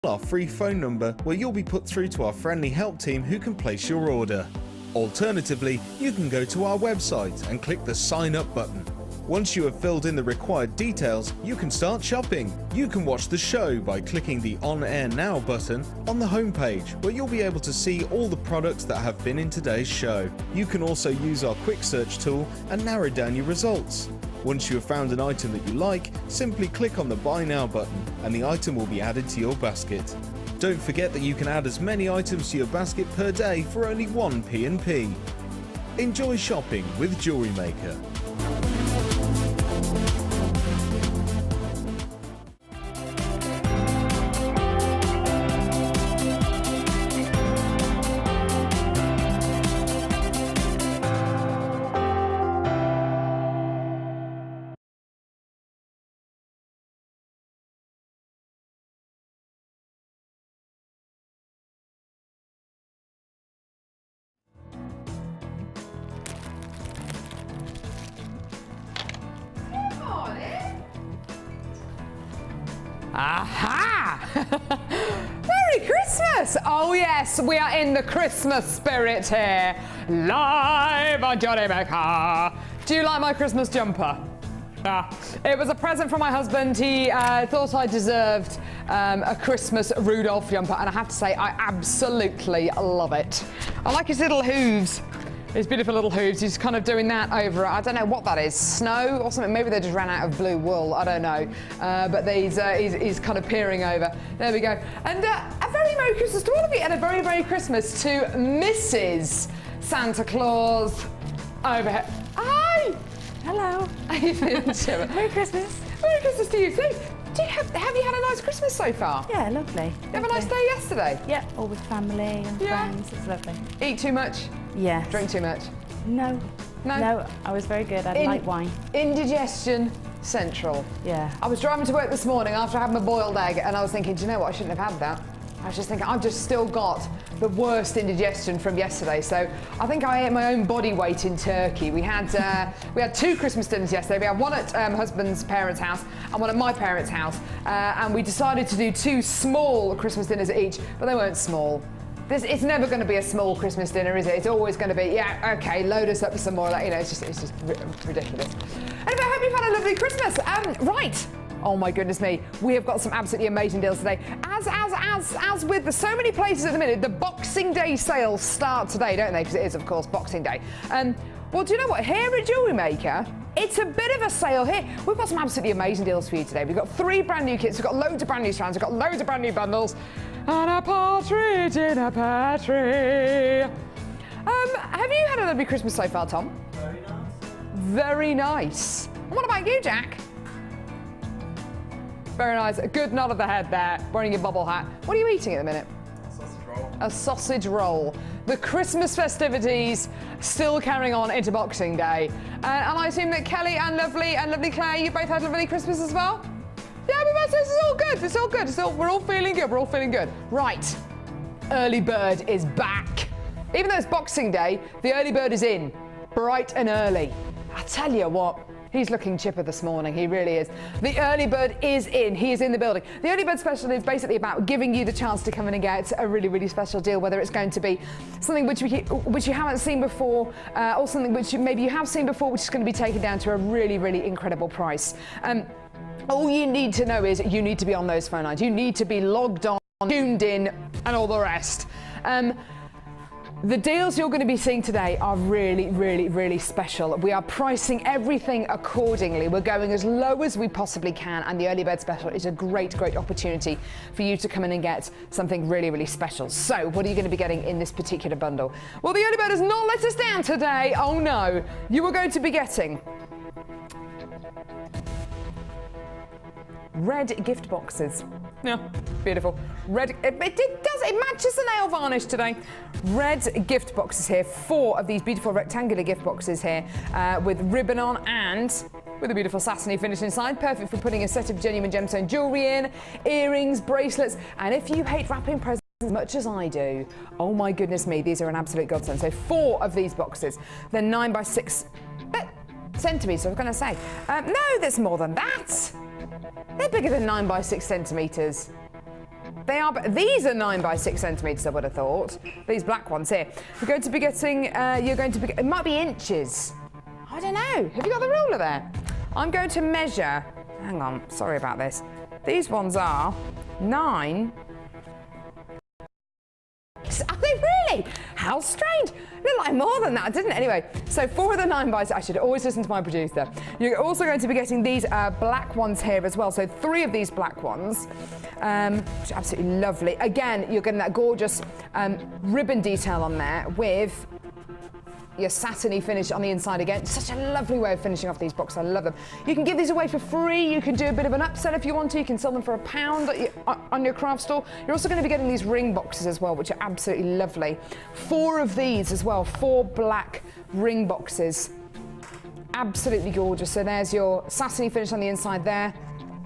our free phone number where you'll be put through to our friendly help team who can place your order. Alternatively, you can go to our website and click the sign up button. Once you have filled in the required details, you can start shopping. You can watch the show by clicking the On Air Now button on the homepage, where you'll be able to see all the products that have been in today's show. You can also use our quick search tool and narrow down your results. Once you have found an item that you like, simply click on the Buy Now button and the item will be added to your basket. Don't forget that you can add as many items to your basket per day for only 1 P&P. Enjoy shopping with Jewellery Maker. Aha! Merry Christmas! Oh yes, we are in the Christmas spirit here, live on Jewellery Maker. Do you like my Christmas jumper? It was a present from my husband. He thought I deserved a Christmas Rudolph jumper, and I have to say I absolutely love it. I like his little hooves. His beautiful little hooves. He's kind of doing that over, I don't know what that is, snow or something. Maybe they just ran out of blue wool, I don't know. But he's kind of peering over. There we go. And a very Merry Christmas to all of you, and a very Merry Christmas to Mrs. Santa Claus over here. Hi! Hello. How you feeling, Gemma? Merry Christmas. Merry Christmas to you. So, have you had a nice Christmas so far? Yeah, lovely. You have a nice day yesterday? Yeah, all with family and friends. It's lovely. Eat too much? Yeah. Drink too much? No. No? No, I was very good. I like wine. Indigestion central. Yeah. I was driving to work this morning after I had my boiled egg, and I was thinking, do you know what? I shouldn't have had that. I was just thinking, I've just still got the worst indigestion from yesterday. So I think I ate my own body weight in turkey. We had 2 Christmas dinners yesterday. We had one at husband's parents' house and one at my parents' house. And we decided to do 2 small Christmas dinners each, but they weren't small. It's never going to be a small Christmas dinner, is it? It's always going to be, yeah, okay, load us up with some more. You know, it's just ridiculous. Anyway, I hope you've had a lovely Christmas. Right. Oh my goodness me, we have got some absolutely amazing deals today. As with so many places at the minute, the Boxing Day sales start today, don't they? Because it is, of course, Boxing Day. Well, do you know what? Here at Jewellery Maker, it's a bit of a sale here. We've got some absolutely amazing deals for you today. We've got 3 brand new kits, we've got loads of brand new strands, we've got loads of brand new bundles, and a partridge in a pear tree. Have you had a lovely Christmas so far, Tom? Very nice. Very nice. And what about you, Jack? Very nice. A good nod of the head there, wearing your bubble hat. What are you eating at the minute? Sausage roll. A sausage roll. The Christmas festivities still carrying on into Boxing Day. And I assume that Kelly and lovely Claire, you both had a lovely Christmas as well? Yeah, but this is all good. It's all good. We're all feeling good. We're all feeling good. Right. Early Bird is back. Even though it's Boxing Day, the Early Bird is in. Bright and early. I tell you what. He's looking chipper this morning, he really is. The Early Bird is in, he is in the building. The Early Bird special is basically about giving you the chance to come in and get a really, really special deal, whether it's going to be something which you haven't seen before, or something which maybe you have seen before, which is going to be taken down to a really, really incredible price. All you need to know is you need to be on those phone lines. You need to be logged on, tuned in, and all the rest. The deals you're going to be seeing today are really, really, really special. We are pricing everything accordingly. We're going as low as we possibly can, and the Early Bird special is a great, great opportunity for you to come in and get something really, really special. So, what are you going to be getting in this particular bundle? Well, the Early Bird has not let us down today. Oh no. You are going to be getting red gift boxes. Yeah, beautiful. Red, it matches the nail varnish today. Red gift boxes here, 4 of these beautiful rectangular gift boxes here with ribbon on and with a beautiful satiny finish inside. Perfect for putting a set of genuine gemstone jewellery in, earrings, bracelets, and if you hate wrapping presents as much as I do, oh my goodness me, these are an absolute godsend. So 4 of these boxes. They're 9 by 6 centimetres, I was going to say. No, there's more than that. They're bigger than 9 by 6 centimetres. They are. These are 9 by 6 centimeters. I would have thought. These black ones here. You're going to be getting. It might be inches. I don't know. Have you got the ruler there? I'm going to measure. Hang on. Sorry about this. These ones are 9. Are they really? How strange. It looked like more than that, didn't it? Anyway, so 4 of the 9 by 6. I should always listen to my producer. You're also going to be getting these black ones here as well. So 3 of these black ones, which are absolutely lovely. Again, you're getting that gorgeous ribbon detail on there with your satiny finish on the inside again. Such a lovely way of finishing off these boxes. I love them. You can give these away for free. You can do a bit of an upsell if you want to. You can sell them for £1 on your craft store. You're also going to be getting these ring boxes as well, which are absolutely lovely. 4 of these as well. 4 black ring boxes. Absolutely gorgeous. So there's your satiny finish on the inside there.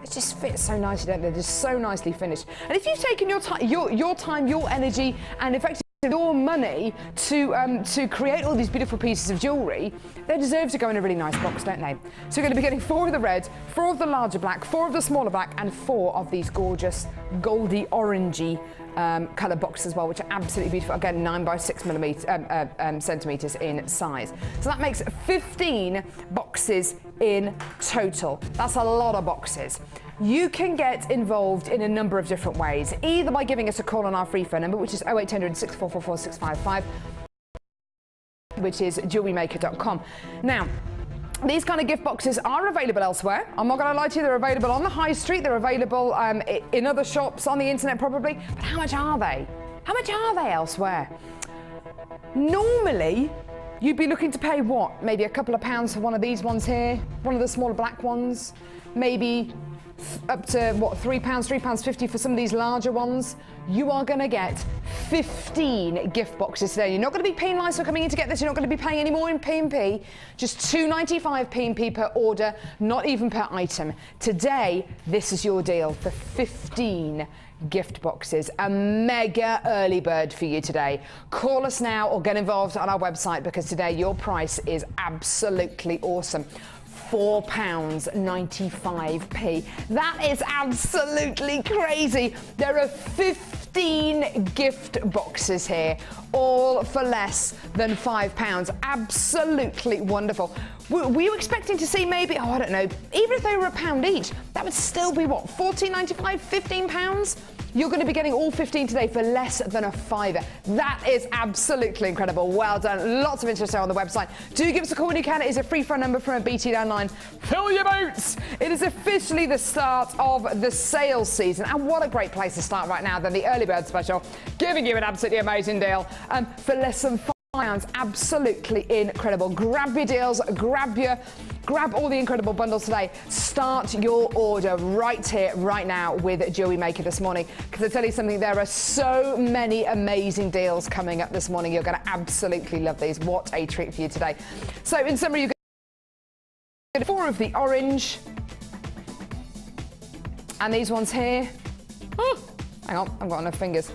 It just fits so nicely, don't they? They're just so nicely finished. And if you've taken your time, your energy, and effectively your money to create all these beautiful pieces of jewellery, they deserve to go in a really nice box, don't they? So you're going to be getting 4 of the red, 4 of the larger black, 4 of the smaller black, and 4 of these gorgeous goldy orangey colour boxes as well, which are absolutely beautiful. Again, 9 by 6 centimetres in size. So that makes 15 boxes in total. That's a lot of boxes. You can get involved in a number of different ways, either by giving us a call on our free phone number, which is 0800 6444 655, which is jewellerymaker.com. Now, these kind of gift boxes are available elsewhere. I'm not going to lie to you, they're available on the high street, they're available in other shops, on the internet probably, but how much are they? How much are they elsewhere? Normally, you'd be looking to pay what? Maybe a couple of pounds for one of these ones here, one of the smaller black ones, maybe up to what, £3, £3.50 for some of these larger ones. You are going to get 15 gift boxes today. You're not going to be penalised for coming in to get this. You're not going to be paying any more in P&P. Just £2.95 P&P per order, not even per item. Today, this is your deal for 15 gift boxes. A mega early bird for you today. Call us now or get involved on our website, because today your price is absolutely awesome. £4.95. That is absolutely crazy. There are 15 gift boxes here, all for less than £5. Absolutely wonderful. Were you expecting to see maybe, I don't know, even if they were £1 each, that would still be what, £14.95, £15? You're going to be getting all 15 today for less than £5. That is absolutely incredible. Well done. Lots of interest there on the website. Do give us a call when you can. It is a free phone number from a BT downline. Fill your boots. It is officially the start of the sales season. And what a great place to start right now than the early bird special, giving you an absolutely amazing deal for less than £5. Absolutely incredible. Grab your deals, grab all the incredible bundles today. Start your order right here, right now with Jewellery Maker this morning. Because I tell you something, there are so many amazing deals coming up this morning. You're going to absolutely love these. What a treat for you today. So in summary, you get 4 of the orange. And these ones here. Oh, hang on, I've got enough fingers.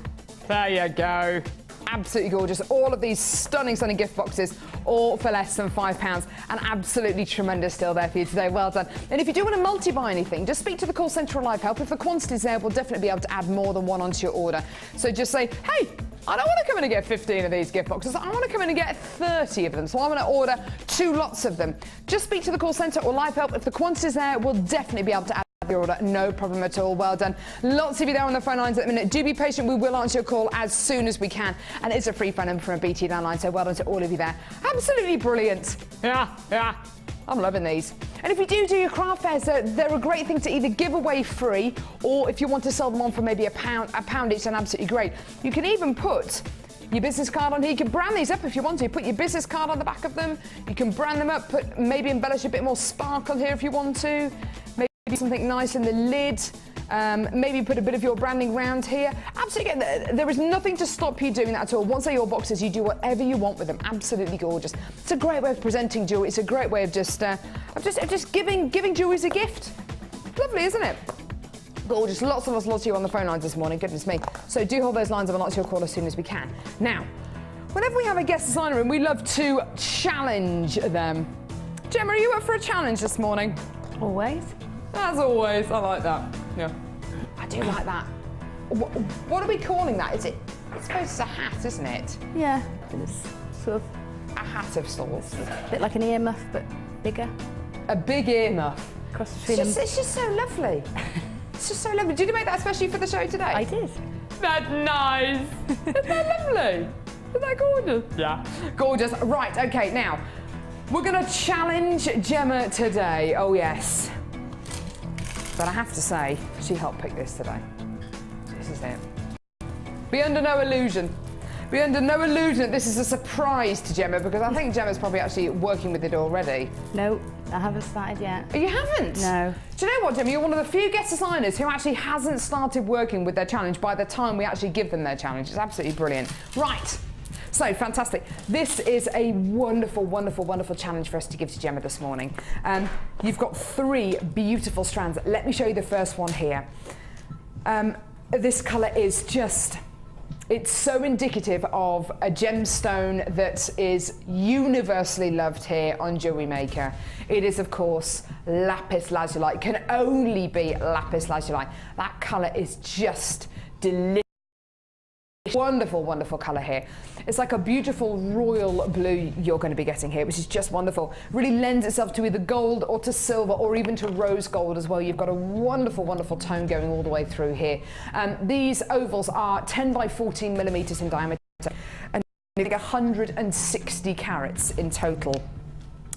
There you go. Absolutely gorgeous. All of these stunning gift boxes, all for less than £5. An absolutely tremendous deal there for you today. Well done. And if you do want to multi-buy anything, just speak to the call centre or Live Help. If the quantity's there, we'll definitely be able to add more than one onto your order. So just say, hey, I don't want to come in and get 15 of these gift boxes. I want to come in and get 30 of them. So I'm going to order 2 lots of them. Just speak to the call centre or Live Help. If the quantity's there, we'll definitely be able to add your order, no problem at all. Well done. Lots of you there on the phone lines at the minute. Do be patient. We will answer your call as soon as we can. And it's a free phone number from a BT downline, so well done to all of you there. Absolutely brilliant. Yeah. I'm loving these. And if you do your craft fairs, they're a great thing to either give away free, or if you want to sell them on for maybe £1 each, then absolutely great. You can even put your business card on here. You can brand these up if you want to. Put your business card on the back of them. You can brand them up, maybe embellish a bit more sparkle here if you want to. Maybe something nice in the lid. Maybe put a bit of your branding round here. Absolutely, there is nothing to stop you doing that at all. Once they're your boxes, you do whatever you want with them. Absolutely gorgeous. It's a great way of presenting jewelry. It's a great way of just giving jewelry as a gift. Lovely, isn't it? Gorgeous. Lots of you on the phone lines this morning. Goodness me. So do hold those lines. I'll answer your call as soon as we can. Now, whenever we have a guest designer room, we love to challenge them. Gemma, are you up for a challenge this morning? Always. As always, I like that. Yeah. I do like that. what are we calling that? It's supposed it's a hat, isn't it? Yeah, it's sort of A hat of sorts. a bit like an earmuff, but bigger. A big earmuff. Cross between them. It's just so lovely. It's just so lovely. Did you make that especially for the show today? I did. That's nice. Isn't that lovely? Isn't that gorgeous? Yeah. Gorgeous. Right, okay, now, we're going to challenge Gemma today. Oh, yes. But I have to say, she helped pick this today. This is it. Be under no illusion. Be under no illusion that this is a surprise to Gemma, because I think Gemma's probably actually working with it already. No, I haven't started yet. Oh, you haven't? No. Do you know what, Gemma? You're one of the few guest designers who actually hasn't started working with their challenge by the time we actually give them their challenge. It's absolutely brilliant. Right. So, fantastic. This is a wonderful, wonderful, wonderful challenge for us to give to Gemma this morning. You've got 3 beautiful strands. Let me show you the first one here. This colour is just... It's so indicative of a gemstone that is universally loved here on Jewellery Maker. It is, of course, lapis lazuli. Can only be lapis lazuli. That colour is just delicious. Wonderful, wonderful colour here. It's like a beautiful royal blue you're going to be getting here, which is just wonderful. Really lends itself to either gold or to silver or even to rose gold as well. You've got a wonderful, wonderful tone going all the way through here. These ovals are 10 by 14 millimetres in diameter and 160 carats in total.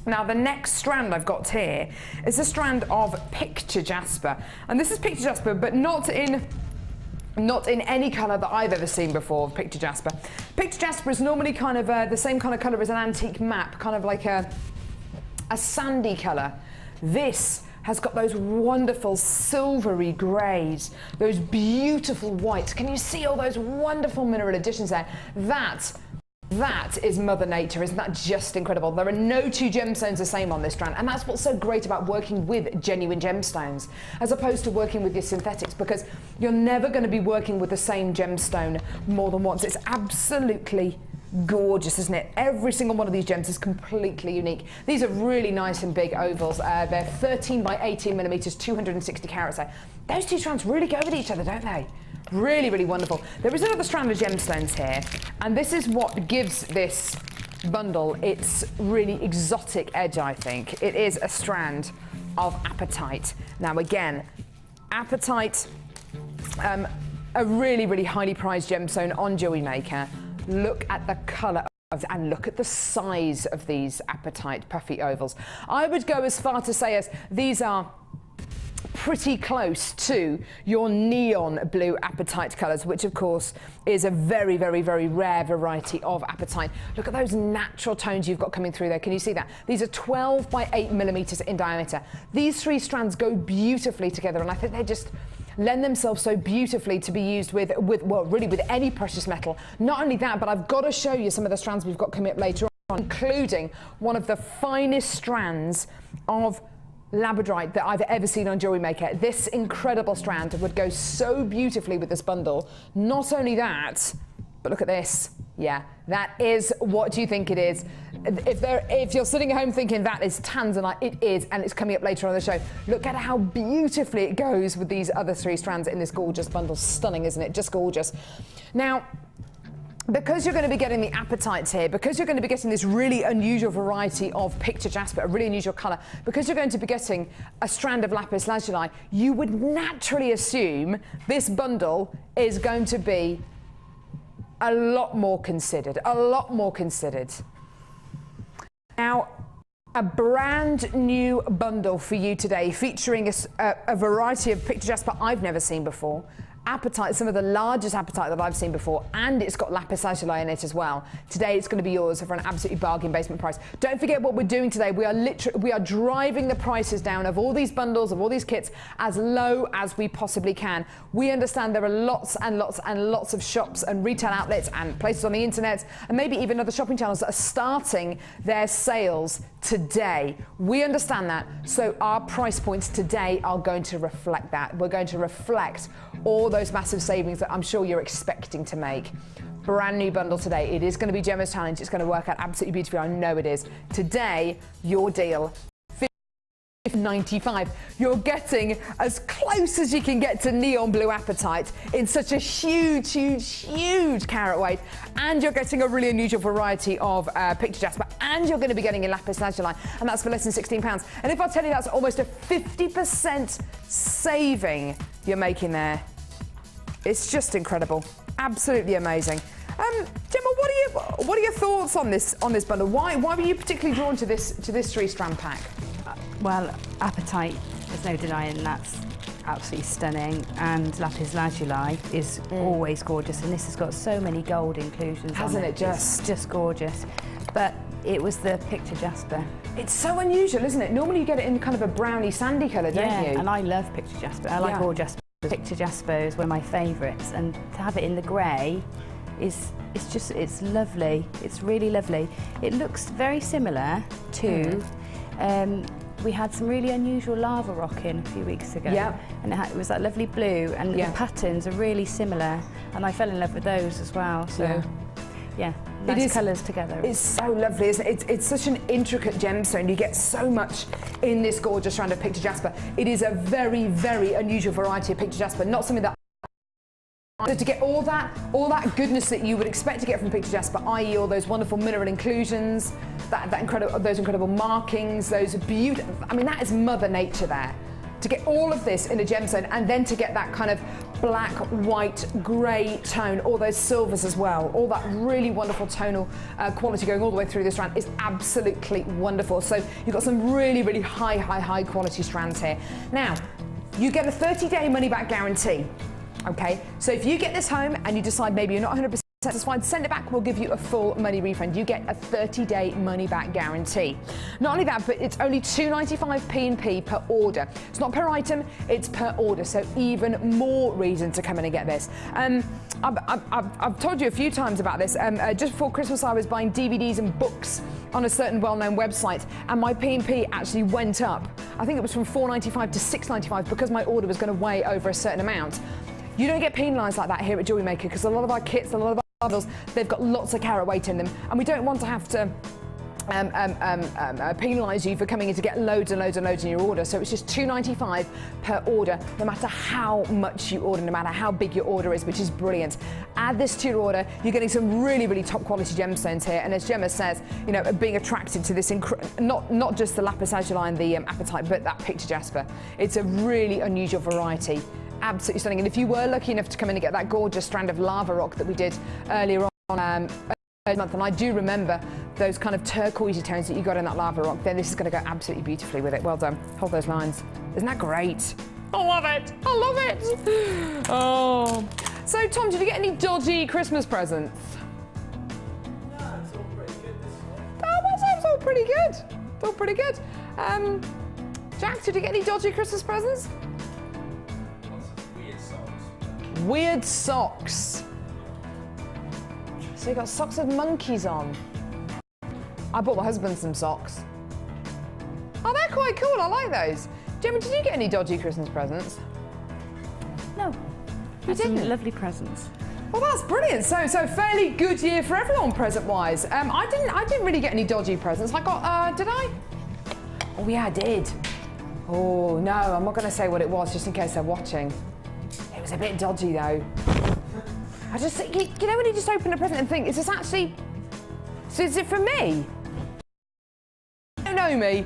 Now, the next strand I've got here is a strand of picture jasper. And this is picture jasper, but not in any colour that I've ever seen before of picture jasper. Picture jasper is normally kind of the same kind of colour as an antique map, kind of like a sandy colour. This has got those wonderful silvery greys, those beautiful whites. Can you see all those wonderful mineral additions there? That is Mother Nature. Isn't that just incredible? There are no 2 gemstones the same on this strand, and that's what's so great about working with genuine gemstones as opposed to working with your synthetics, because you're never going to be working with the same gemstone more than once. It's absolutely gorgeous, isn't it? Every single one of these gems is completely unique. These are really nice and big ovals. They're 13 by 18 millimetres, 260 carats there. Those 2 strands really go with each other, don't they? Really, really wonderful. There is another strand of gemstones here, and this is what gives this bundle its really exotic edge, I think. It is a strand of apatite. Now, again, apatite, a really, really highly prized gemstone on Jewellery Maker. Look at the colour and look at the size of these apatite puffy ovals. I would go as far to say as these are pretty close to your neon blue apatite colours, which of course is a very, very, very rare variety of apatite. Look at those natural tones you've got coming through there. Can you see that? These are 12 by 8 millimetres in diameter. These 3 strands go beautifully together, and I think they just lend themselves so beautifully to be used with well, really with any precious metal. Not only that, but I've got to show you some of the strands we've got coming up later on, including one of the finest strands of labradorite that I've ever seen on Jewellery Maker. This incredible strand would go so beautifully with this bundle. Not only that, but look at this. Yeah, that is, what do you think it is? If you're sitting at home thinking that is Tanzanite, it is, and it's coming up later on the show. Look at how beautifully it goes with these other 3 strands in this gorgeous bundle. Stunning, isn't it? Just gorgeous. Now, because you're going to be getting the apatites here, because you're going to be getting this really unusual variety of picture jasper, a really unusual colour, because you're going to be getting a strand of lapis lazuli, you would naturally assume this bundle is going to be a lot more considered, Now, a brand new bundle for you today, featuring a variety of picture jasper I've never seen before. Apatite, some of the largest apatite that I've seen before, and it's got lapis lazuli in it as well. Today it's going to be yours for an absolutely bargain basement price. Don't forget what we're doing today. We are driving the prices down of all these bundles, of all these kits, as low as we possibly can. We understand there are lots and lots and lots of shops and retail outlets and places on the internet, and maybe even other shopping channels that are starting their sales today. We understand that, so our price points today are going to reflect that. We're going to reflect all those massive savings that I'm sure you're expecting to make. Brand new bundle today. It is going to be Gemma's challenge. It's going to work out absolutely beautifully. I know it is. Today, your deal, 95. You're getting as close as you can get to neon blue apatite in such a huge, huge, huge carat weight, and you're getting a really unusual variety of picture jasper, and you're going to be getting a lapis lazuli, and that's for less than £16. And if I tell you that's almost a 50% saving you're making there, it's just incredible, absolutely amazing. Gemma, what are your thoughts on this bundle? Why were you particularly drawn to this 3-strand pack? Well, apatite, there's no denying that's absolutely stunning, and lapis lazuli is always gorgeous, and this has got so many gold inclusions. Hasn't it just? It's just gorgeous. But it was the picture jasper. It's so unusual, isn't it? Normally you get it in kind of a browny sandy colour, don't you? And I love picture jasper. I like all jasper. Picture jasper is one of my favourites, and to have it in the grey it's lovely. It's really lovely. It looks very similar to we had some really unusual lava rock in a few weeks ago, and it was that lovely blue, and the patterns are really similar, and I fell in love with those as well. So nice colours together. It's so lovely, isn't it? It's such an intricate gemstone. You get so much in this gorgeous strand of picture jasper. It is a very, very unusual variety of picture jasper, not something that. So to get all that goodness that you would expect to get from picture jasper, i.e. all those wonderful mineral inclusions, those incredible markings, those beautiful, I mean, that is Mother Nature there. To get all of this in a gemstone, and then to get that kind of black, white, grey tone, all those silvers as well, all that really wonderful tonal quality going all the way through the strand is absolutely wonderful. So you've got some really, really high quality strands here. Now, you get a 30-day money-back guarantee. Okay, so if you get this home and you decide maybe you're not 100% satisfied, send it back, we'll give you a full money refund. You get a 30-day money-back guarantee. Not only that, but it's only £2.95 P&P per order. It's not per item, it's per order, so even more reason to come in and get this. I've told you a few times about this. Just before Christmas, I was buying DVDs and books on a certain well-known website, and my P&P actually went up. I think it was from £4.95 to £6.95 because my order was going to weigh over a certain amount. You don't get penalised like that here at Jewellery Maker, because a lot of our kits, a lot of our bundles, they've got lots of carat weight in them, and we don't want to have to penalise you for coming in to get loads and loads and loads in your order. So it's just £2.95 per order, no matter how much you order, no matter how big your order is, which is brilliant. Add this to your order, you're getting some really, really top quality gemstones here, and as Gemma says, you know, being attracted to this, not just the lapis lazuli and the apatite, but that picture jasper. It's a really unusual variety. Absolutely stunning. And if you were lucky enough to come in and get that gorgeous strand of lava rock that we did earlier on month, and I do remember those kind of turquoisey tones that you got in that lava rock, then this is going to go absolutely beautifully with it. Well done. Hold those lines. Isn't that great? I love it. I love it. Oh. So, Tom, did you get any dodgy Christmas presents? No, it's all pretty good this year. Oh, it's all pretty good. It's all pretty good. Jack, did you get any dodgy Christmas presents? Weird socks. So you got socks with monkeys on. I bought my husband some socks. Oh, they're quite cool. I like those. Gemma, did you get any dodgy Christmas presents? No. You didn't? Some lovely presents. Well, that's brilliant. So fairly good year for everyone present-wise. I didn't really get any dodgy presents. I got, did I? Oh yeah, I did. Oh no, I'm not going to say what it was, just in case they're watching. It was a bit dodgy though. I just, you know when you just open a present and think, is this actually, so is it for me? You don't know me,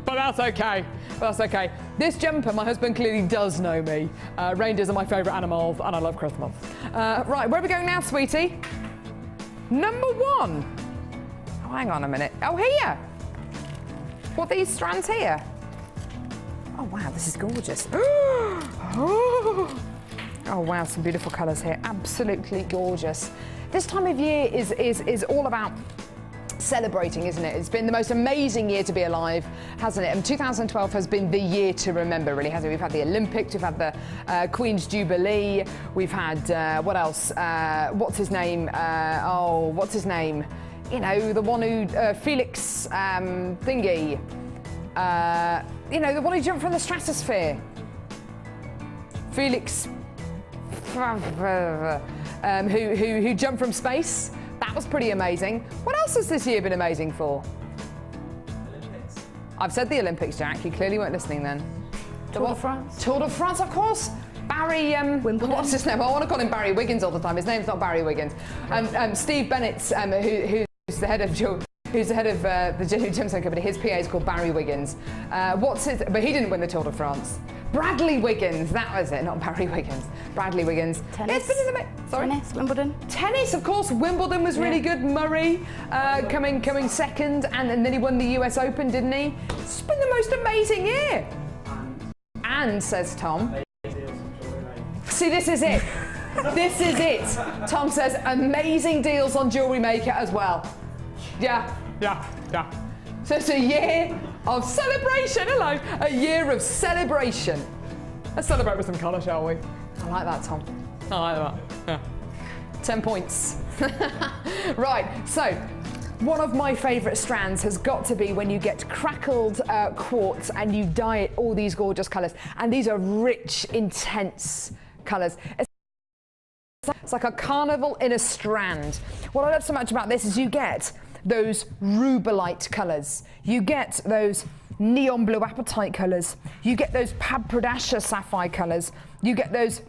but that's okay. That's okay. This jumper, my husband clearly does know me. Reindeers are my favourite animals and I love Christmas. Right, where are we going now, sweetie? Number 1. Oh, hang on a minute. Oh, here. What, these strands here? Oh, wow, this is gorgeous. Oh wow, some beautiful colours here. Absolutely gorgeous. This time of year is all about celebrating, isn't it? It's been the most amazing year to be alive, hasn't it? And 2012 has been the year to remember, really, hasn't it? We've had the Olympics, we've had the Queen's Jubilee, we've had, what else? What's his name? What's his name? You know, the one who, Felix thingy. You know, the one who jumped from the stratosphere. Felix... who jumped from space. That was pretty amazing. What else has this year been amazing for? Olympics. I've said the Olympics, Jack. You clearly weren't listening then. Tour de France. Tour de France, of course. Barry, Wimbledon. what's his name? I want to call him Barry Wiggins all the time. His name's not Barry Wiggins. Steve Bennett, who's the head of the Gemstone Company, his PA is called Barry Wiggins. But he didn't win the Tour de France. Bradley Wiggins, that was it, not Barry Wiggins. Bradley Wiggins. Tennis. It's been sorry? Tennis, Wimbledon. Tennis, of course. Wimbledon was really good. Murray coming second, and then he won the US Open, didn't he? It's been the most amazing year. And says Tom. See, this is it. This is it. Tom says amazing deals on Jewellery Maker as well. Yeah. So it's a year of celebration. Hello. A year of celebration. Let's celebrate with some colour, shall we? I like that, Tom. I like that. Yeah. 10 points. Right, so one of my favourite strands has got to be when you get crackled quartz and you dye it all these gorgeous colours. And these are rich, intense colours. It's like a carnival in a strand. What I love so much about this is you get those rubellite colours. You get those neon blue apatite colours. You get those Pabradasha sapphire colours. You get those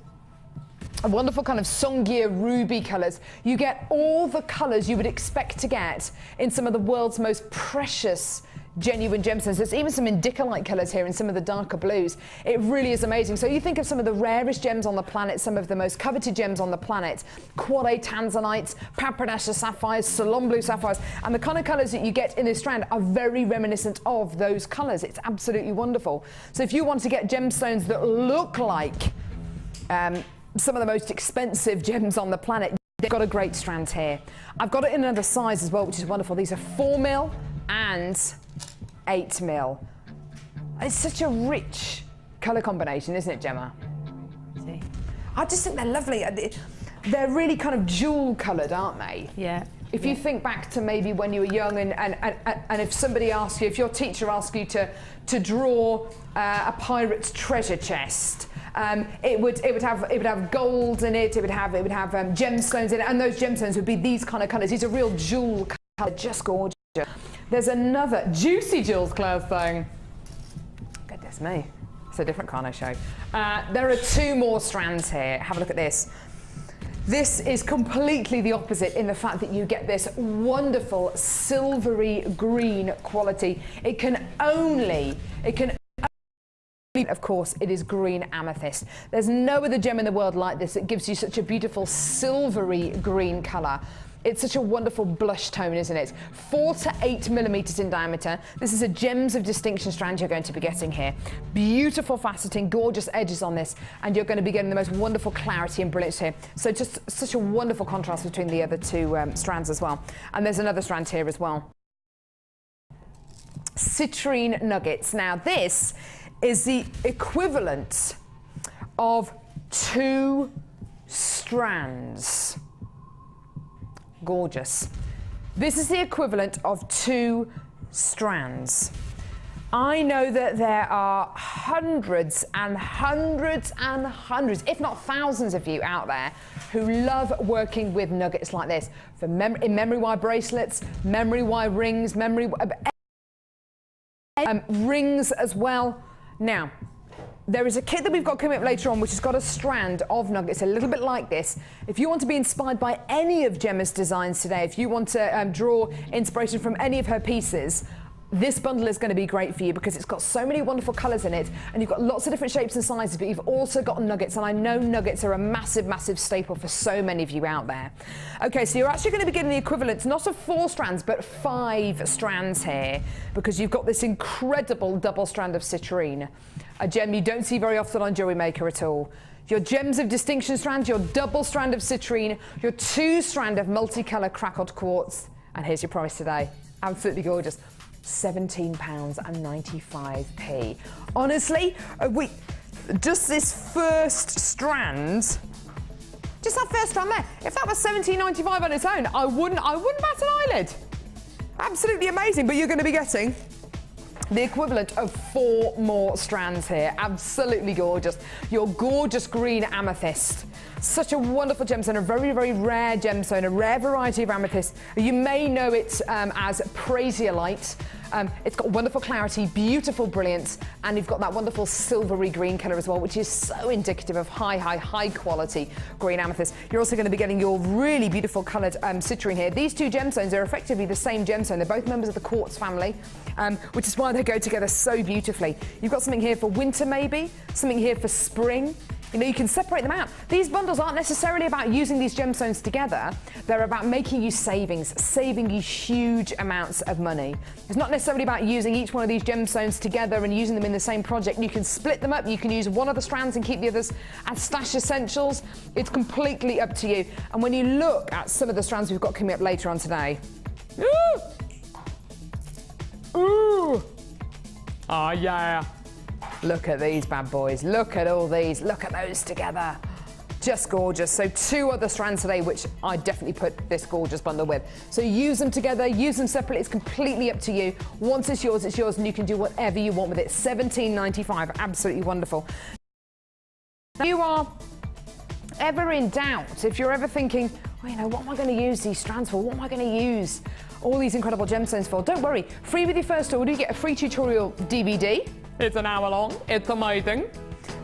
wonderful kind of Songir ruby colours. You get all the colours you would expect to get in some of the world's most precious genuine gemstones. There's even some indicolite colours here in some of the darker blues. It really is amazing. So you think of some of the rarest gems on the planet, some of the most coveted gems on the planet, quad A tanzanites, Pabradasha sapphires, Ceylon blue sapphires, and the kind of colours that you get in this strand are very reminiscent of those colours. It's absolutely wonderful. So if you want to get gemstones that look like some of the most expensive gems on the planet, they've got a great strand here. I've got it in another size as well, which is wonderful. These are 4mm and 8mm. It's such a rich colour combination, isn't it, Gemma? See? I just think they're lovely. They're really kind of jewel coloured, aren't they? Yeah. If you think back to maybe when you were young and if somebody asked you, if your teacher asked you to draw a pirate's treasure chest, it would have gold in it, it would have gemstones in it, and those gemstones would be these kind of colours. These are real jewel colours, just gorgeous. There's another juicy jewels, Claire's saying. Goodness me, it's a different kind of show. There are 2 more strands here. Have a look at this. This is completely the opposite in the fact that you get this wonderful silvery green quality. Of course, it is green amethyst. There's no other gem in the world like this that gives you such a beautiful silvery green colour. It's such a wonderful blush tone, isn't it? 4 to 8 millimetres in diameter. This is a Gems of Distinction strand you're going to be getting here. Beautiful faceting, gorgeous edges on this, and you're going to be getting the most wonderful clarity and brilliance here. So just such a wonderful contrast between the other 2 strands as well. And there's another strand here as well. Citrine nuggets. Now this is the equivalent of 2 strands. Gorgeous. This is the equivalent of 2 strands. I know that there are hundreds and hundreds and hundreds, if not thousands of you out there who love working with nuggets like this for in memory wire bracelets, memory wire rings, rings as well. Now, there is a kit that we've got coming up later on which has got a strand of nuggets a little bit like this. If you want to be inspired by any of Gemma's designs today, if you want to draw inspiration from any of her pieces, this bundle is going to be great for you because it's got so many wonderful colours in it, and you've got lots of different shapes and sizes, but you've also got nuggets, and I know nuggets are a massive, massive staple for so many of you out there. Okay, so you're actually going to be getting the equivalent, not of 4 strands, but 5 strands here, because you've got this incredible double strand of citrine, a gem you don't see very often on Jewellery Maker at all. Your Gems of Distinction strand, your double strand of citrine, your 2 strand of multicolour crackled quartz, and here's your price today. Absolutely gorgeous. £17.95. Honestly, just this first strand, just that first strand there, if that was £17.95 on its own, I wouldn't bat an eyelid. Absolutely amazing, but you're going to be getting the equivalent of 4 more strands here. Absolutely gorgeous. Your gorgeous green amethyst Such a wonderful gemstone, a very, very rare gemstone, a rare variety of amethyst. You may know it as Prasiolite. It's got wonderful clarity, beautiful brilliance, and you've got that wonderful silvery green colour as well, which is so indicative of high quality green amethyst. You're also going to be getting your really beautiful coloured citrine here. These two gemstones are effectively the same gemstone. They're both members of the quartz family, which is why they go together so beautifully. You've got something here for winter maybe, something here for spring. You know, you can separate them out. These bundles aren't necessarily about using these gemstones together. They're about making you savings, saving you huge amounts of money. It's not necessarily about using each one of these gemstones together and using them in the same project. You can split them up. You can use one of the strands and keep the others as stash essentials. It's completely up to you. And when you look at some of the strands we've got coming up later on today, ooh, oh yeah. Look at these bad boys. Look at all these. Look at those together. Just gorgeous. So 2 other strands today, which I definitely put this gorgeous bundle with. So use them together, use them separately. It's completely up to you. Once it's yours, and you can do whatever you want with it. $17.95. Absolutely wonderful. If you are ever in doubt, if you're ever thinking, well, you know, what am I going to use these strands for? What am I going to use all these incredible gemstones for? Don't worry. Free with your first order, you get a free tutorial DVD. It's an hour long. It's amazing.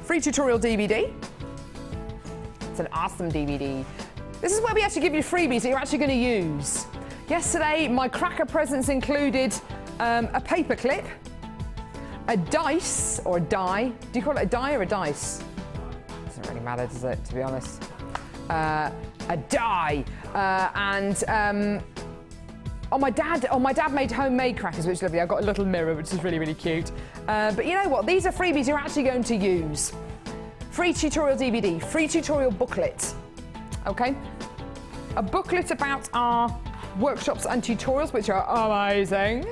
Free tutorial DVD. It's an awesome DVD. This is where we actually give you freebies that you're actually going to use. Yesterday, my cracker presents included a paper clip, a dice or a die. Do you call it a die or a dice? Doesn't really matter, does it, to be honest? A die and my dad made homemade crackers, which is lovely. I've got a little mirror, which is really, really cute. But you know what? These are freebies you're actually going to use. Free tutorial DVD, free tutorial booklet. Okay? A booklet about our workshops and tutorials, which are amazing.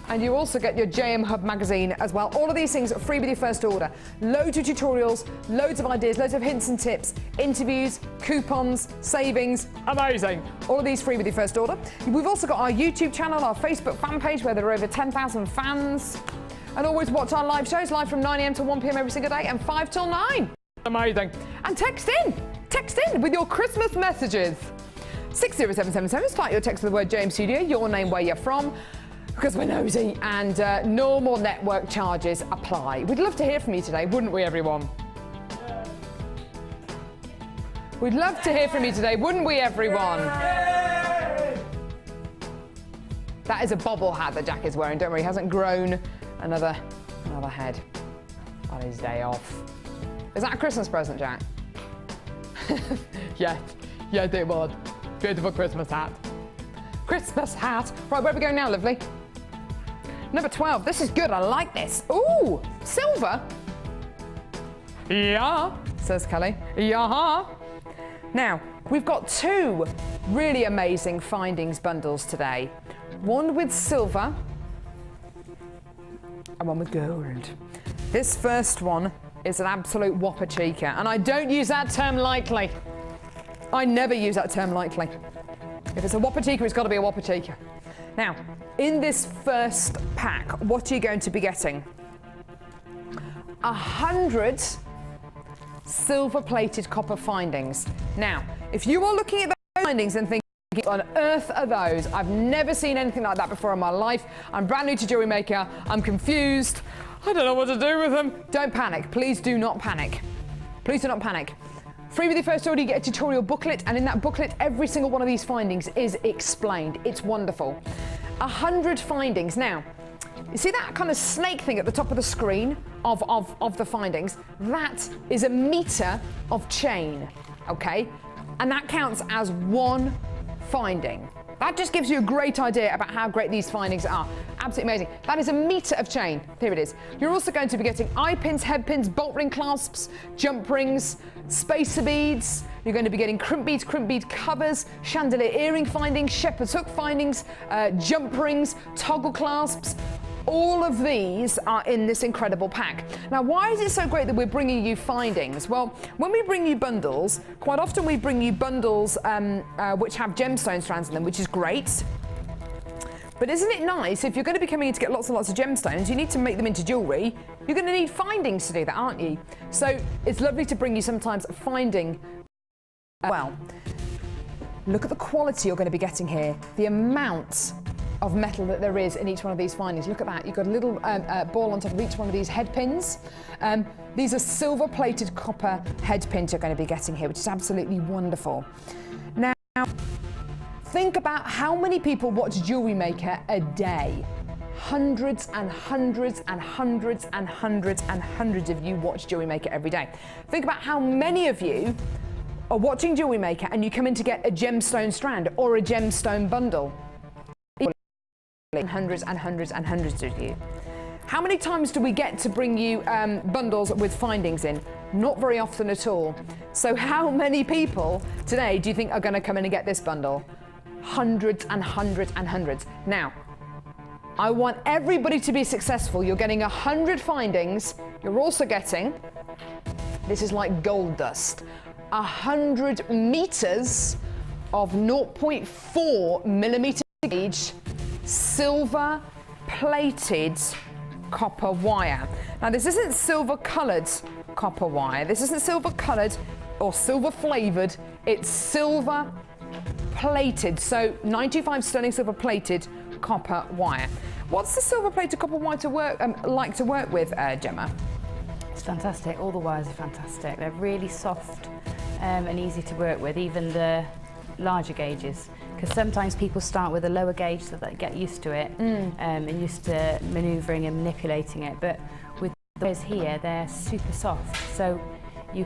And you also get your JM Hub magazine as well. All of these things are free with your first order. Loads of tutorials, loads of ideas, loads of hints and tips, interviews, coupons, savings. Amazing. All of these free with your first order. We've also got our YouTube channel, our Facebook fan page, where there are over 10,000 fans. And always watch our live shows, live from 9 a.m. to 1 p.m. every single day and 5 till 9. Amazing. And text in with your Christmas messages. 60777, start your text with the word JM Studio, your name, where you're from, because we're nosy, and normal network charges apply. We'd love to hear from you today, wouldn't we, everyone? We'd love to hear from you today, wouldn't we, everyone? That is a bobble hat that Jack is wearing. Don't worry, he hasn't grown another head on his day off. Is that a Christmas present, Jack? Yes, it was. Beautiful Christmas hat. Christmas hat. Right, where are we going now, lovely? Number 12. This is good. I like this. Ooh, silver. Yeah, says Kelly. Yeah. Now, we've got 2 really amazing findings bundles today. One with silver and one with gold. This first one is an absolute whopper cheeker, and I don't use that term lightly. I never use that term lightly. If it's a whopper cheeker, it's got to be a whopper cheeker. Now, in this first pack, what are you going to be getting? 100 silver-plated copper findings. Now, if you are looking at those findings and thinking, what on earth are those? I've never seen anything like that before in my life. I'm brand new to Jewellery Maker. I'm confused. I don't know what to do with them. Don't panic. Please do not panic. Please do not panic. Free with your first order, you get a tutorial booklet, and in that booklet, every single one of these findings is explained. It's wonderful. 100 findings. Now, you see that kind of snake thing at the top of the screen of the findings? That is a meter of chain, okay? And that counts as 1 finding. That just gives you a great idea about how great these findings are. Absolutely amazing. That is a meter of chain. Here it is. You're also going to be getting eye pins, head pins, bolt ring clasps, jump rings, spacer beads. You're going to be getting crimp bead covers, chandelier earring findings, shepherd's hook findings, jump rings, toggle clasps. All of these are in this incredible pack. Now, why is it so great that we're bringing you findings? Well, when we bring you bundles, quite often we bring you bundles which have gemstone strands in them, which is great. But isn't it nice, if you're going to be coming in to get lots and lots of gemstones, you need to make them into jewellery, you're going to need findings to do that, aren't you? So it's lovely to bring you sometimes finding Well, look at the quality you're going to be getting here. The amount of metal that there is in each one of these findings. Look at that. You've got a little ball on top of each one of these head pins. These are silver-plated copper head pins you're going to be getting here, which is absolutely wonderful. Now, think about how many people watch Jewellery Maker a day. Hundreds and hundreds and hundreds and hundreds and hundreds of you watch Jewellery Maker every day. Think about how many of you are watching Jewellery Maker and you come in to get a gemstone strand or a gemstone bundle. Hundreds and hundreds and hundreds of you. How many times do we get to bring you bundles with findings in? Not very often at all. So how many people today do you think are going to come in and get this bundle? Hundreds and hundreds and hundreds. Now, I want everybody to be successful. You're getting 100 findings. You're also getting, this is like gold dust, 100 meters of 0.4 millimeter gauge silver plated copper wire. Now this isn't silver coloured copper wire. This isn't silver coloured or silver flavoured. It's silver plated. So 95 sterling silver plated copper wire. What's the silver plated copper wire to work like to work with, Gemma? It's fantastic. All the wires are fantastic. They're really soft and easy to work with, even the larger gauges, because sometimes people start with a lower gauge so that they get used to it and used to manoeuvring and manipulating it. But with those here, they're super soft, so you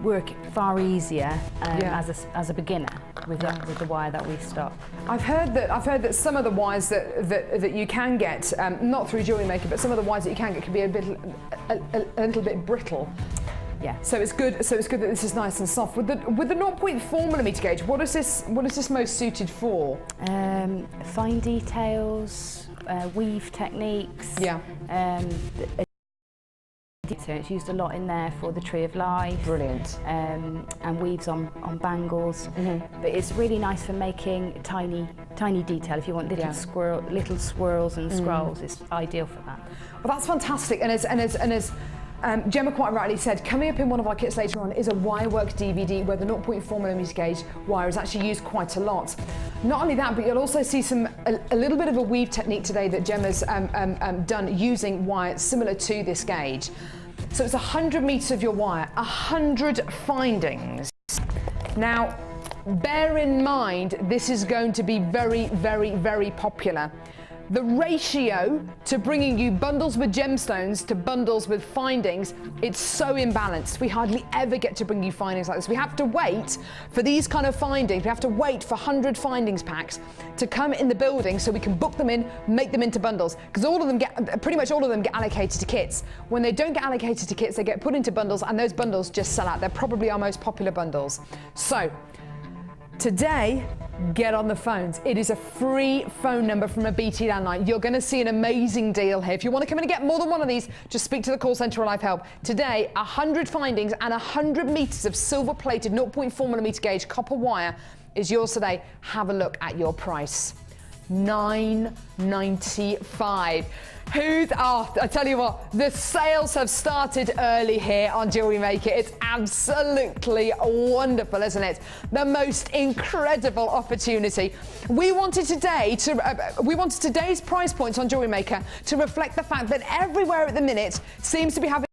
work far easier as a beginner with the wire that we stock. I've heard that some of the wires that you can get, not through Jewellery Maker, but some of the wires that you can get can be a little bit brittle. Yeah. So it's good. So it's good that this is nice and soft. With the 0.4 millimeter gauge, what is this most suited for? Fine details, weave techniques. Yeah. So it's used a lot in there for the Tree of Life. Brilliant. And weaves on bangles. But it's really nice for making tiny detail. If you want little swirls and scrolls, it's ideal for that. Well, that's fantastic. And as Gemma quite rightly said, coming up in one of our kits later on is a wirework DVD where the 0.4 millimeter gauge wire is actually used quite a lot. Not only that, but you'll also see a little bit of a weave technique today that Gemma's done using wire similar to this gauge. So it's 100 meters of your wire, 100 findings. Now, bear in mind, this is going to be very, very, very popular. The ratio to bringing you bundles with gemstones to bundles with findings, it's so imbalanced. We hardly ever get to bring you findings like this. We have to wait for these kind of findings. We have to wait for 100 findings packs to come in the building so we can book them in, make them into bundles. Because pretty much all of them get allocated to kits. When they don't get allocated to kits, they get put into bundles, and those bundles just sell out. They're probably our most popular bundles. So today, get on the phones. It is a free phone number from a BT landline. You're going to see an amazing deal here. If you want to come in and get more than one of these, just speak to the call centre or Live Help. Today, 100 findings and 100 metres of silver-plated 0.4 millimetre gauge copper wire is yours today. Have a look at your price. $9.95. I tell you what, the sales have started early here on Jewellery Maker. It's absolutely wonderful, isn't it? The most incredible opportunity. We wanted today's price points on Jewellery Maker to reflect the fact that everywhere at the minute seems to be having.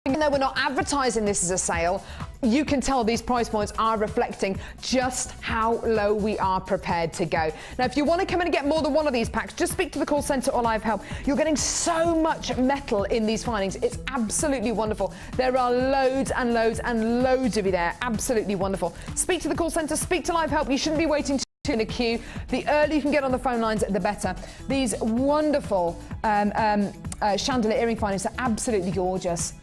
Even though we're not advertising this as a sale, you can tell these price points are reflecting just how low we are prepared to go. Now, if you want to come in and get more than one of these packs, just speak to the call centre or Live Help. You're getting so much metal in these findings. It's absolutely wonderful. There are loads and loads and loads of you there. Absolutely wonderful. Speak to the call centre, speak to Live Help. You shouldn't be waiting in a queue. The earlier you can get on the phone lines, the better. These wonderful chandelier earring findings are absolutely gorgeous.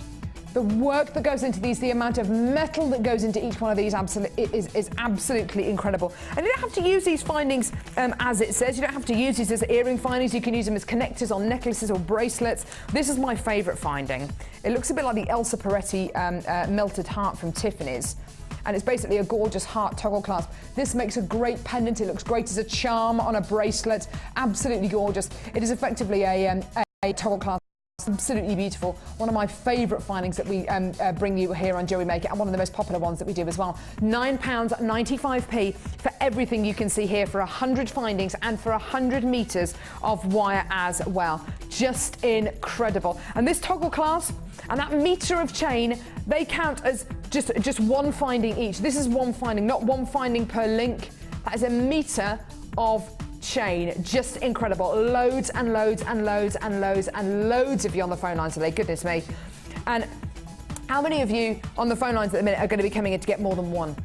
The work that goes into these, the amount of metal that goes into each one of these is absolutely incredible. And you don't have to use these findings as it says. You don't have to use these as earring findings. You can use them as connectors on necklaces or bracelets. This is my favourite finding. It looks a bit like the Elsa Peretti melted heart from Tiffany's. And it's basically a gorgeous heart toggle clasp. This makes a great pendant. It looks great as a charm on a bracelet. Absolutely gorgeous. It is effectively a toggle clasp Absolutely beautiful. One of my favourite findings that we bring you here on Jewellery Maker, and one of the most popular ones that we do as well. £9.95p for everything you can see here, for 100 findings and for 100 metres of wire as well. Just incredible. And this toggle clasp and that metre of chain, they count as just one finding each. This is one finding, not one finding per link. That is a metre of chain. Just incredible. Loads and loads and loads and loads and loads of you on the phone lines today, goodness me. And how many of you on the phone lines at the minute are going to be coming in to get more than one?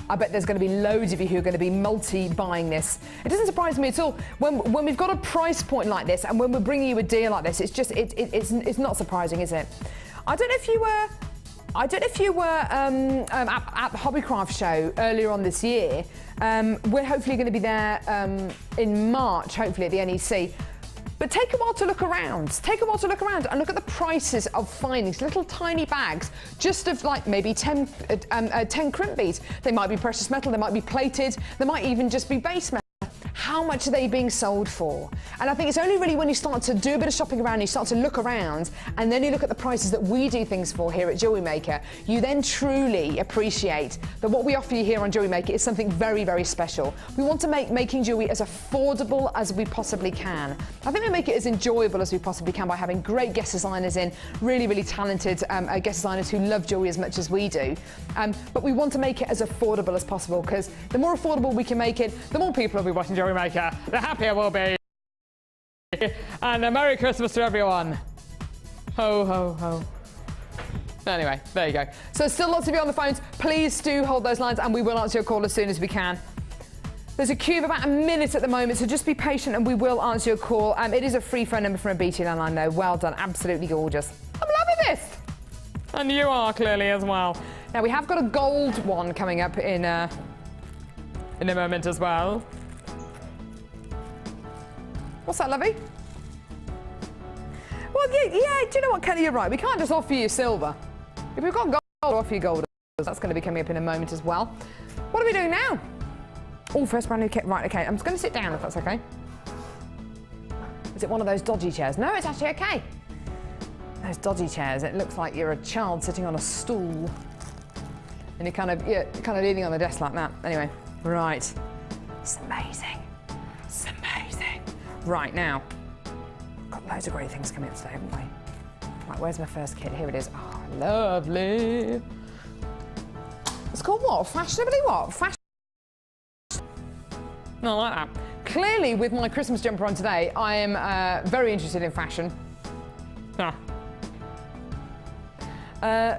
I bet there's going to be loads of you who are going to be multi-buying this. It doesn't surprise me at all when we've got a price point like this and when we're bringing you a deal like this. It's just it's not surprising, is it? I don't know if you were at the Hobbycraft show earlier on this year. We're hopefully going to be there in March, hopefully at the NEC. But take a while to look around. Take a while to look around and look at the prices of findings, little tiny bags, just of like maybe 10 crimp beads. They might be precious metal, they might be plated, they might even just be base metal. How much are they being sold for? And I think it's only really when you start to do a bit of shopping around, you start to look around, and then you look at the prices that we do things for here at Jewellery Maker, you then truly appreciate that what we offer you here on Jewellery Maker is something very, very special. We want to make making jewellery as affordable as we possibly can. I think we make it as enjoyable as we possibly can by having great guest designers in, really, really talented guest designers who love jewellery as much as we do. But we want to make it as affordable as possible, because the more affordable we can make it, the more people will be watching Jewellery Maker, the happier we'll be. And a Merry Christmas to everyone. Ho, ho, ho. Anyway, there you go. So still lots of you on the phones. Please do hold those lines and we will answer your call as soon as we can. There's a queue of about a minute at the moment, so just be patient and we will answer your call. It is a free phone number from a BT landline though. Well done, absolutely gorgeous. I'm loving this. And you are clearly as well. Now we have got a gold one coming up in a moment as well. What's that, lovey? Well, yeah, do you know what, Kelly, you're right. We can't just offer you silver. If we've got gold, we'll offer you gold. That's going to be coming up in a moment as well. What are we doing now? Oh, first brand new kit. Right, okay. I'm just going to sit down if that's okay. Is it one of those dodgy chairs? No, it's actually okay. Those dodgy chairs, it looks like you're a child sitting on a stool. And you're kind of leaning on the desk like that. Anyway, right. It's amazing. It's amazing. Right, now, got loads of great things coming up today, haven't we? Right, where's my first kit? Here it is. Oh, lovely. It's called what? Fashionably what? No, I like that. Clearly, with my Christmas jumper on today, I am very interested in fashion. Ah.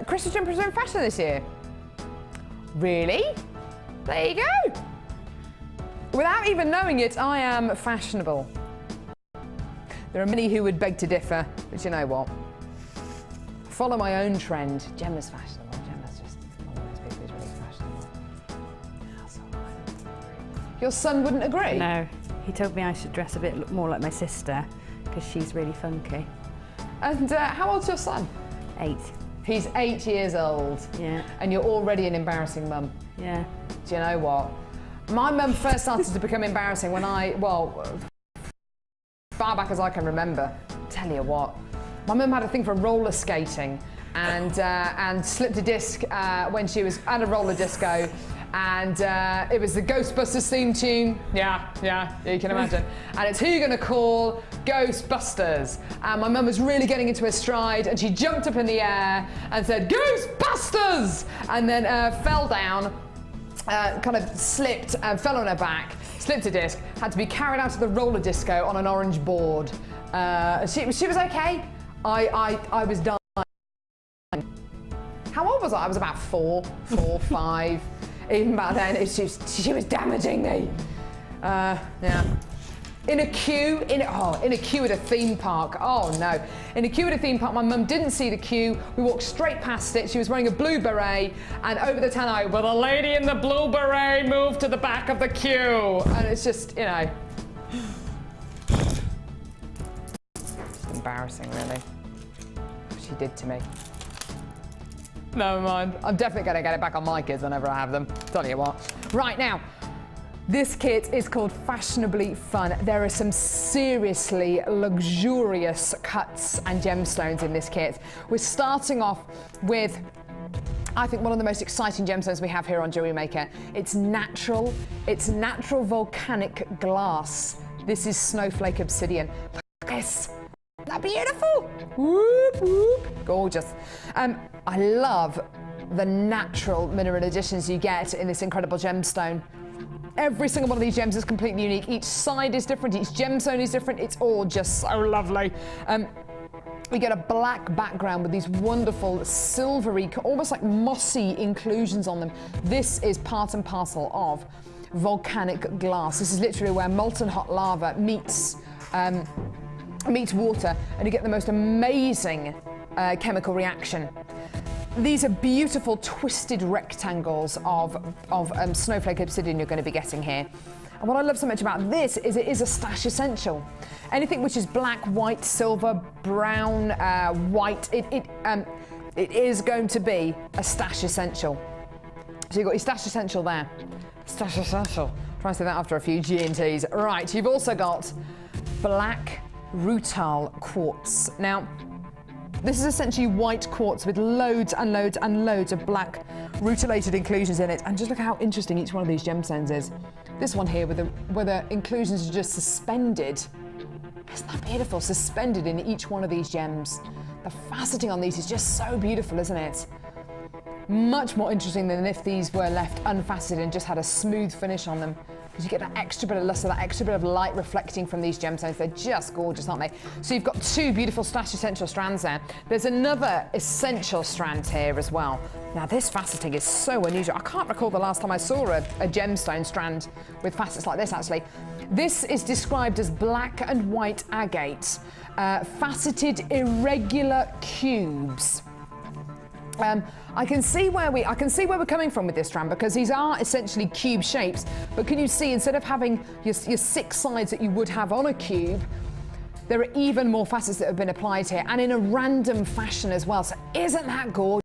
Christmas jumpers are in fashion this year. Really? There you go. Without even knowing it, I am fashionable. There are many who would beg to differ, but you know what? Follow my own trend. Gemma's fashionable. Gemma's just one of those people who's really fashionable. That's all right. Your son wouldn't agree? No, he told me I should dress a bit more like my sister because she's really funky. And how old's your son? 8. He's 8 years old. Yeah. And you're already an embarrassing mum. Yeah. Do you know what? My mum first started to become embarrassing when far back as I can remember. Tell you what, my mum had a thing for roller skating and slipped a disc when she was at a roller disco, and it was the Ghostbusters theme tune. Yeah, you can imagine. And it's who you're gonna call Ghostbusters. And my mum was really getting into her stride, and she jumped up in the air and said, Ghostbusters! And then fell down. Kind of slipped and fell on her back, slipped a disc, had to be carried out of the roller disco on an orange board. She was okay. I was dying. How old was I? I was about 4, 5. Even back then, she was damaging me. Yeah. In a queue at a theme park. Oh no. In a queue at a theme park, my mum didn't see the queue. We walked straight past it. She was wearing a blue beret, and over the tannoy, well, the lady in the blue beret moved to the back of the queue. And it's just, you know, just embarrassing, really. What she did to me. Never mind. I'm definitely going to get it back on my kids whenever I have them. Tell you what. Right now, This kit is called Fashionably Fun. There are some seriously luxurious cuts and gemstones in this kit. We're starting off with, I think, one of the most exciting gemstones we have here on Jewellery Maker. It's natural volcanic glass. This is snowflake obsidian. Look at this. Isn't that beautiful? Whoop, whoop. Gorgeous. I love the natural mineral additions you get in this incredible gemstone. Every single one of these gems is completely unique. Each side is different, each gemstone is different. It's all just so lovely. We get a black background with these wonderful silvery, almost like mossy inclusions on them. This is part and parcel of volcanic glass. This is literally where molten hot lava meets water, and you get the most amazing chemical reaction. These are beautiful twisted rectangles of snowflake obsidian you're going to be getting here. And what I love so much about this is it is a stash essential. Anything which is black, white, silver, brown, white, it is going to be a stash essential. So you've got your stash essential there. Stash essential. Try and say that after a few G&Ts. Right, you've also got black rutile quartz. Now, this is essentially white quartz with loads and loads and loads of black rutilated inclusions in it. And just look how interesting each one of these gemstones is. This one here where the inclusions are just suspended. Isn't that beautiful? Suspended in each one of these gems. The faceting on these is just so beautiful, isn't it? Much more interesting than if these were left unfaceted and just had a smooth finish on them. Because you get that extra bit of luster, that extra bit of light reflecting from these gemstones. They're just gorgeous, aren't they? So you've got two beautiful stash essential strands there. There's another essential strand here as well. Now this faceting is so unusual. I can't recall the last time I saw a gemstone strand with facets like this, actually. This is described as black and white agate, faceted irregular cubes. I can see where we're coming from with this strand, because these are essentially cube shapes. But can you see, instead of having your 6 sides that you would have on a cube, there are even more facets that have been applied here, and in a random fashion as well. So isn't that gorgeous?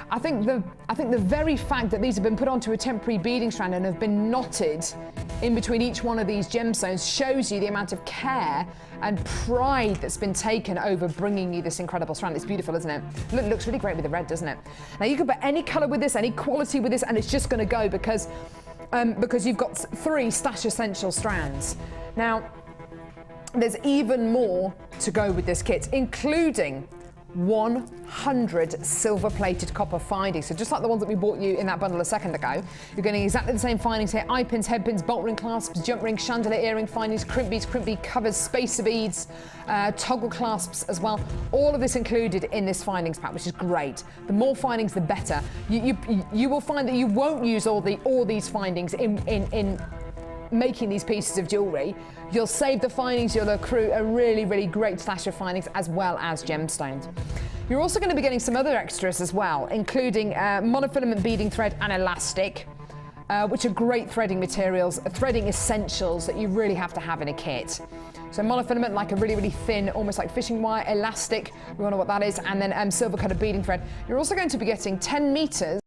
I think the very fact that these have been put onto a temporary beading strand and have been knotted in between each one of these gemstones shows you the amount of care and pride that's been taken over bringing you this incredible strand. It's beautiful, isn't it? Looks really great with the red, doesn't it? Now you can put any color with this, any quality with this, and it's just going to go because you've got 3 stash essential strands. Now, there's even more to go with this kit, including 100 silver-plated copper findings. So just like the ones that we bought you in that bundle a second ago, you're getting exactly the same findings here: eye pins, head pins, bolt ring clasps, jump ring, chandelier earring findings, crimp bead covers, spacer beads, toggle clasps as well. All of this included in this findings pack, which is great. The more findings, the better. You will find that you won't use all these findings in making these pieces of jewellery. You'll save the findings, you'll accrue a really, really great stash of findings as well as gemstones. You're also going to be getting some other extras as well, including monofilament beading thread and elastic, which are great threading materials, threading essentials that you really have to have in a kit. So monofilament, like a really, really thin, almost like fishing wire, elastic, we all know what that is, and then silver-coloured beading thread. You're also going to be getting 10 metres,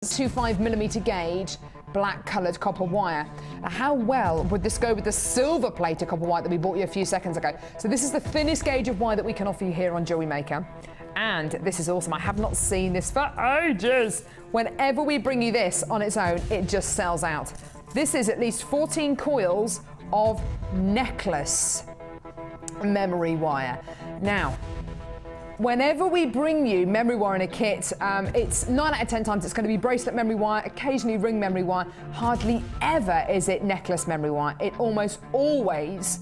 25mm gauge, black coloured copper wire. Now, how well would this go with the silver plated copper wire that we bought you a few seconds ago? So this is the thinnest gauge of wire that we can offer you here on Jewellery Maker. And this is awesome. I have not seen this for ages. Whenever we bring you this on its own, it just sells out. This is at least 14 coils of necklace memory wire. Now, whenever we bring you memory wire in a kit, it's 9 out of 10 times it's going to be bracelet memory wire, occasionally ring memory wire. Hardly ever is it necklace memory wire. It almost always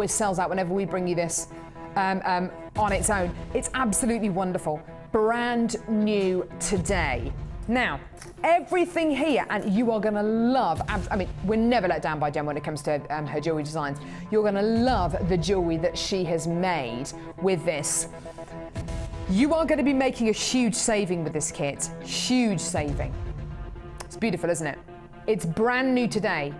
sells out whenever we bring you this on its own. It's absolutely wonderful. Brand new today. Now, everything here, and you are going to love, I mean, we're never let down by Gemma when it comes to her jewellery designs. You're going to love the jewellery that she has made with this. You are going to be making a huge saving with this kit. Huge saving. It's beautiful, isn't it? It's brand new today.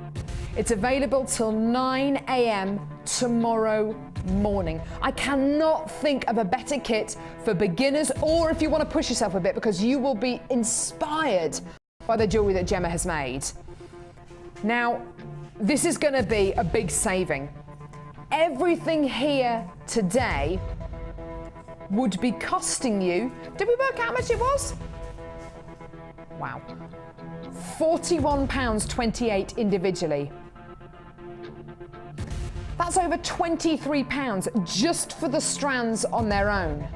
It's available till 9 a.m. tomorrow morning. I cannot think of a better kit for beginners, or if you want to push yourself a bit, because you will be inspired by the jewellery that Gemma has made. Now, this is going to be a big saving. Everything here today would be costing you, did we work out how much it was? Wow. £41.28 individually. That's over £23 just for the strands on their own.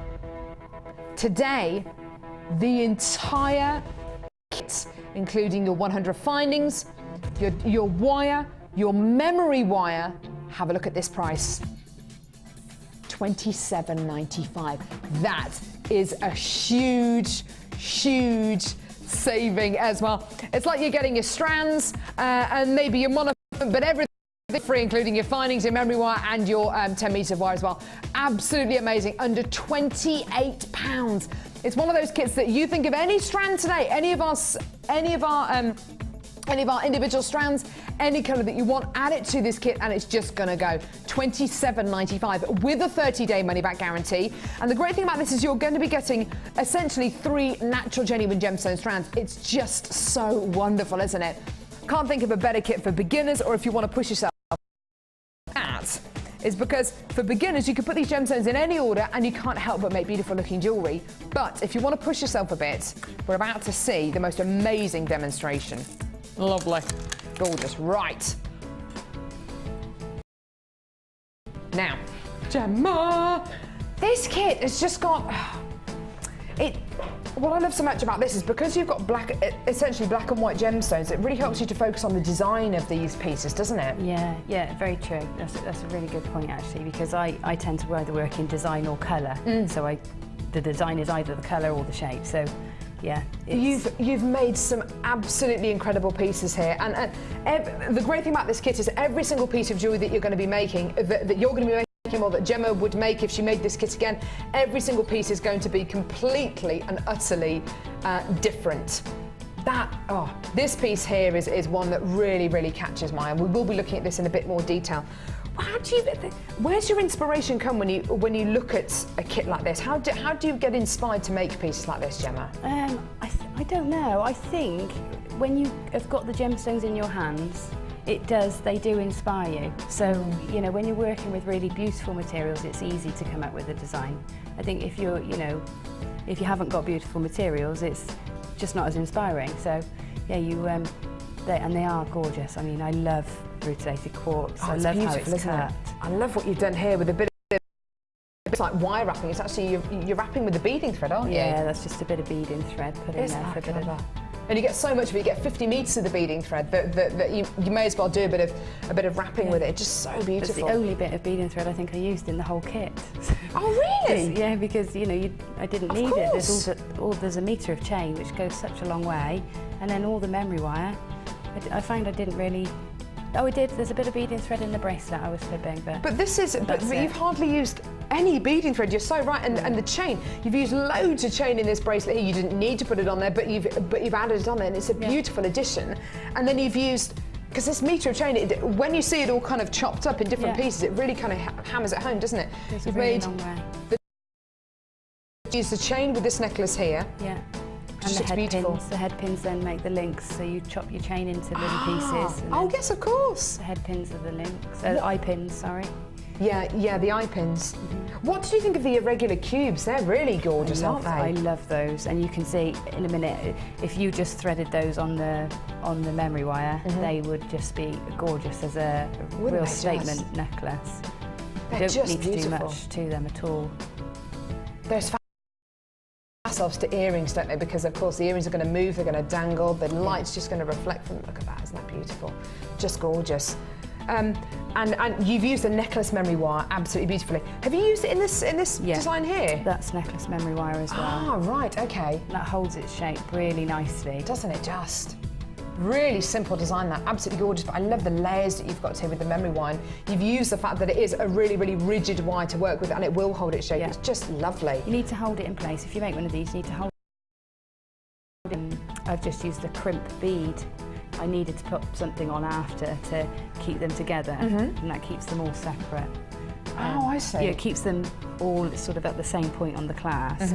Today, the entire kit, including your 100 findings, your wire, your memory wire, have a look at this price. $27.95. That is a huge, huge saving as well. It's like you're getting your strands and maybe your mono, but everything free, including your findings, your memory wire, and your 10-meter wire as well. Absolutely amazing. Under £28. It's one of those kits that you think of any strand today, any of our individual strands, any colour that you want, add it to this kit and it's just gonna go. $27.95 with a 30-day money-back guarantee. And the great thing about this is you're going to be getting essentially 3 natural genuine gemstone strands. It's just so wonderful, isn't it? Can't think of a better kit for beginners, or if you want to push yourself. That is because for beginners you can put these gemstones in any order and you can't help but make beautiful looking jewellery. But if you want to push yourself a bit, we're about to see the most amazing demonstration. Lovely. Gorgeous. Right. Now, Gemma, this kit has just got what I love so much about this is because you've got essentially black and white gemstones, it really helps you to focus on the design of these pieces, doesn't it? Yeah, very true. That's a really good point actually, because I tend to either work in design or colour. So the design is either the colour or the shape. So yeah. You've made some absolutely incredible pieces here, and the great thing about this kit is every single piece of jewellery that you're going to be making, that you're going to be making, or that Gemma would make if she made this kit again, every single piece is going to be completely and utterly different. This piece here is one that really, really catches my eye, and we will be looking at this in a bit more detail. Where's your inspiration come when you look at a kit like this? How do you get inspired to make pieces like this, Gemma? I don't know. I think when you have got the gemstones in your hands, they do inspire you. So, you know, when you're working with really beautiful materials, it's easy to come up with a design. I think if you haven't got beautiful materials, it's just not as inspiring. So, yeah, they are gorgeous. I mean, I love rutilated quartz. I love how it's cut. I love what you've done here with a bit of, it's like wire wrapping. It's actually, you're wrapping with the beading thread, aren't you? Yeah, that's just a bit of beading thread put in there for a bit of. And you get so much of it, you get 50 metres of the beading thread that you may as well do a bit of wrapping with it. It's just so beautiful. It's the only bit of beading thread I think I used in the whole kit. Oh really? Yeah, because I didn't need it. There's a metre of chain which goes such a long way, and then all the memory wire. I found I didn't really. Oh, it did. There's a bit of beading thread in the bracelet I was flipping, but this is. But you've hardly used any beading thread. You're so right, and the chain. You've used loads of chain in this bracelet here. You didn't need to put it on there, but you've added it on there, and it's a beautiful addition. And then you've used, because this metre of chain, when you see it all kind of chopped up in different pieces, it really kind of hammers it home, doesn't it? It's a really long way. Use the chain with this necklace here. Yeah. And the head pins then make the links, so you chop your chain into little pieces. Oh yes, of course. The head pins are the links. Eye pins, sorry. Yeah, the eye pins. What did you think of the irregular cubes? They're really gorgeous, aren't they? I love those, and you can see in a minute if you just threaded those on the memory wire, they would just be gorgeous as a real statement necklace. You don't need to do much to them at all. There's ourselves to earrings, don't they? Because of course the earrings are going to move, they're going to dangle, the light's just going to reflect from them. Look at that, isn't that beautiful? Just gorgeous. And you've used the necklace memory wire absolutely beautifully. Have you used it in this design here? That's necklace memory wire as well. Ah, right, okay. That holds its shape really nicely. Doesn't it just? Really simple design, that absolutely gorgeous, but I love the layers that you've got here with the memory wire. You've used the fact that it is a really, really rigid wire to work with, and it will hold its shape. It's just lovely. You need to hold it in place. If you make one of these, you need to hold it in. I've just used a crimp bead. I needed to put something on after to keep them together, and that keeps them all separate. Oh, I see. Yeah, it keeps them all sort of at the same point on the clasp,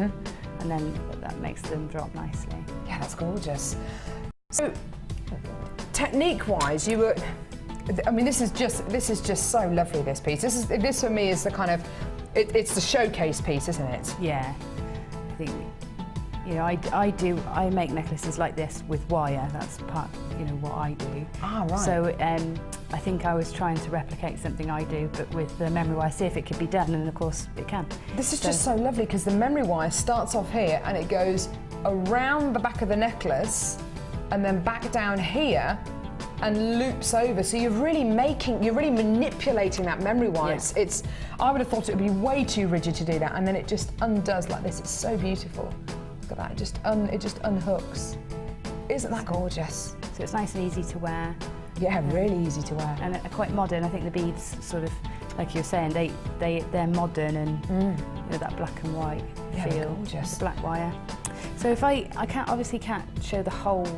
and then that makes them drop nicely. Yeah, that's gorgeous. So, technique-wise, you were. I mean, this is just so lovely. This piece. This for me is the kind of. It's the showcase piece, isn't it? Yeah. I think. You know, I make necklaces like this with wire. That's part, you know, what I do. Ah, right. So I think I was trying to replicate something I do, but with the memory wire, see if it could be done, and of course it can. This is just so lovely because the memory wire starts off here and it goes around the back of the necklace and then back down here and loops over. So you're really manipulating that memory wire. Yeah. I would have thought it would be way too rigid to do that, and then it just undoes like this. It's so beautiful. Look at that, it just unhooks. Isn't that gorgeous? So it's nice and easy to wear. Yeah, really easy to wear. And they're quite modern. I think the beads sort of, like you were saying, they're modern and you know, that black and white feel. Gorgeous. The black wire. So if I obviously can't show the whole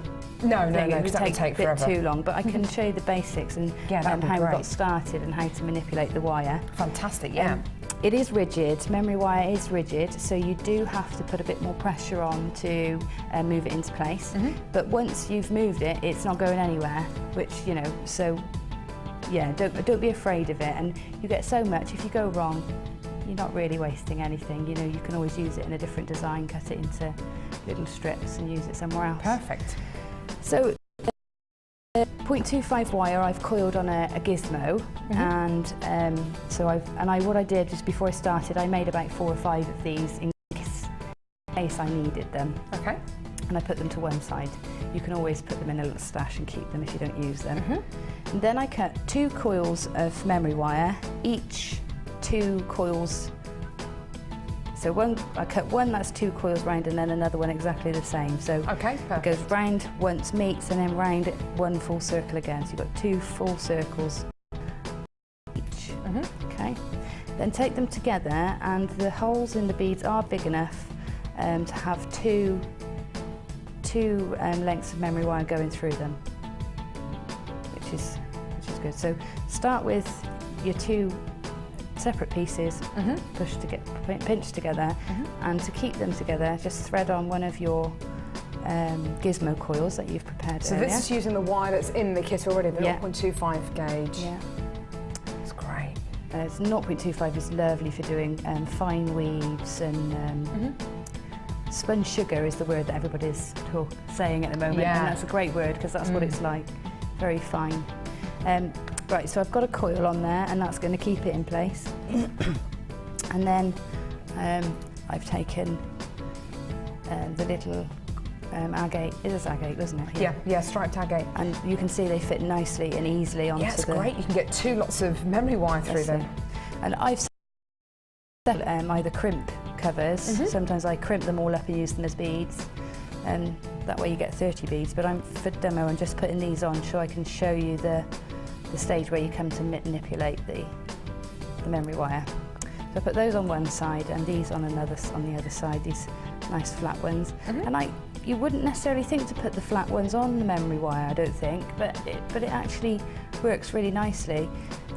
No, thing, because that would take a bit forever. too long, but I can show you the basics and that'd be how we great. got started and how to manipulate the wire. Fantastic, yeah. It is rigid, memory wire is rigid, so you do have to put a bit more pressure on to move it into place. But once you've moved it, it's not going anywhere, which, you know, so yeah, don't be afraid of it. And you get so much, if you go wrong, you're not really wasting anything. You know, you can always use it in a different design, cut it into little strips and use it somewhere else. Perfect. So 0.25 wire I've coiled on a gizmo, and what I did just before I started, I made about 4 or 5 of these in case I needed them. Okay. And I put them to one side. You can always put them in a little stash and keep them if you don't use them. And then I cut 2 coils of memory wire, each 2 coils. So I cut one that's 2 coils round, and then another one exactly the same. So okay, it goes round once, meets, and then round it 1 full circle again. So you've got 2 full circles each. Okay. Then take them together, and the holes in the beads are big enough to have two lengths of memory wire going through them, which is good. So start with your 2 separate pieces, pinch together, and to keep them together, just thread on one of your gizmo coils that you've prepared So earlier. this is using the wire that's in the kit already, the 0.25 gauge. Yeah. It's great. 0.25 is lovely for doing fine weaves and spun sugar is the word that everybody's saying at the moment, and that's a great word because that's what it's like, very fine. Right, so I've got a coil on there, and that's going to keep it in place. And then I've taken the little agate. It is agate, wasn't it? Yeah, striped agate. And you can see they fit nicely and easily onto the... Yeah, it's great. You can get 2 lots of memory wire through them. And I've set either crimp covers. Sometimes I crimp them all up and use them as beads. And that way you get 30 beads. But for demo, I'm just putting these on so I can show you the stage where you come to manipulate the memory wire. So I put those on one side and these on the other side, these nice flat ones. And you wouldn't necessarily think to put the flat ones on the memory wire, I don't think, but it actually works really nicely.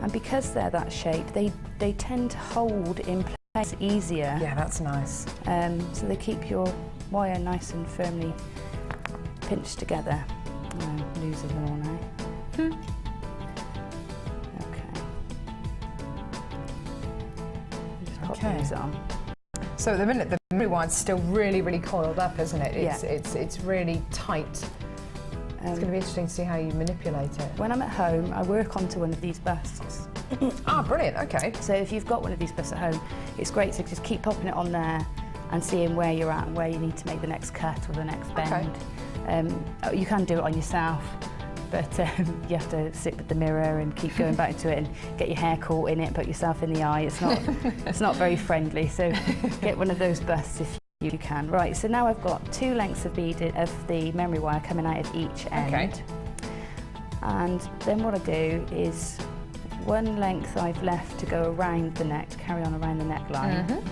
And because they're that shape, they tend to hold in place easier. Yeah, that's nice. So they keep your wire nice and firmly pinched together. I'm losing them all now. Okay. These on. So at the minute, the memory wire's still really, really coiled up, isn't it? Yeah. It's really tight. It's going to be interesting to see how you manipulate it. When I'm at home, I work onto one of these busts. Brilliant, okay. So if you've got one of these busts at home, it's great to just keep popping it on there and seeing where you're at and where you need to make the next cut or the next bend. You can do it on yourself, but you have to sit with the mirror and keep going back to it and get your hair caught in it, put yourself in the eye. It's not very friendly, so get one of those busts if you can. Right, so now I've got 2 lengths of bead of the memory wire coming out of each end. Okay. And then what I do is 1 length I've left to go around the neck, to carry on around the neckline,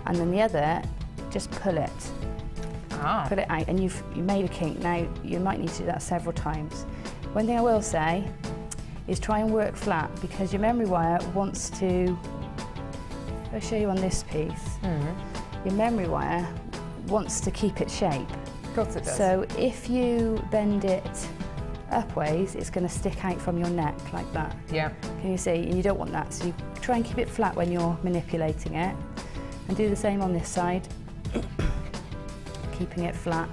and then the other, just pull it. Pull it out, and you made a kink. Now you might need to do that several times. One thing I will say is try and work flat, because your memory wire wants to, I'll show you on this piece, your memory wire wants to keep its shape. Of course it does. So if you bend it upways, it's going to stick out from your neck like that. Yeah. Can you see? And you don't want that, so you try and keep it flat when you're manipulating it. And do the same on this side, keeping it flat.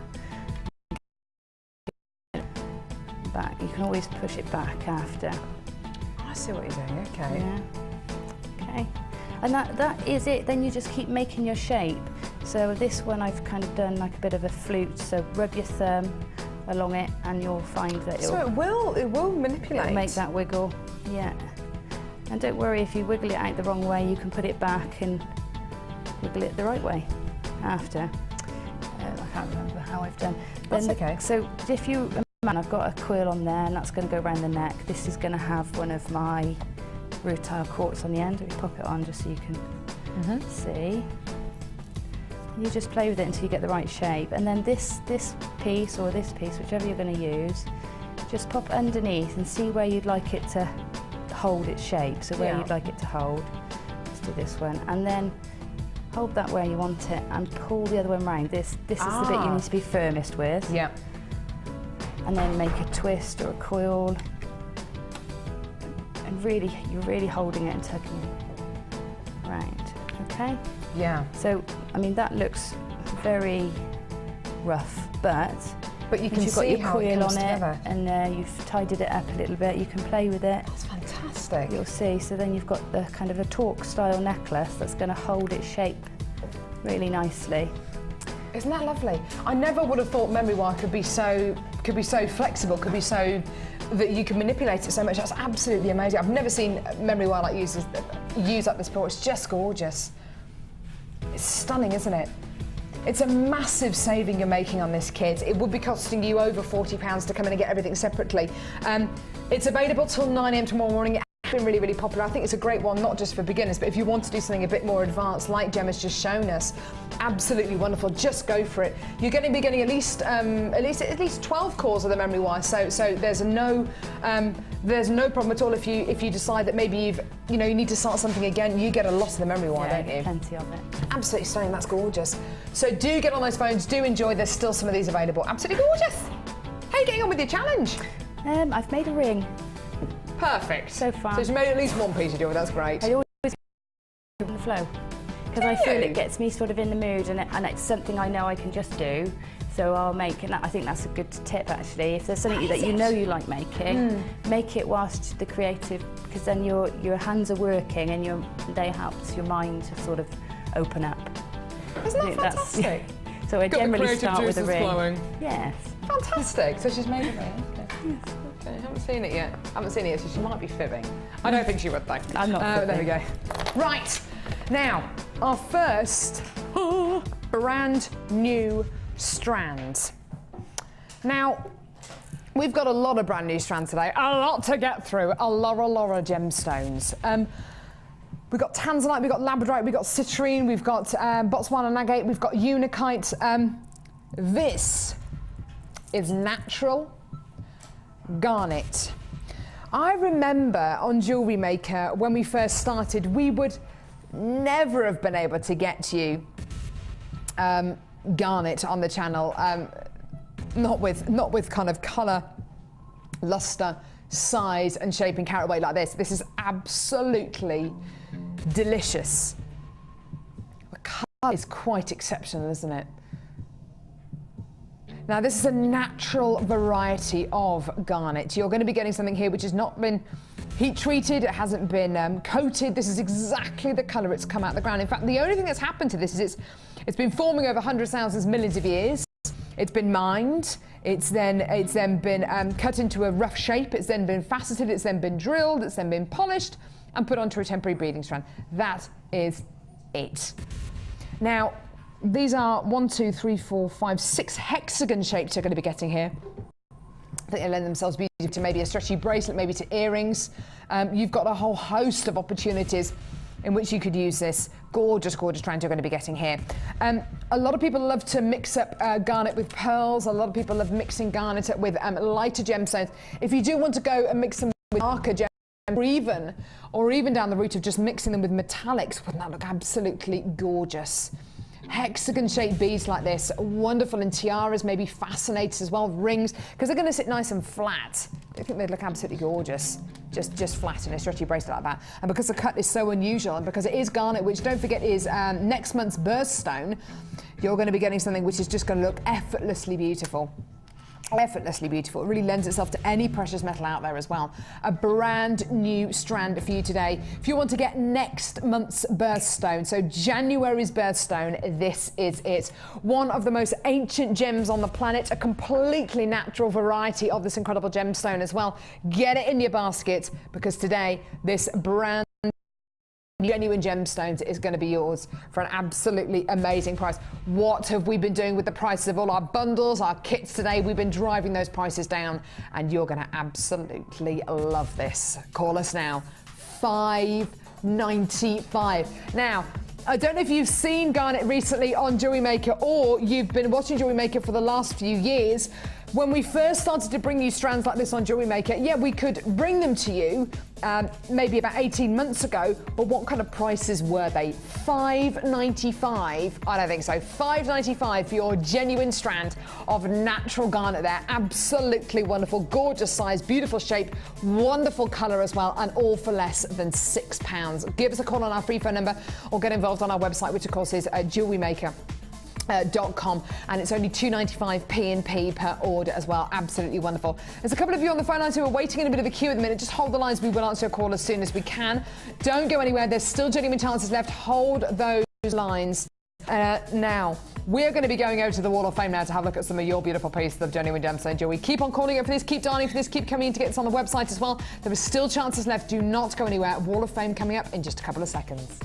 Back. You can always push it back after. I see what you're doing, okay. Yeah. Okay. And that is it. Then you just keep making your shape. So this one I've kind of done like a bit of a flute. So rub your thumb along it, and you'll find that So it will manipulate. it'll make that wiggle. Yeah. And don't worry if you wiggle it out the wrong way. You can put it back and wiggle it the right way after. I can't remember how I've done. That's okay. So if you I've got a quill on there, and that's going to go around the neck. This is going to have one of my rutile quartz on the end. If you pop it on just so you can see. You just play with it until you get the right shape. And then this piece, or this piece, whichever you're going to use, just pop underneath and see where you'd like it to hold its shape. So where you'd like it to hold. Let's do this one. And then hold that where you want it and pull the other one round. This is the bit you need to be firmest with. Yeah. And then make a twist or a coil, and really, you're really holding it and tugging it round. Okay? Yeah. So, I mean, that looks very rough, but you can you've see got your how it coil comes on together. it, and you've tidied it up a little bit. You can play with it. That's fantastic. You'll see. So then you've got the kind of a torque style necklace that's going to hold its shape really nicely. Isn't that lovely? I never would have thought memory wire could be so flexible, could be so that you can manipulate it so much. That's absolutely amazing. I've never seen memory wire like used like this before. It's just gorgeous. It's stunning, isn't it? It's a massive saving you're making on this kit. It would be costing you over £40 to come in and get everything separately. It's available till 9 AM tomorrow morning. It's been really, really popular. I think it's a great one, not just for beginners, but if you want to do something a bit more advanced, like Gemma's just shown us, absolutely wonderful. Just go for it. You're going to be getting at least 12 cores of the memory wire. So there's no problem at all if you decide that maybe you need to start something again. You get a lot of the memory wire, don't you? Plenty of it. Absolutely stunning. That's gorgeous. So do get on those phones. Do enjoy. There's still some of these available. Absolutely gorgeous. How are you getting on with your challenge? I've made a ring. Perfect. So far. So you've made at least one piece to do with. That's great. I always in the flow because I feel it gets me sort of in the mood, and it's something I know I can just do. So I'll make it. I think that's a good tip actually. If there's something that you know you like making, make it whilst the creative, because then your hands are working and they helps your mind to sort of open up. Isn't that fantastic? So I generally start with a ring. Flowing. Yes. Fantastic. So she's made a ring. Okay. I haven't seen it yet. So she might be fibbing. I don't think she would though. I'm not fibbing. There we go. Right. Now, our first brand new strands. Now, we've got a lot of brand new strands today. A lot to get through. A lot of gemstones. We've got Tanzanite, we've got labradorite, we've got citrine, we've got Botswana agate, we've got Unikite. This is natural garnet. I remember on Jewellery Maker when we first started, we would never have been able to get you garnet on the channel, not with kind of colour, luster, size and shape and carat weight like this. This is absolutely delicious. The colour is quite exceptional, isn't it? Now this is a natural variety of garnet. You're going to be getting something here which has not been heat treated, it hasn't been coated. This is exactly the colour it's come out of the ground. In fact, the only thing that's happened to this is it's been forming over hundreds of thousands, millions of years. It's been mined, it's then been cut into a rough shape, it's then been faceted, it's then been drilled, it's then been polished and put onto a temporary breeding strand. That is it. Now, these are 1, 2, 3, 4, 5, 6 hexagon shapes you're going to be getting here. I think they lend themselves beautifully to maybe a stretchy bracelet, maybe to earrings. You've got a whole host of opportunities in which you could use this gorgeous, gorgeous strand you're going to be getting here. A lot of people love to mix up garnet with pearls. A lot of people love mixing garnet up with lighter gemstones. If you do want to go and mix them with darker gemstones, or even down the route of just mixing them with metallics, wouldn't that look absolutely gorgeous? hexagon-shaped beads like this, wonderful in tiaras, maybe fascinated as well, rings, because they're going to sit nice and flat. I think they'd look absolutely gorgeous, just flat in a stretchy bracelet like that. And because the cut is so unusual, and because it is garnet, which don't forget is next month's birthstone, you're going to be getting something which is just going to look effortlessly beautiful. Effortlessly beautiful. It really lends itself to any precious metal out there as well. A brand new strand for you today. If you want to get next month's birthstone, so January's birthstone, this is it. One of the most ancient gems on the planet, a completely natural variety of this incredible gemstone as well. Get it in your basket, because today this brand genuine gemstones is going to be yours for an absolutely amazing price. What have we been doing with the prices of all our bundles, our kits today? We've been driving those prices down, and you're going to absolutely love this. Call us now, $5.95. Now, I don't know if you've seen Garnet recently on Jewellery Maker, or you've been watching Jewellery Maker for the last few years. When we first started to bring you strands like this on Jewellery Maker, yeah, we could bring them to you maybe about 18 months ago, but what kind of prices were they? $5.95? I don't think so. $5.95 for your genuine strand of natural garnet there. Absolutely wonderful, gorgeous size, beautiful shape, wonderful colour as well, and all for less than £6. Give us a call on our free phone number or get involved on our website, which of course is jewellerymaker.com, and it's only $2.95 P&P per order as well. Absolutely wonderful. There's a couple of you on the phone lines who are waiting in a bit of a queue at the minute. Just hold the lines. We will answer your call as soon as we can. Don't go anywhere. There's still genuine chances left. Hold those lines. Now, we're going to be going over to the Wall of Fame now to have a look at some of your beautiful pieces of genuine gemstone jewelry. Keep on calling it for this, keep dialing for this, keep coming in to get this on the website as well. There are still chances left. Do not go anywhere. Wall of Fame coming up in just a couple of seconds.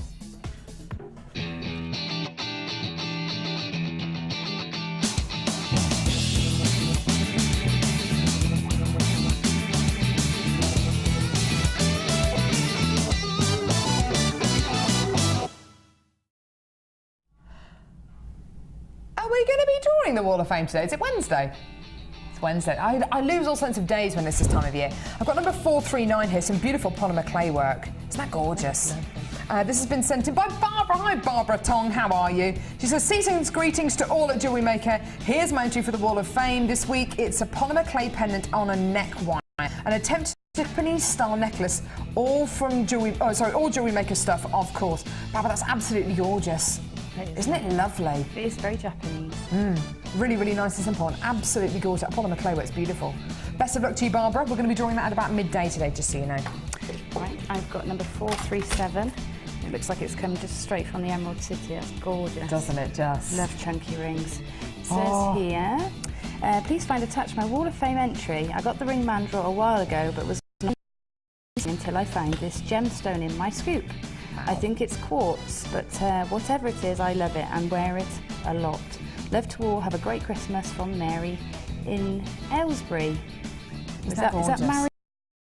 Are we going to be drawing the Wall of Fame today? Is it Wednesday? It's Wednesday. I lose all sense of days when this is time of year. I've got number 439 here, some beautiful polymer clay work. Isn't that gorgeous? This has been sent in by Barbara. Hi, Barbara Tong, how are you? She says, season's greetings to all at Jewellery Maker. Here's my entry for the Wall of Fame. This week, it's a polymer clay pendant on a neck wire. An attempt Japanese style necklace, all from all Jewellery Maker stuff, of course. Barbara, that's absolutely gorgeous. Isn't it lovely? It is very Japanese. Really, really nice and simple, and absolutely gorgeous. Polymer clay work, it's beautiful. Best of luck to you, Barbara. We're going to be drawing that at about midday today, just so you know. Right, I've got number 437. It looks like it's come just straight from the Emerald City. That's gorgeous. Doesn't it just? Love chunky rings. It says here, please find attached my Wall of Fame entry. I got the ring mandrel a while ago, but was not until I found this gemstone in my scoop. I think it's quartz, but whatever it is, I love it and wear it a lot. Love to all. Have a great Christmas from Mary in Aylesbury. Is that Marie,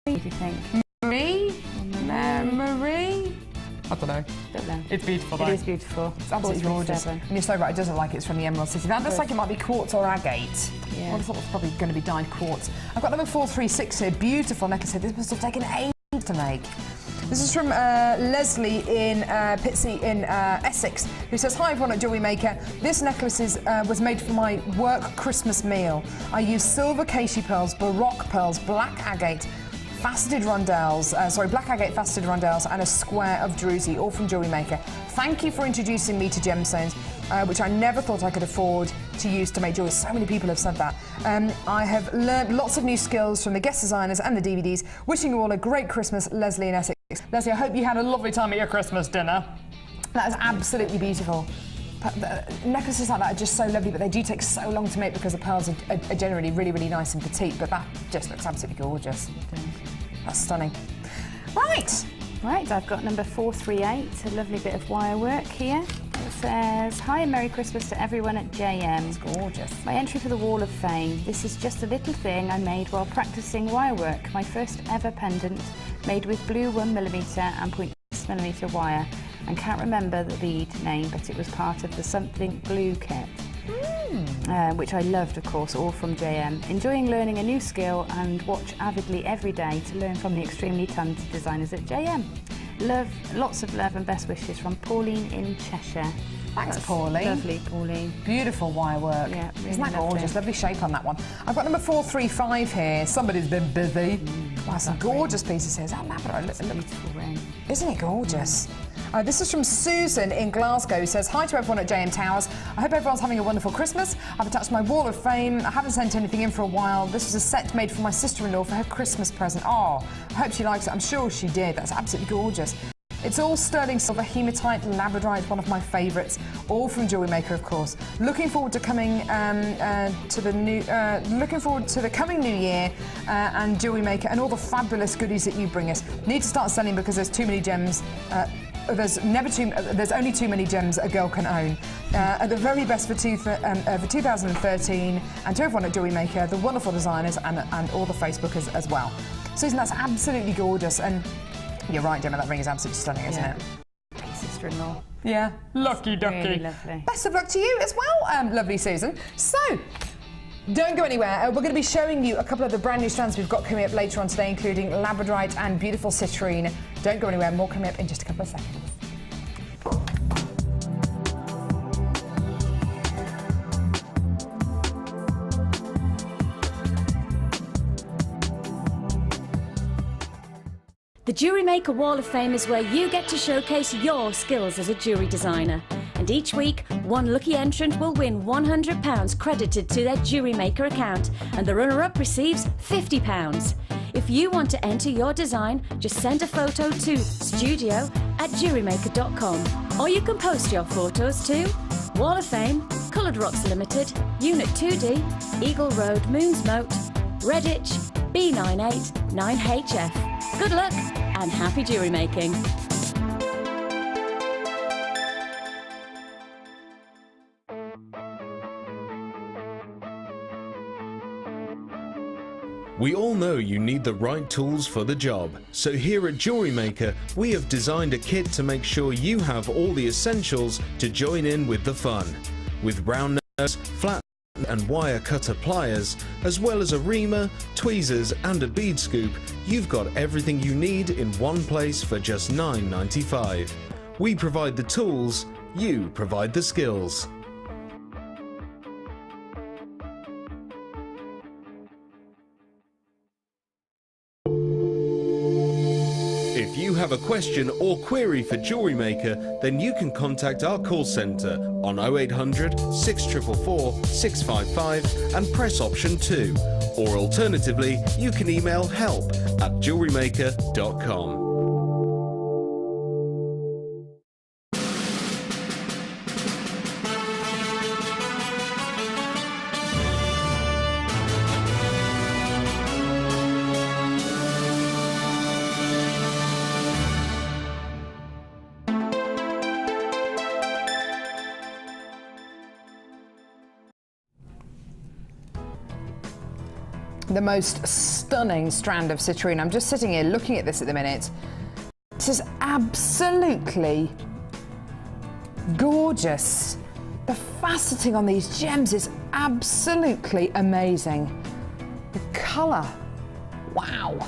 do you think? Marie? Marie? I don't know. Don't know. It's beautiful, though. It is beautiful. It's absolutely gorgeous. And you're so right, it doesn't like it's from the Emerald City. That looks like it might be quartz or agate. Yeah. I thought it was probably going to be dyed quartz. I've got number 436 here. Beautiful necklace here. This must have taken ages to make. This is from Leslie in Pitsea in Essex, who says, hi everyone at Jewellery Maker. This necklace was made for my work Christmas meal. I use silver Casey pearls, baroque pearls, black agate, faceted rondelles, black agate faceted rondelles, and a square of druzy, all from Jewellery Maker. Thank you for introducing me to gemstones, which I never thought I could afford to use to make jewellery. So many people have said that. I have learned lots of new skills from the guest designers and the DVDs. Wishing you all a great Christmas, Leslie in Essex. Leslie, I hope you had a lovely time at your Christmas dinner. That is absolutely beautiful. Necklaces like that are just so lovely, but they do take so long to make because the pearls are generally really, really nice and petite, but that just looks absolutely gorgeous. That's stunning. Right, I've got number 438, a lovely bit of wire work here. It says, hi and Merry Christmas to everyone at JM. it's gorgeous. My entry for the Wall of Fame. This is just a little thing I made while practicing wire work. My first ever pendant made with blue 1mm and 0.6mm wire. And can't remember the bead name, but it was part of the Something Blue kit. Which I loved, of course, all from JM. Enjoying learning a new skill and watch avidly every day to learn from the extremely talented designers at JM. Love, lots of love and best wishes from Pauline in Cheshire. Thanks, Pauline. Lovely, Pauline. Beautiful wire work. Yeah, really Isn't that lovely. gorgeous? Lovely shape on that one. I've got number 435 here. Somebody's been busy. Wow, some gorgeous pieces here. Is that labradorite? Look, Beautiful ring. isn't it gorgeous? This is from Susan in Glasgow, who says, hi to everyone at JM Towers. I hope everyone's having a wonderful Christmas. I've attached my wall of fame. I haven't sent anything in for a while. This was a set made for my sister-in-law for her Christmas present. Oh, I hope she likes it. I'm sure she did. That's absolutely gorgeous. It's all sterling silver, hematite, labradorite, one of my favourites. All from Jewellery Maker, of course. Looking forward to coming looking forward to the coming new year and Jewellery Maker and all the fabulous goodies that you bring us. Need to start selling because there's too many gems. There's only too many gems a girl can own. At the very best for 2013, and to everyone at Jewellery Maker, the wonderful designers and all the Facebookers as well. Susan, that's absolutely gorgeous, and you're right, Gemma, that ring is absolutely stunning, isn't it? My sister-in-law. Yeah, lucky ducky. Really lovely. Best of luck to you as well, lovely Susan. So, don't go anywhere. We're going to be showing you a couple of the brand new strands we've got coming up later on today, including labradorite and beautiful citrine. Don't go anywhere. More coming up in just a couple of seconds. The Jewellery Maker Wall of Fame is where you get to showcase your skills as a jewellery designer. And each week, one lucky entrant will win £100 credited to their Jewellery Maker account, and the runner-up receives £50. If you want to enter your design, just send a photo to studio@jewellerymaker.com, or you can post your photos to Wall of Fame, Coloured Rocks Limited, Unit 2D, Eagle Road, Moons Moat, Redditch, B989HF. Good luck and happy jewellery making. We all know you need the right tools for the job, so here at Jewellery Maker we have designed a kit to make sure you have all the essentials to join in with the fun. With round nose, flat and wire cutter pliers, as well as a reamer, tweezers and a bead scoop, you've got everything you need in one place for just $9.95. We provide the tools, you provide the skills. If you have a question or query for Jewellery Maker, then you can contact our call centre on 0800 644 655 and press option 2. Or alternatively, you can email help@jewellerymaker.com. The most stunning strand of citrine. I'm just sitting here looking at this at the minute. This is absolutely gorgeous. The faceting on these gems is absolutely amazing. The colour, wow.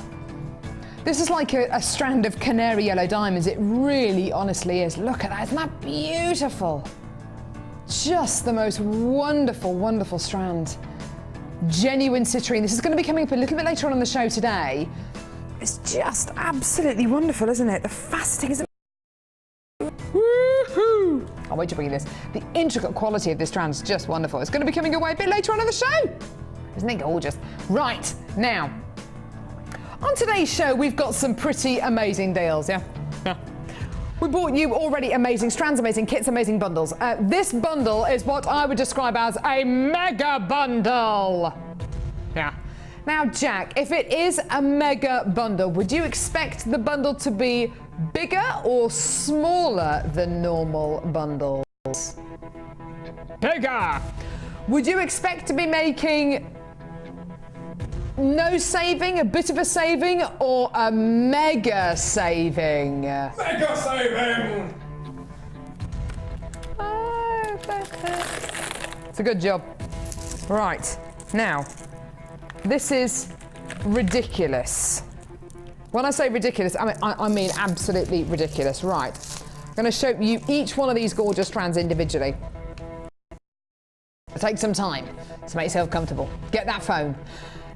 This is like a strand of canary yellow diamonds. It really honestly is. Look at that, isn't that beautiful? Just the most wonderful, wonderful strand. Genuine citrine. This is going to be coming up a little bit later on in the show today. It's just absolutely wonderful, isn't it? The faceting is... Woohoo! I'll wait to bring you this. The intricate quality of this strand is just wonderful. It's going to be coming away a bit later on in the show. Isn't it gorgeous? Right, now, on today's show, we've got some pretty amazing deals, yeah? We brought you already amazing strands, amazing kits, amazing bundles. This bundle is what I would describe as a mega bundle. Yeah. Now, Jack, if it is a mega bundle, would you expect the bundle to be bigger or smaller than normal bundles? Bigger. Would you expect to be making no saving, a bit of a saving, or a mega saving? Mega saving! Oh, it's a good job. Right, now, this is ridiculous. When I say ridiculous, I mean absolutely ridiculous. Right, I'm going to show you each one of these gorgeous strands individually. Take some time to make yourself comfortable. Get that phone.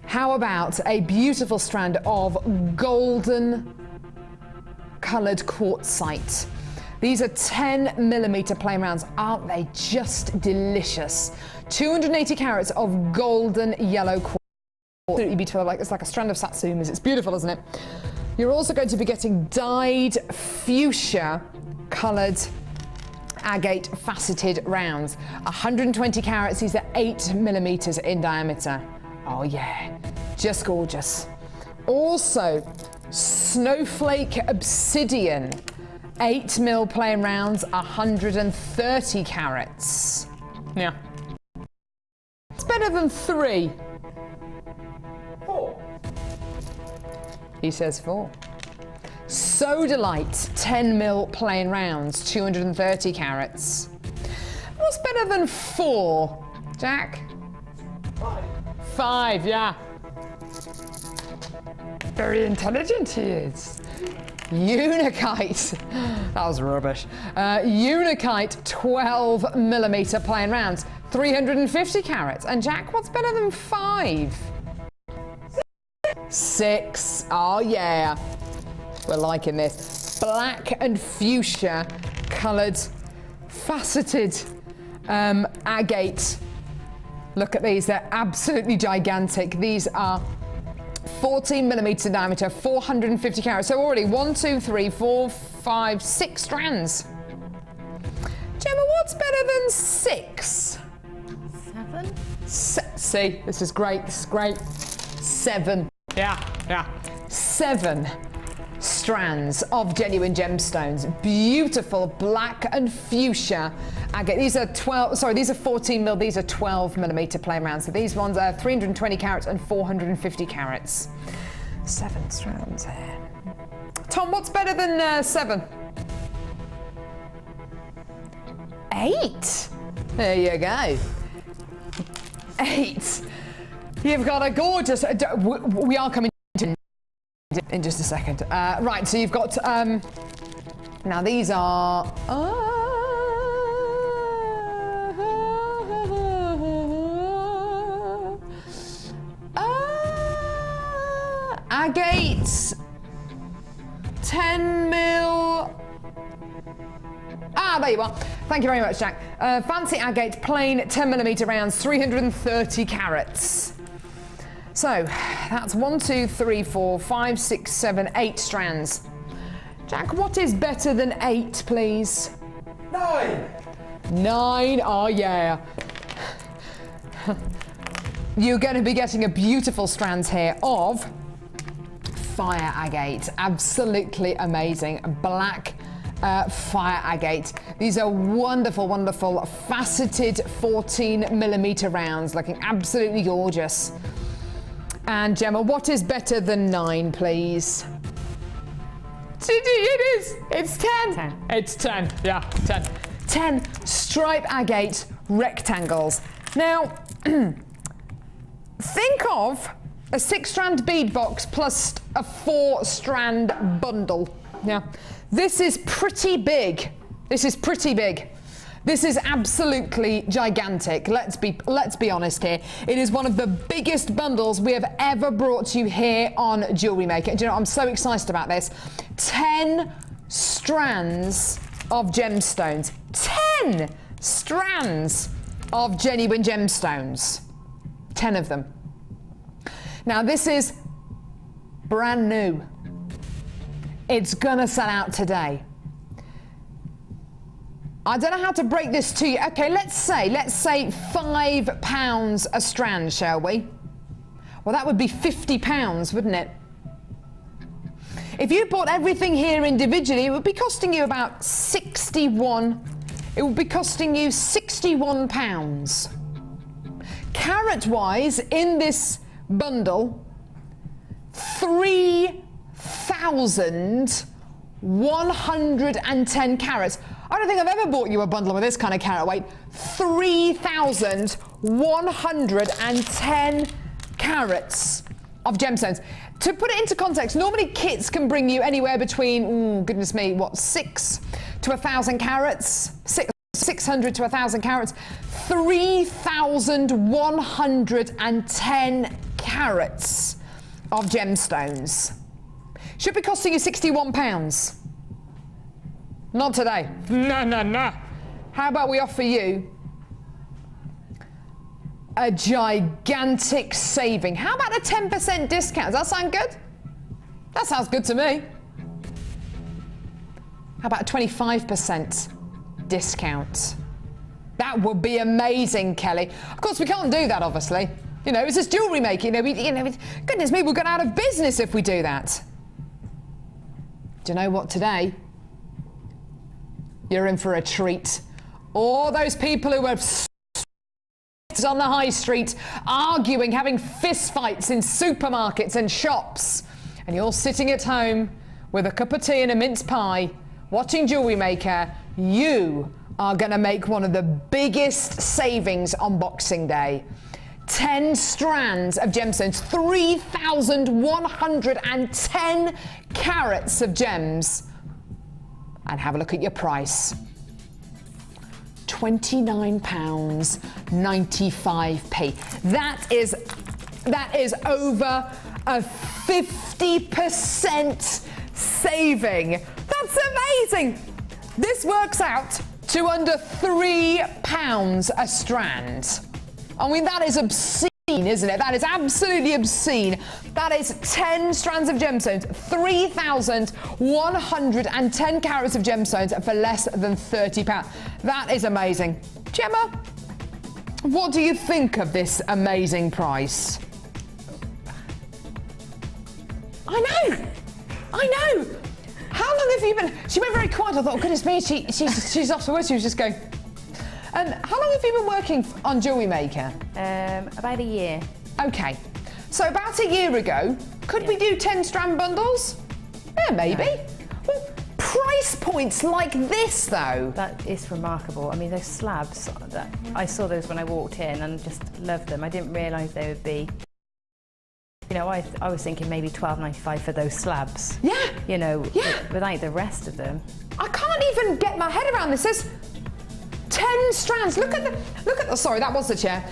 How about a beautiful strand of golden coloured quartzite? These are 10mm plain rounds. Aren't they just delicious? 280 carats of golden yellow quartz. Absolutely beautiful. It's like a strand of satsumas. It's beautiful, isn't it? You're also going to be getting dyed fuchsia coloured agate faceted rounds. 120 carats. These are 8mm in diameter. Oh yeah, just gorgeous. Also, snowflake obsidian. 8mm plain rounds, 130 carats. Yeah. It's better than 3. 4. He says 4. Sodalite, 10mm plain rounds, 230 carats. What's better than 4, Jack? 5. 5, yeah. Very intelligent he is. Unikite. That was rubbish. Unikite, 12mm plain rounds, 350 carats. And Jack, what's better than 5? 6. Oh yeah. We're liking this. Black and fuchsia coloured faceted agate. Look at these. They're absolutely gigantic. These are 14mm in diameter, 450 carats. So already 1, 2, 3, 4, 5, 6 strands. Gemma, what's better than 6? 7. See, this is great. This is great. 7. Yeah. 7 strands of genuine gemstones. Beautiful black and fuchsia agate. These are 14mm, these are 12mm plain rounds. So these ones are 320 carats and 450 carats. 7 strands here. Tom, what's better than 7? 8. There you go. 8. You've got a gorgeous. We are coming in just a second. Right, so you've got. Now these are. Agates. 10mm. There you are. Thank you very much, Jack. Fancy agate, plain 10mm rounds, 330 carats. So that's 1, 2, 3, 4, 5, 6, 7, 8 strands. Jack, what is better than 8, please? 9. 9. Oh yeah. You're going to be getting a beautiful strand here of fire agate. Absolutely amazing. Black fire agate. These are wonderful, wonderful faceted 14mm rounds, looking absolutely gorgeous. And Gemma, what is better than 9, please? It is. It's 10. 10. It's 10. Yeah, 10. 10 stripe agate rectangles. Now, think of a 6-strand bead box plus a 4-strand bundle. Yeah. This is pretty big. This is pretty big. This is absolutely gigantic. Let's be honest here. It is one of the biggest bundles we have ever brought to you here on Jewellery Maker. Do you know, I'm so excited about this. 10 strands of gemstones. 10 strands of genuine gemstones. 10 of them. Now this is brand new. It's gonna sell out today. I don't know how to break this to you. Okay, let's say £5 a strand, shall we? Well, that would be £50, wouldn't it? If you bought everything here individually, it would be costing you about 61. It would be costing you £61. Carat-wise, in this bundle, 3,110 carats. I don't think I've ever bought you a bundle with this kind of carat weight. 3,110 carats of gemstones. To put it into context, normally kits can bring you anywhere between, goodness me, what, 6 to 1,000 carats? 600 to 1,000 carats. 3,110 carats of gemstones. Should be costing you £61. Not today. No. How about we offer you a gigantic saving? How about a 10% discount? Does that sound good? That sounds good to me. How about a 25% discount? That would be amazing, Kelly. Of course, we can't do that, obviously. You know, it's just jewellery making. Goodness me, we'll go out of business if we do that. Do you know what, today? You're in for a treat. All those people who have on the high street, arguing, having fist fights in supermarkets and shops, and you're sitting at home with a cup of tea and a mince pie, watching Jewellery Maker, you are going to make one of the biggest savings on Boxing Day. 10 strands of gemstones, 3,110 carats of gems. And have a look at your price. £29.95. That is over a 50% saving. That's amazing. This works out to under £3 a strand. I mean, that is obscene, isn't it? That is absolutely obscene. That is 10 strands of gemstones, 3,110 carats of gemstones for less than £30. That is amazing. Gemma, what do you think of this amazing price? I know. How long have you been? She went very quiet. I thought, oh, goodness me, she's off the word. She was just going. And how long have you been working on Jewellery Maker? About a year. Okay. So about a year ago, could we do 10 strand bundles? Yeah, maybe. No. Well, price points like this, though. That is remarkable. I mean, those slabs, I saw those when I walked in and just loved them. I didn't realise they would be, you know, I was thinking maybe £12.95 for those slabs. Yeah. You know, yeah. Without the rest of them. I can't even get my head around this. There's 10 strands. Look at the. Sorry, that was the chair.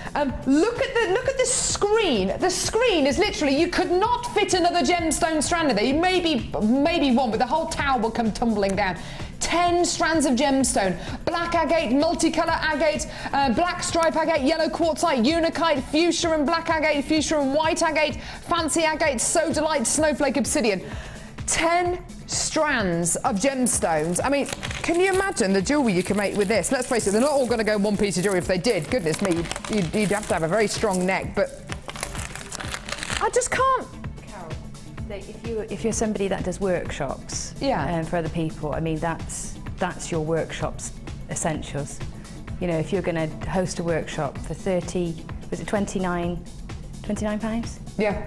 Look at the screen. The screen is literally. You could not fit another gemstone strand in there. You maybe one, but the whole tower will come tumbling down. 10 strands of gemstone, black agate, multicolour agate, black stripe agate, yellow quartzite, unikite, fuchsia and black agate, fuchsia and white agate, fancy agate, sodalite, snowflake obsidian. 10 strands of gemstones. I mean, can you imagine the jewellery you can make with this? Let's face it, they're not all going to go in one piece of jewellery. If they did, goodness me, you'd have to have a very strong neck, but I just can't. Carol, if you're somebody that does workshops for other people, I mean, that's your workshop's essentials. You know, if you're going to host a workshop for 30, was it £29? Yeah.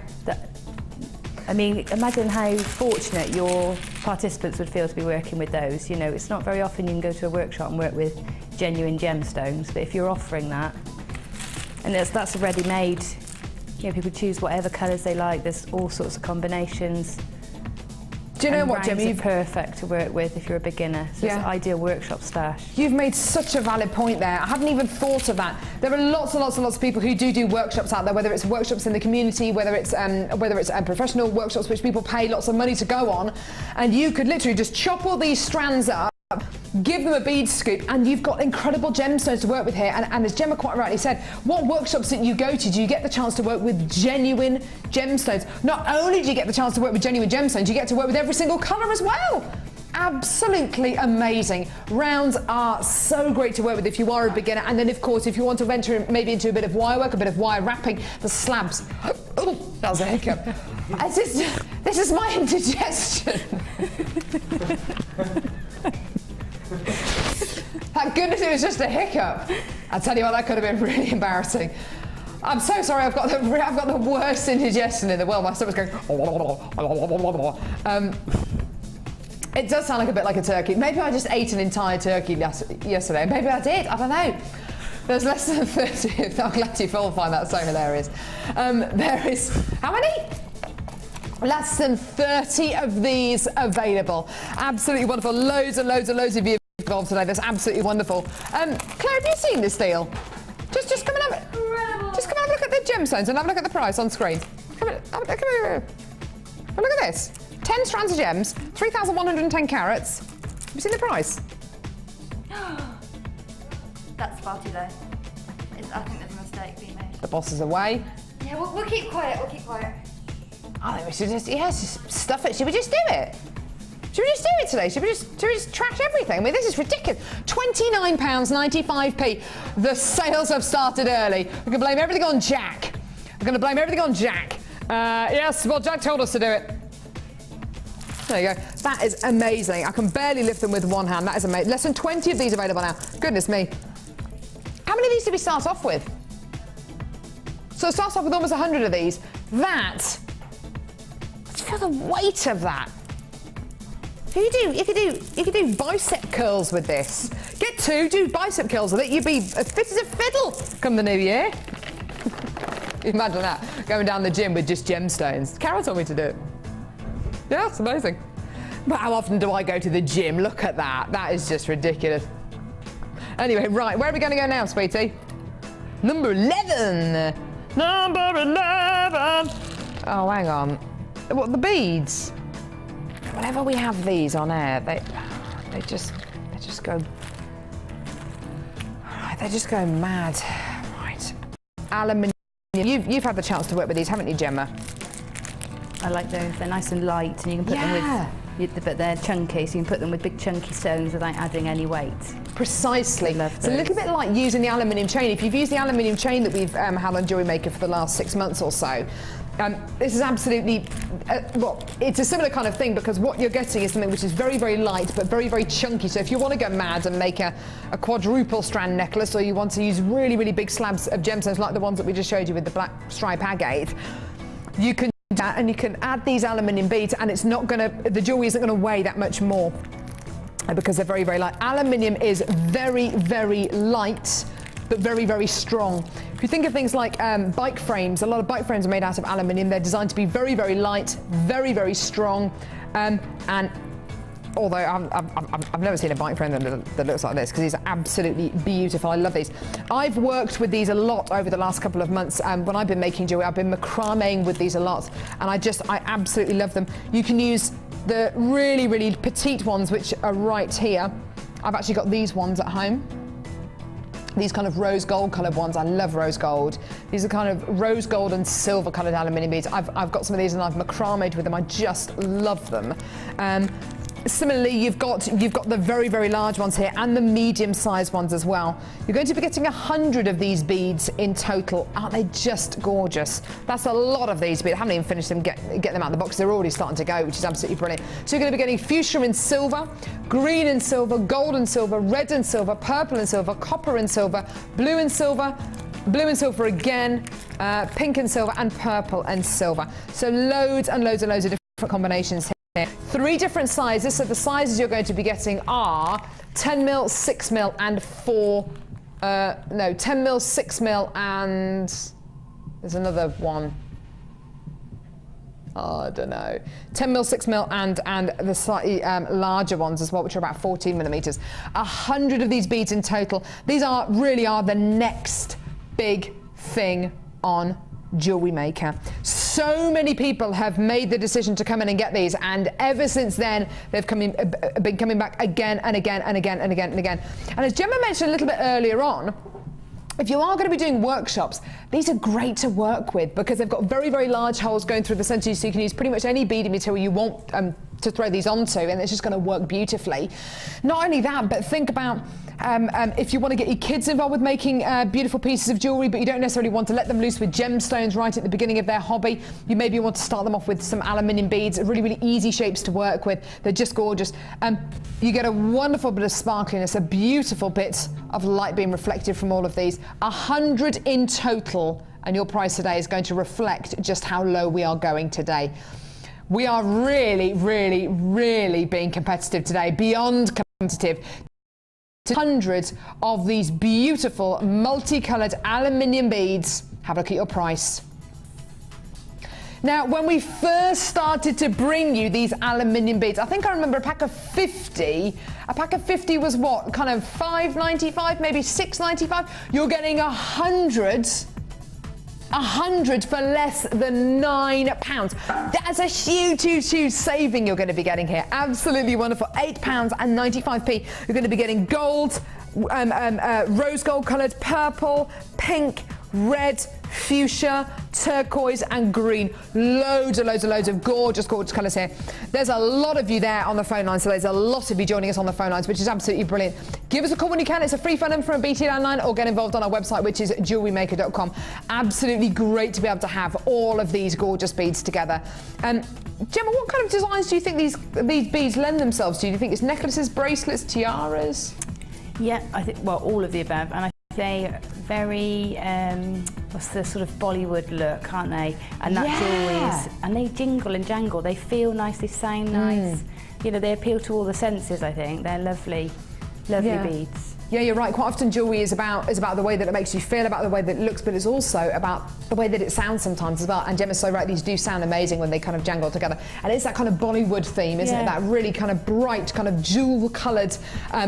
I mean, imagine how fortunate your participants would feel to be working with those. You know, it's not very often you can go to a workshop and work with genuine gemstones, but if you're offering that, and that's ready-made, you know, people choose whatever colours they like, there's all sorts of combinations. Do you know what, Gemma? You're perfect to work with if you're a beginner. So it's an ideal workshop stash. You've made such a valid point there. I hadn't even thought of that. There are lots and lots and lots of people who do workshops out there, whether it's workshops in the community, whether it's professional workshops which people pay lots of money to go on, and you could literally just chop all these strands up, give them a bead scoop, and you've got incredible gemstones to work with here. And as Gemma quite rightly said, what workshops that you go to, do you get the chance to work with genuine gemstones? Not only do you get the chance to work with genuine gemstones, you get to work with every single colour as well. Absolutely amazing. Rounds are so great to work with if you are a beginner, and then of course if you want to venture maybe into a bit of wire work, a bit of wire wrapping, the slabs. Oh, that was a hiccup. This is my indigestion. Thank goodness it was just a hiccup. I tell you what, that could have been really embarrassing. I'm so sorry. I've got the worst indigestion in the world. My stomach's going. It does sound like a bit like a turkey. Maybe I just ate an entire turkey yesterday. Maybe I did. I don't know. There's less than 30. I'm glad you all find that so hilarious. There is how many? Less than 30 of these available. Absolutely wonderful. Loads and loads and loads of you involved today. That's absolutely wonderful. Claire, have you seen this deal? Just come and have it. Just come and have a look at the gemstones and have a look at the price on screen. Come here. Have a look at this. 10 strands of gems, 3,110 carats. Have you seen the price? That's far too low. I think there's a mistake being made. The boss is away. Yeah, we'll keep quiet. We'll keep quiet. I think we should just stuff it. Should we just do it? Should we just do it today? Should we just trash everything? I mean, this is ridiculous. £29.95p. The sales have started early. We can blame everything on Jack. We're going to blame everything on Jack. Yes, well, Jack told us to do it. There you go. That is amazing. I can barely lift them with one hand. That is amazing. Less than 20 of these available now. Goodness me. How many of these did we start off with? So it starts off with almost 100 of these. That, feel the weight of that. If you do bicep curls with this, get 2, do bicep curls with it, you'd be as fit as a fiddle come the new year. Imagine that, going down the gym with just gemstones. Carol told me to do it. Yeah, it's amazing. But how often do I go to the gym? Look at that. That is just ridiculous. Anyway, right, where are we going to go now, sweetie? Number 11. Number 11. Oh, hang on. What, the beads? Whenever we have these on air, they just go. They just go mad. Right. Aluminium. You've had the chance to work with these, haven't you, Gemma? I like those. They're nice and light, and you can put them with, but they're chunky, so you can put them with big chunky stones without adding any weight. Precisely. It's a little bit like using the aluminium chain. If you've used the aluminium chain that we've had on Jewellery Maker for the last 6 months or so, this is absolutely, well, it's a similar kind of thing because what you're getting is something which is very, very light but very, very chunky. So if you want to go mad and make a quadruple strand necklace, or you want to use really, really big slabs of gemstones like the ones that we just showed you with the black stripe agate, you can do that, and you can add these aluminium beads, and it's not going to, the jewellery isn't going to weigh that much more because they're very, very light. Aluminium is very, very light but very, very strong. If you think of things like bike frames, a lot of bike frames are made out of aluminium. They're designed to be very, very light, very, very strong. And although I've never seen a bike frame that looks like this, because these are absolutely beautiful. I love these. I've worked with these a lot over the last couple of months. When I've been making jewelry, I've been macrameing with these a lot, and I absolutely love them. You can use the really, really petite ones, which are right here. I've actually got these ones at home. These kind of rose gold coloured ones. I love rose gold. These are kind of rose gold and silver coloured aluminium beads. I've got some of these and I've macrameed with them. I just love them. Similarly, you've got the very, very large ones here and the medium-sized ones as well. You're going to be getting 100 of these beads in total. Aren't they just gorgeous? That's a lot of these beads. I haven't even finished them, get them out of the box. They're already starting to go, which is absolutely brilliant. So you're going to be getting fuchsia and silver, green and silver, gold and silver, red and silver, purple and silver, copper and silver, blue and silver again, pink and silver, and purple and silver. So loads and loads and loads of different combinations here. 3 different sizes, so the sizes you're going to be getting are 10mm, 6mm and 10mm, 6mm and there's another one. Oh, I don't know. 10mm, 6mm and the slightly larger ones as well, which are about 14mm. 100 of these beads in total. These really are the next big thing on Jewellery Maker. So many people have made the decision to come in and get these, and ever since then they've been coming back again and again and again and again and again. And as Gemma mentioned a little bit earlier on, if you are going to be doing workshops, these are great to work with because they've got very, very large holes going through the centre, so you can use pretty much any beading material you want to throw these onto, and it's just going to work beautifully. Not only that, but think about if you want to get your kids involved with making beautiful pieces of jewellery, but you don't necessarily want to let them loose with gemstones right at the beginning of their hobby. You maybe want to start them off with some aluminium beads, really, really easy shapes to work with. They're just gorgeous. You get a wonderful bit of sparkliness, a beautiful bit of light being reflected from all of these. 100 in total, and your price today is going to reflect just how low we are going today. We are really, really, really being competitive today, beyond competitive. Hundreds of these beautiful multicoloured aluminium beads. Have a look at your price. Now, when we first started to bring you these aluminium beads, I think I remember a pack of 50. A pack of 50 was what, kind of $5.95, maybe $6.95. You're getting 100 for less than £9. That's a huge saving you're going to be getting here. Absolutely wonderful. £8.95. You're going to be getting gold, rose gold coloured, purple, pink, red, fuchsia, turquoise and green. Loads of gorgeous colours here. There's a lot of you there on the phone line, so there's a lot of you joining us on the phone lines, which is absolutely brilliant. Give us a call when you can. It's a free phone number from a BT landline, or get involved on our website, which is jewellerymaker.com. Absolutely great to be able to have all of these gorgeous beads together. Gemma, what kind of designs do you think these beads lend themselves to? Do you think it's necklaces, bracelets, tiaras? Yeah, I think, well, all of the above, and I think they're very, what's the sort of Bollywood look, aren't they? And that's always, and they jingle and jangle, they feel nice, they sound nice. You know, they appeal to all the senses, I think. They're lovely beads. Yeah, you're right. Quite often jewellery is about the way that it makes you feel, about the way that it looks, but it's also about the way that it sounds sometimes as well. And Gemma's so right, these do sound amazing when they kind of jangle together. And it's that kind of Bollywood theme, isn't it? That really kind of bright, kind of jewel-coloured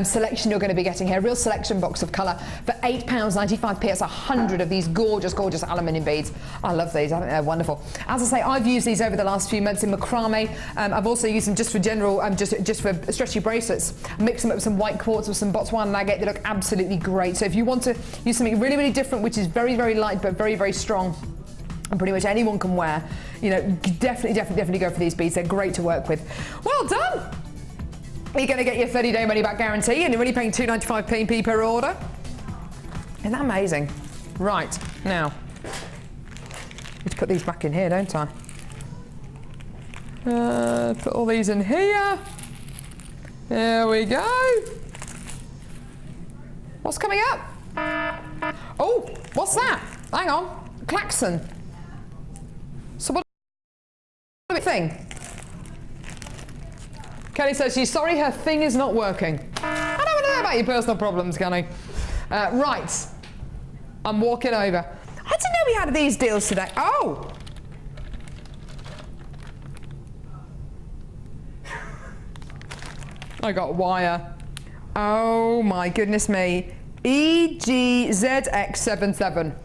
selection you're going to be getting here. A real selection box of colour for £8.95. It's 100 of these gorgeous aluminium beads. I love these. I think they're wonderful. As I say, I've used these over the last few months in macrame. I've also used them just for general, just for stretchy bracelets. Mix them up with some white quartz with some Botswana agate. They look absolutely great. So if you want to use something really different, which is very light but very strong, and pretty much anyone can wear, you know, definitely go for these beads. They're great to work with. Well done. You're going to get your 30-day money-back guarantee, and you're only paying £2.95p per order. Isn't that amazing? Right, now, need to put these back in here, don't I? Put all these in here. There we go. What's coming up? Oh, what's that? Hang on. Klaxon. So what thing? Kelly says she's sorry her thing is not working. I don't want to know about your personal problems, Kelly. Right. I'm walking over. I didn't know we had these deals today. Oh! I got wire. Oh my goodness me. EGZX77.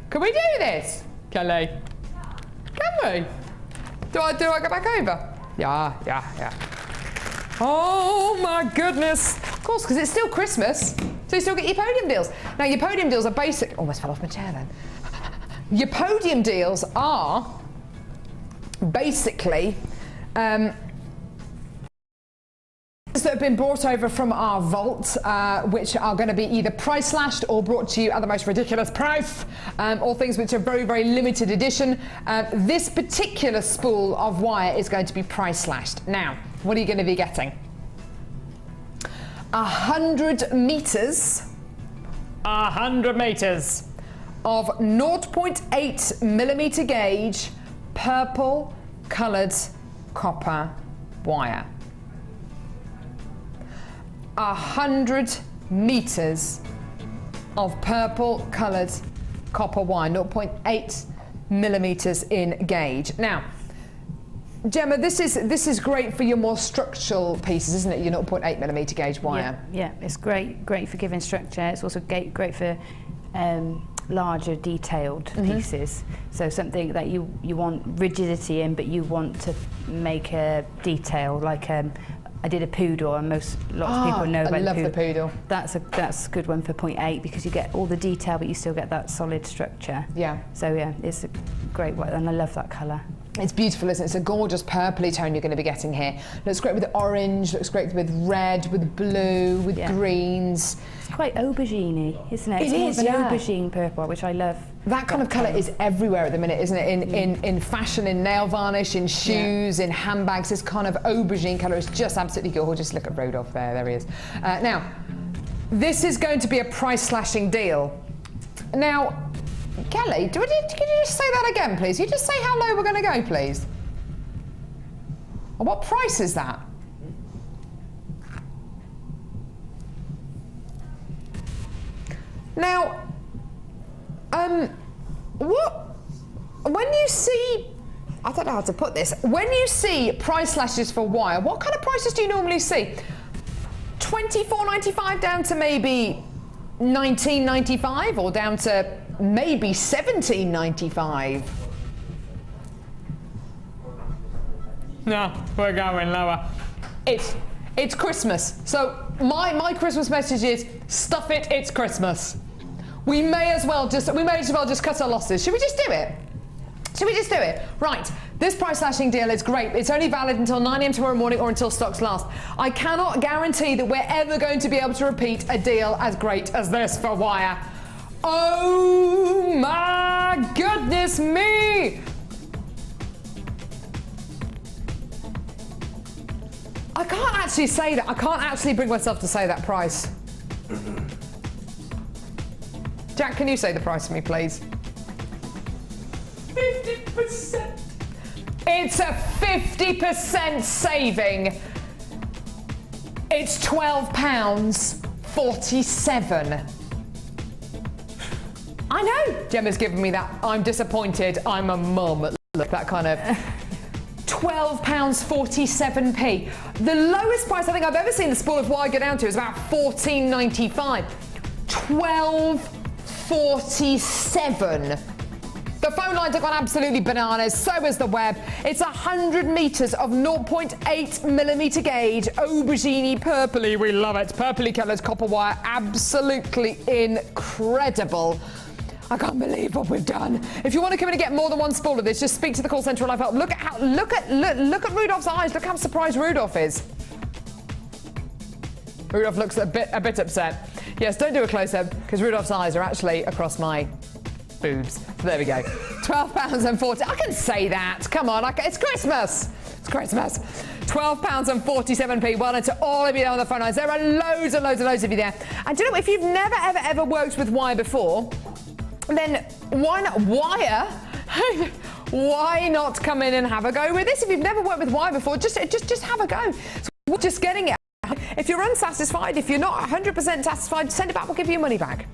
Can we do this, Kelly? Can we? Do I go back over? Yeah. Oh my goodness. Of course, because it's still Christmas, so you still get your podium deals. Now your podium deals are basic. Almost fell off my chair then. Your podium deals are basically that have been brought over from our vault, which are going to be either price slashed or brought to you at the most ridiculous price, or things which are very limited edition. This particular spool of wire is going to be price slashed. Now, what are you going to be getting? 100 meters. 100 meters of 0.8 millimeter gauge purple coloured copper wire. 100 meters of purple coloured copper wire, 0.8 millimeters in gauge. Now, Gemma, this is great for your more structural pieces, isn't it? Your 0.8 millimeter gauge wire. Yeah, it's great for giving structure. It's also great for larger detailed pieces. So something that you want rigidity in, but you want to make a detail, like I did a poodle, and lots of people know about the poodle. I love the poodle. That's a good one for 0.8, because you get all the detail, but you still get that solid structure. Yeah. So yeah, it's a great one, and I love that colour. It's beautiful, isn't it? It's a gorgeous purpley tone you're going to be getting here. Looks great with orange, looks great with red, with blue, with greens. It's quite aubergine-y, isn't it? It's more of an aubergine purple, which I love. That kind of colour is everywhere at the minute, isn't it? In fashion, in nail varnish, in shoes, in handbags. This kind of aubergine colour is just absolutely gorgeous. Look at Rodolph there he is. Now, this is going to be a price slashing deal. Now, Kelly, could you just say that again, please? You just say how low we're going to go, please. And what price is that? Now, when you see don't know how to put this. When you see price slashes for wire, what kind of prices do you normally see? $24.95 down to maybe $19.95 or down to maybe $17.95? No, we're going lower. It's Christmas, so my Christmas message is stuff it. It's Christmas. We may as well just cut our losses. Should we just do it? Should we just do it? Right, this price slashing deal is great. It's only valid until 9 AM tomorrow morning or until stocks last. I cannot guarantee that we're ever going to be able to repeat a deal as great as this for wire. Oh my goodness me! I can't actually say that. I can't actually bring myself to say that price. Jack, can you say the price for me, please? 50%. It's a 50% saving. It's £12.47. I know Gemma's given me that. I'm disappointed. I'm a mum. Look, that kind of... £12.47p. The lowest price I think I've ever seen the spool of wire go down to is about $14.95. $12.47. The phone lines have gone absolutely bananas, so is the web. It's 100 metres of 0.8mm gauge, aubergine purpley. We love it. Purpley coloured copper wire, absolutely incredible. I can't believe what we've done. If you want to come in and get more than one spool of this, just speak to the call centre and Live Help. Look at Rudolph's eyes. Look how surprised Rudolph is. Rudolph looks a bit upset. Yes, don't do a close-up because Rudolph's eyes are actually across my boobs. So there we go. £12.40. I can say that. Come on, it's Christmas. It's Christmas. £12.47p. Well done to all of you on the phone lines. There are loads and loads and loads of you there. And do you know, if you've never ever worked with wire before, then why not wire? Why not come in and have a go with this? If you've never worked with wire before, just have a go. So we're just getting it. If you're unsatisfied, if you're not 100% satisfied, send it back. We'll give you your money back.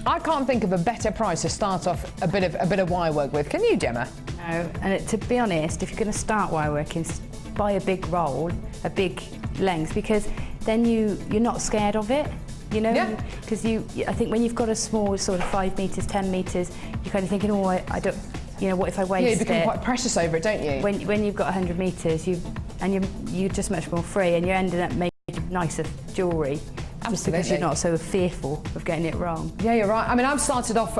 I can't think of a better price to start off a bit of wire work with. Can you, Gemma? No, and to be honest, if you're going to start wire working, buy a big roll, a big length, because then you're not scared of it. You know, because I think when you've got a small sort of 5 metres, 10 metres, you're kind of thinking, oh, I don't, you know, what if I waste it? Yeah, you become quite precious over it, don't you? When you've got 100 metres, you're just much more free, and you're ending up making nicer jewellery. Just because you're not so fearful of getting it wrong. Yeah, you're right. I mean, I've started off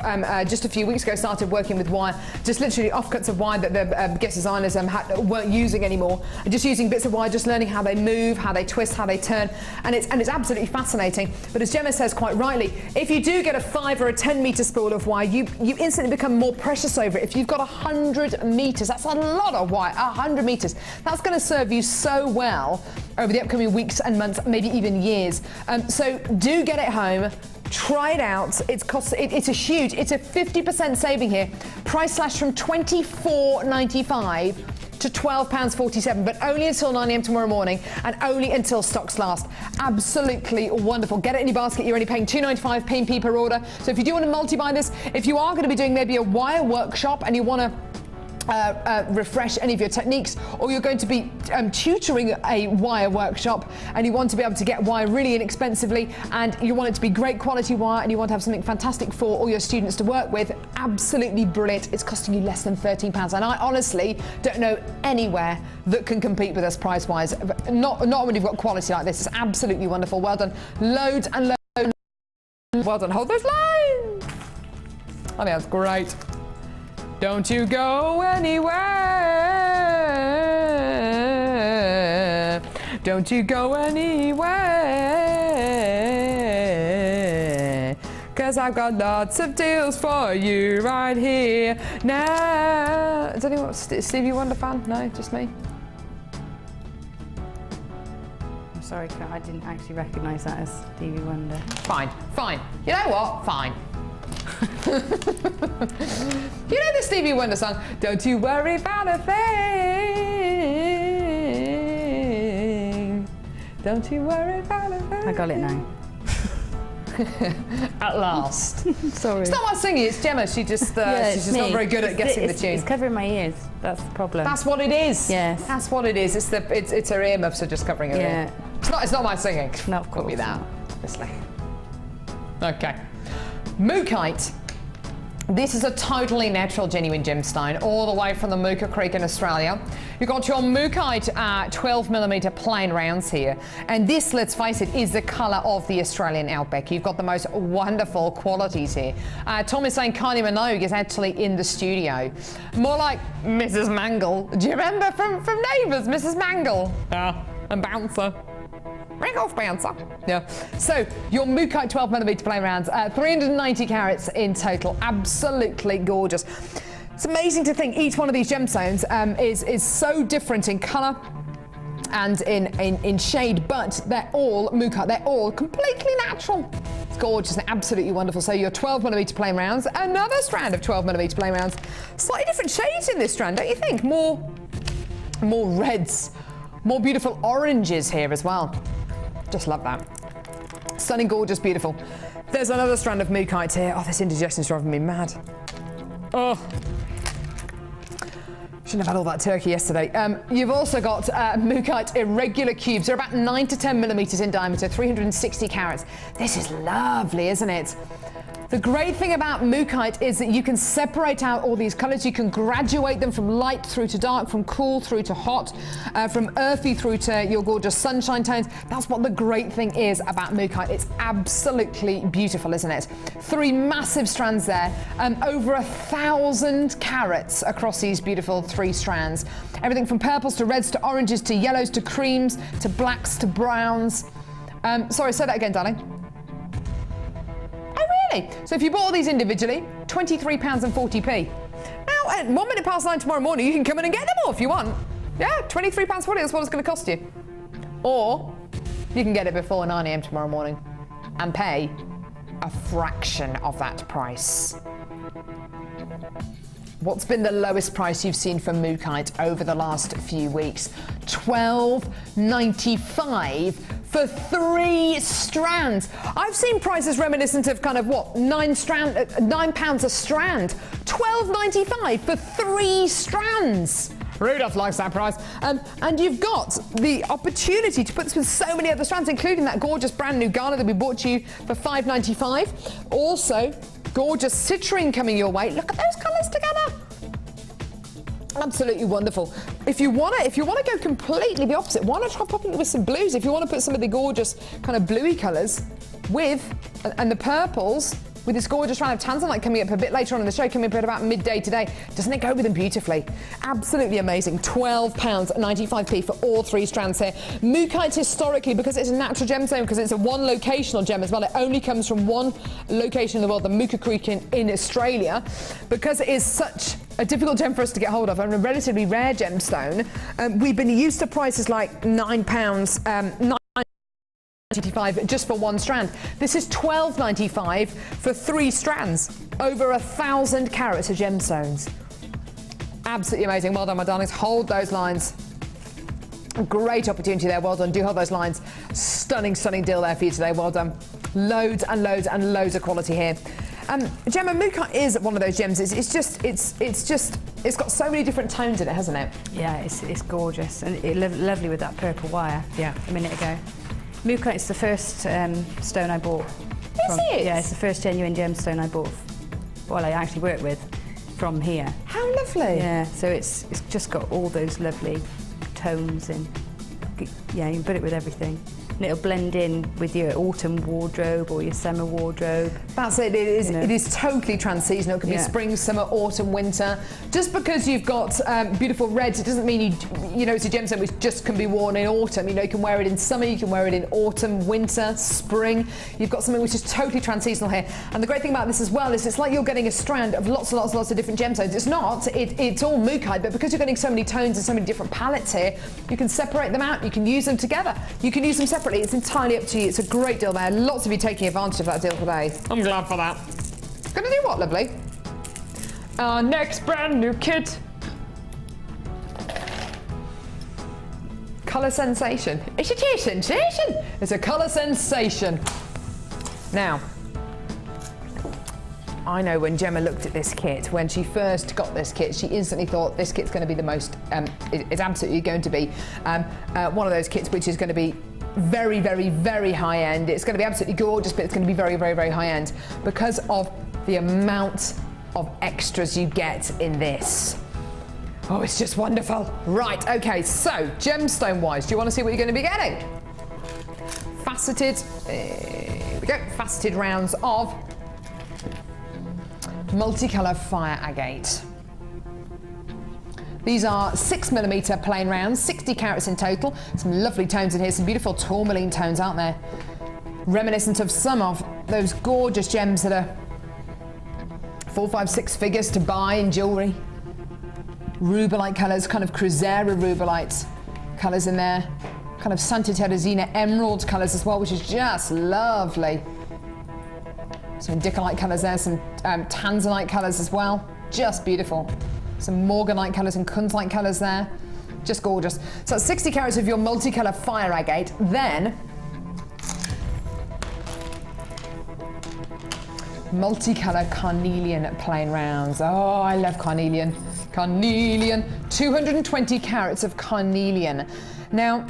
just a few weeks ago, started working with wire, just literally offcuts of wire that the guest designers weren't using anymore. Just using bits of wire, just learning how they move, how they twist, how they turn, and it's absolutely fascinating. But as Gemma says quite rightly, if you do get a 5 or a 10 metre spool of wire, you instantly become more precious over it. If you've got 100 metres, that's a lot of wire. 100 metres, that's going to serve you so well over the upcoming weeks and months, maybe even years. So do get it home, try it out. It's a 50% saving here. Price slash from $24.95 to £12.47, but only until 9 AM tomorrow morning and only until stocks last. Absolutely wonderful. Get it in your basket. You're only paying £2.95 p per order. So if you do want to multi-buy this, if you are going to be doing maybe a wire workshop and you want to refresh any of your techniques, or you're going to be tutoring a wire workshop and you want to be able to get wire really inexpensively and you want it to be great quality wire and you want to have something fantastic for all your students to work with, absolutely brilliant. It's costing you less than £13, and I honestly don't know anywhere that can compete with us price-wise. Not when you've got quality like this. It's absolutely wonderful. Well done. Loads and loads. Well done. Hold those lines. I think that's great. Don't you go anywhere. Don't you go anywhere. 'Cause I've got lots of deals for you right here now. Is anyone Stevie Wonder fan? No, just me. I'm sorry, I didn't actually recognise that as Stevie Wonder. Fine. You know what? Fine. You know the Stevie Wonder song, don't you worry about a thing. Don't you worry about a thing. I got it now. At last. Sorry. It's not my singing, it's Gemma. She's just not very good at guessing the tune. It's covering my ears. That's the problem. That's what it is. Yes. That's what it is. It's her earmuffs are just covering her ear. It's not my singing. No, of course. Could be that, obviously. Okay. Mookite. This is a totally natural, genuine gemstone, all the way from the Mooka Creek in Australia. You've got your Mookite 12mm plain rounds here. And this, let's face it, is the colour of the Australian outback. You've got the most wonderful qualities here. Tom is saying Kylie Minogue is actually in the studio. More like Mrs. Mangle. Do you remember from Neighbours, Mrs. Mangle? Yeah, and Bouncer. Ring off, Bouncer. Yeah. So your Mookite 12mm plain rounds, 390 carats in total. Absolutely gorgeous. It's amazing to think each one of these gemstones is so different in colour and in shade, but they're all Mookite. They're all completely natural. It's gorgeous and absolutely wonderful. So your 12mm plain rounds, another strand of 12mm plain rounds. Slightly different shades in this strand, don't you think? More reds, more beautiful oranges here as well. Just love that. Stunning, gorgeous, beautiful. There's another strand of Mookite here. Oh, this indigestion's driving me mad. Oh. Shouldn't have had all that turkey yesterday. You've also got Mookite irregular cubes. They're about 9 to 10 millimeters in diameter, 360 carats. This is lovely, isn't it? The great thing about Mookite is that you can separate out all these colours. You can graduate them from light through to dark, from cool through to hot, from earthy through to your gorgeous sunshine tones. That's what the great thing is about Mookite. It's absolutely beautiful, isn't it? 3 massive strands there, over 1,000 carats across these beautiful 3 strands. Everything from purples to reds to oranges to yellows to creams to blacks to browns. Sorry, say that again, darling. So if you bought all these individually, £23.40. Now, at 1 minute past 9 tomorrow morning, you can come in and get them all if you want. Yeah, £23.40, that's what it's going to cost you. Or you can get it before 9 AM tomorrow morning and pay a fraction of that price. What's been the lowest price you've seen for Mookite over the last few weeks? $12.95 for 3 strands. I've seen prices reminiscent of kind of what, £9 a strand. $12.95 for 3 strands. Rudolph likes that price. And you've got the opportunity to put this with so many other strands, including that gorgeous brand new Garnet that we bought you for $5.95. Also, gorgeous citrine coming your way. Look at those colours together. Absolutely wonderful. If you want to go completely the opposite, why not try popping it with some blues? If you want to put some of the gorgeous kind of bluey colours with, and the purples, with this gorgeous round of Tanzanite coming up a bit later on in the show, coming up at about midday today. Doesn't it go with them beautifully? Absolutely amazing. £12.95 for all 3 strands here. Mookite historically, because it's a natural gemstone, because it's a one locational gem as well, it only comes from one location in the world, the Mooka Creek in Australia, because it is such a difficult gem for us to get hold of and a relatively rare gemstone. We've been used to prices like £9, $9.95 just for 1 strand. This is $12.95 for 3 strands, over 1,000 carats of gemstones. Absolutely amazing. Well done, my darlings. Hold those lines. Great opportunity there. Well done. Do hold those lines. Stunning, stunning deal there for you today. Well done. Loads and loads and loads of quality here. Gemma, Mookite is one of those gems. It's got so many different tones in it, hasn't it? Yeah, it's gorgeous and lovely with that purple wire. Yeah. A minute ago. Mookite's the first stone I bought. Is it? Yeah, it's the first genuine gemstone I bought. Well, I actually work with from here. How lovely. Yeah, so it's just got all those lovely tones in. Yeah, you can put it with everything. And it'll blend in with your autumn wardrobe or your summer wardrobe. That's it. It is totally trans-seasonal. It can be spring, summer, autumn, winter. Just because you've got beautiful reds, it doesn't mean you know it's a gemstone which just can be worn in autumn. You know, you can wear it in summer, you can wear it in autumn, winter, spring. You've got something which is totally trans-seasonal here. And the great thing about this as well is it's like you're getting a strand of lots and lots of different gemstones. It's not. It's all Mookite, but because you're getting so many tones and so many different palettes here, you can separate them out. You can use them together. You can use them separately. It's entirely up to you. It's a great deal there. Lots of you taking advantage of that deal today. I'm glad for that. Gonna do what, lovely? Our next brand new kit. Colour sensation. It's a tear sensation. It's a colour sensation. Now, I know when Gemma looked at this kit, when she first got this kit, she instantly thought this kit's going to be the most, it's absolutely going to be one of those kits which is going to be very, very, very high end. It's going to be absolutely gorgeous, but it's going to be very, very, very high end because of the amount of extras you get in this. Oh, it's just wonderful. Right, okay, so gemstone wise, do you want to see what you're going to be getting? Faceted, here we go, faceted rounds of multicolour fire agate. These are 6mm plain rounds, 60 carats in total. Some lovely tones in here, some beautiful tourmaline tones, aren't there? Reminiscent of some of those gorgeous gems that are 4, 5, 6 figures to buy in jewellery. Rubellite colours, kind of Cruzera rubellite colours in there. Kind of Santa Teresina emerald colours as well, which is just lovely. Some Indicolite colours there, some Tanzanite colours as well. Just beautiful. Some Morganite colours and Kunzite colours there. Just gorgeous. So that's 60 carats of your multicolour fire agate. Then, multicolour carnelian plain rounds. Oh, I love carnelian. Carnelian. 220 carats of carnelian. Now,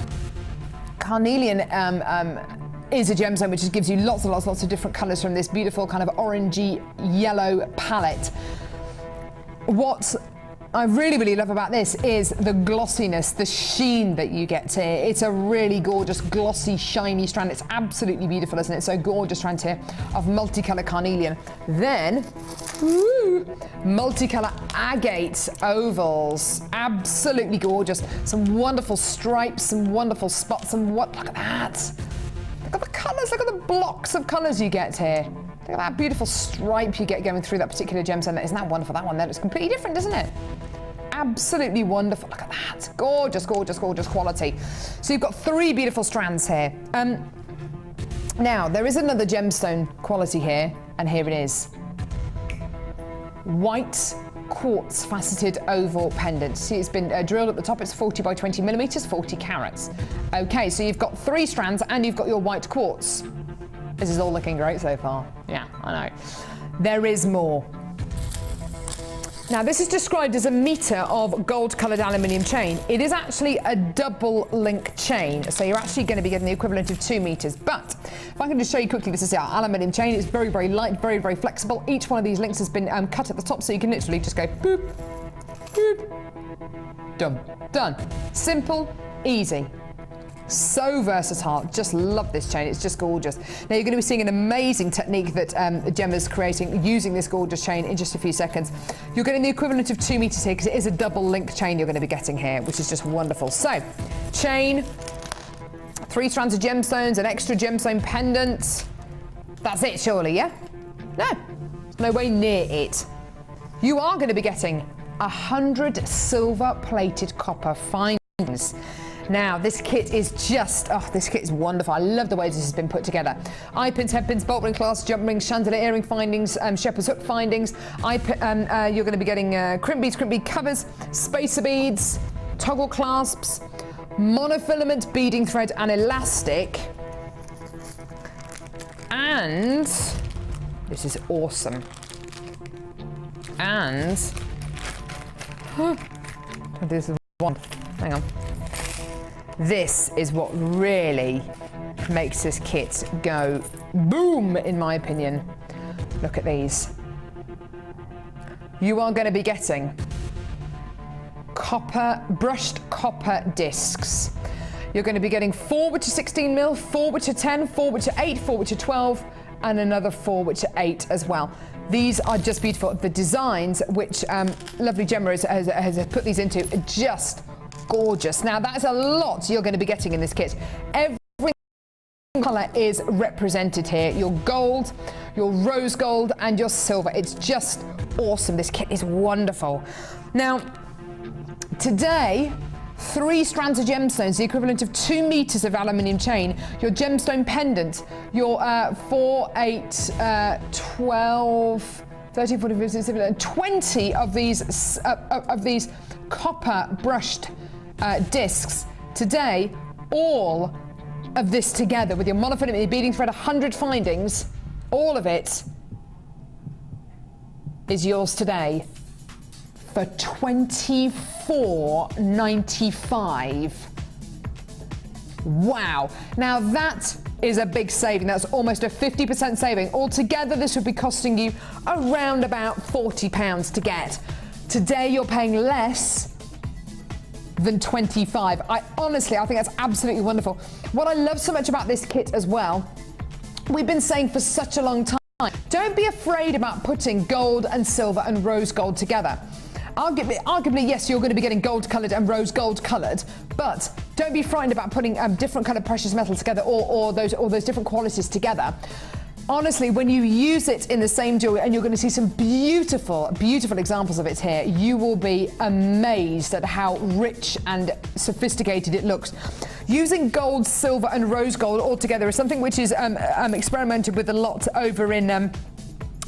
carnelian is a gemstone which just gives you lots and lots of different colours from this beautiful kind of orangey yellow palette. What I really love about this is the glossiness, the sheen that you get here. It's a really gorgeous, glossy, shiny strand. It's absolutely beautiful, isn't it? So gorgeous strand here of multicolour carnelian. Then, multicolour agate ovals. Absolutely gorgeous. Some wonderful stripes, some wonderful spots, and look at that. Look at the colours, look at the blocks of colours you get here. Look at that beautiful stripe you get going through that particular gemstone. Isn't that wonderful? That one there looks completely different, doesn't it? Absolutely wonderful. Look at that. Gorgeous, gorgeous, gorgeous quality. So you've got 3 beautiful strands here. Now, there is another gemstone quality here, and here it is. White quartz faceted oval pendant. See, it's been drilled at the top. It's 40 by 20 millimeters, 40 carats. Okay, so you've got 3 strands and you've got your white quartz. This is all looking great so far. Yeah, I know. There is more. Now, this is described as a metre of gold-coloured aluminium chain. It is actually a double link chain, so you're actually going to be getting the equivalent of 2 metres. But if I can just show you quickly, this is our aluminium chain. It's very, very light, very, very flexible. Each one of these links has been cut at the top, so you can literally just go boop, boop, done. Done. Simple, easy. So versatile. Just love this chain. It's just gorgeous. Now you're going to be seeing an amazing technique that Gemma's creating using this gorgeous chain in just a few seconds. You're getting the equivalent of 2 metres here because it is a double link chain you're going to be getting here, which is just wonderful. So, chain, 3 strands of gemstones, an extra gemstone pendant. That's it, surely, yeah? No, no way near it. You are going to be getting 100 silver-plated copper findings. Now, this kit is just, this kit is wonderful. I love the way this has been put together. Eye pins, head pins, bolt ring clasps, jump rings, chandelier earring findings, shepherd's hook findings. You're going to be getting crimp bead covers, spacer beads, toggle clasps, monofilament beading thread and elastic. And this is awesome. And this is one. Hang on. This is what really makes this kit go boom, in my opinion. Look at these. You are going to be getting brushed copper discs. You're going to be getting 4 which are 16 mil, 4 which are 10, 4 which are 8, 4 which are 12, and another 4 which are 8 as well. These are just beautiful. The designs which lovely Gemma has put these into are just gorgeous. Now, that's a lot you're going to be getting in this kit. Every colour is represented here. Your gold, your rose gold, and your silver. It's just awesome. This kit is wonderful. Now, today, 3 strands of gemstones, the equivalent of 2 metres of aluminium chain, your gemstone pendant, your 4, 8, 12, 13, 14, 15, 16, 20 of these copper brushed discs. Today, all of this together with your monofilament beading thread, 100 findings, all of it is yours today for $24.95. Wow. Now that is a big saving. That's almost a 50% saving. Altogether, this would be costing you around about £40 to get. Today, you're paying less than 25. I think that's absolutely wonderful. What I love so much about this kit as well, we've been saying for such a long time, don't be afraid about putting gold and silver and rose gold together. Arguably, yes, you're going to be getting gold coloured and rose gold coloured, but don't be frightened about putting different kind of precious metal together or those different qualities together. Honestly, when you use it in the same jewellery, and you're going to see some beautiful, beautiful examples of it here, you will be amazed at how rich and sophisticated it looks. Using gold, silver and rose gold all together is something which is experimented with a lot over in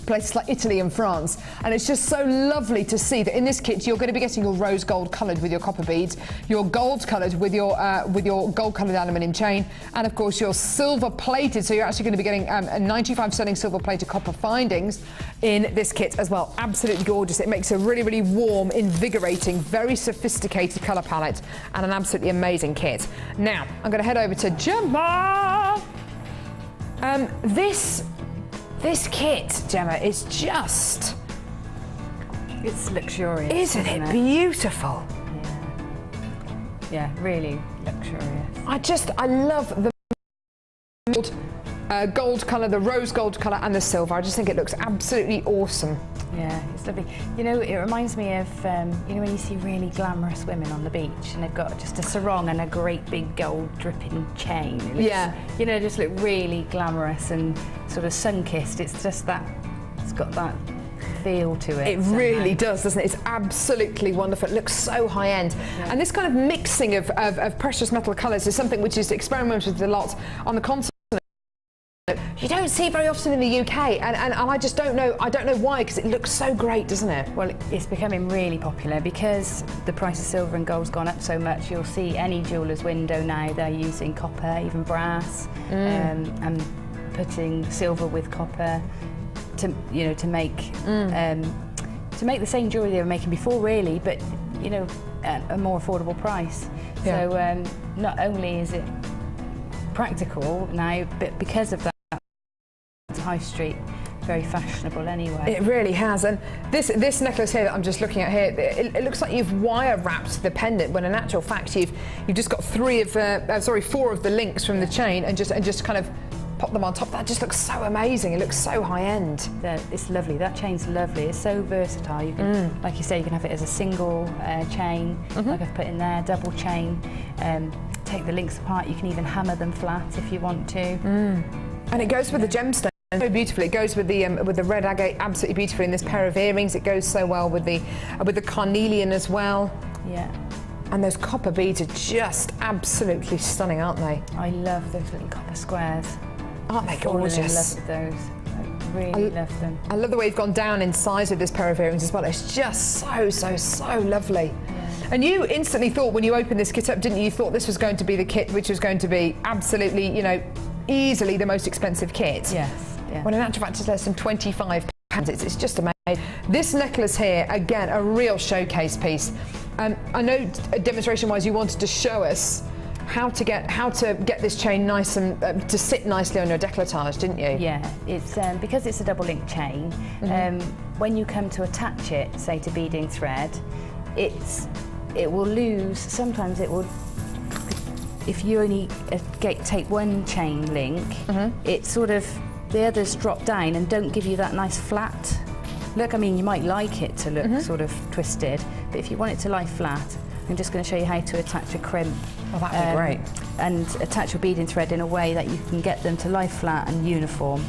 places like Italy and France, and it's just so lovely to see that in this kit you're going to be getting your rose gold coloured with your copper beads, your gold coloured with your gold coloured aluminium chain, and of course your silver plated, so you're actually going to be getting 95 sterling silver plated copper findings in this kit as well. Absolutely gorgeous. It makes a really, really warm, invigorating, very sophisticated colour palette and an absolutely amazing kit. Now I'm going to head over to Gemma. This kit, Gemma, is just... It's luxurious. Isn't it beautiful? Yeah, really luxurious. I love the gold colour, the rose gold colour and the silver. I just think it looks absolutely awesome. Yeah, it's lovely. You know, it reminds me of, you know, when you see really glamorous women on the beach and they've got just a sarong and a great big gold dripping chain. It looks, you know, just look really glamorous and sort of sun-kissed. It's just that, it's got that feel to it. It really does, doesn't it? It's absolutely wonderful. It looks so high-end. Yeah. And this kind of mixing of precious metal colours is something which is experimented with a lot on the continent. You don't see it very often in the UK, and I just don't know. I don't know why, because it looks so great, doesn't it? Well, it's becoming really popular because the price of silver and gold's gone up so much. You'll see any jeweller's window now, they're using copper, even brass, and putting silver with copper to make the same jewellery they were making before, really, but you know, at a more affordable price. Yeah. So not only is it practical now, but because of that, high street, very fashionable anyway. It really has. And this necklace here that I'm just looking at here, it looks like you've wire wrapped the pendant, when in actual fact you've just got four of the links from the chain and just kind of pop them on top. That just looks so amazing. It looks so high end. It's lovely. That chain's lovely. It's so versatile. You can, like you say, you can have it as a single chain, like I've put in there, double chain. Take the links apart. You can even hammer them flat if you want to. And it goes with the gemstone so beautifully. It goes with the red agate absolutely beautifully. In this pair of earrings, it goes so well with the carnelian as well. Yeah. And those copper beads are just absolutely stunning, aren't they? I love those little copper squares. Aren't they gorgeous? I love those. I really love them. I love the way you've gone down in size with this pair of earrings as well. It's just so lovely. Yeah. And you instantly thought when you opened this kit up, didn't you? You thought this was going to be the kit which was going to be absolutely, you know, easily the most expensive kit. Yes. Yeah. When in actual fact it's less than £25. It's just amazing. This necklace here, again, a real showcase piece. I know, demonstration-wise, you wanted to show us how to get this chain nice and to sit nicely on your décolletage, didn't you? Yeah, it's because it's a double link chain. When you come to attach it, say to beading thread, it will lose. Sometimes it will. If you only take one chain link, it sort of the others drop down and don't give you that nice flat look. I mean, you might like it to look sort of twisted, but if you want it to lie flat, I'm just going to show you how to attach a crimp. Oh, that'd be great. And attach your beading thread in a way that you can get them to lie flat and uniform.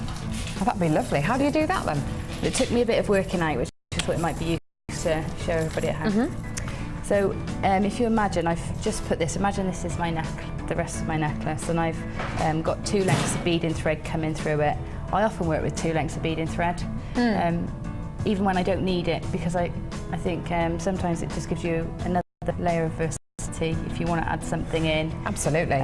Oh, that'd be lovely. How do you do that then? It took me a bit of working out, which is what it might be used to show everybody at home. So if you imagine, I've just put this, imagine this is my the rest of my necklace, and I've got 2 lengths of beading thread coming through it. I often work with 2 lengths of beading thread, even when I don't need it, because I think sometimes it just gives you another layer of versatility if you want to add something in. Absolutely.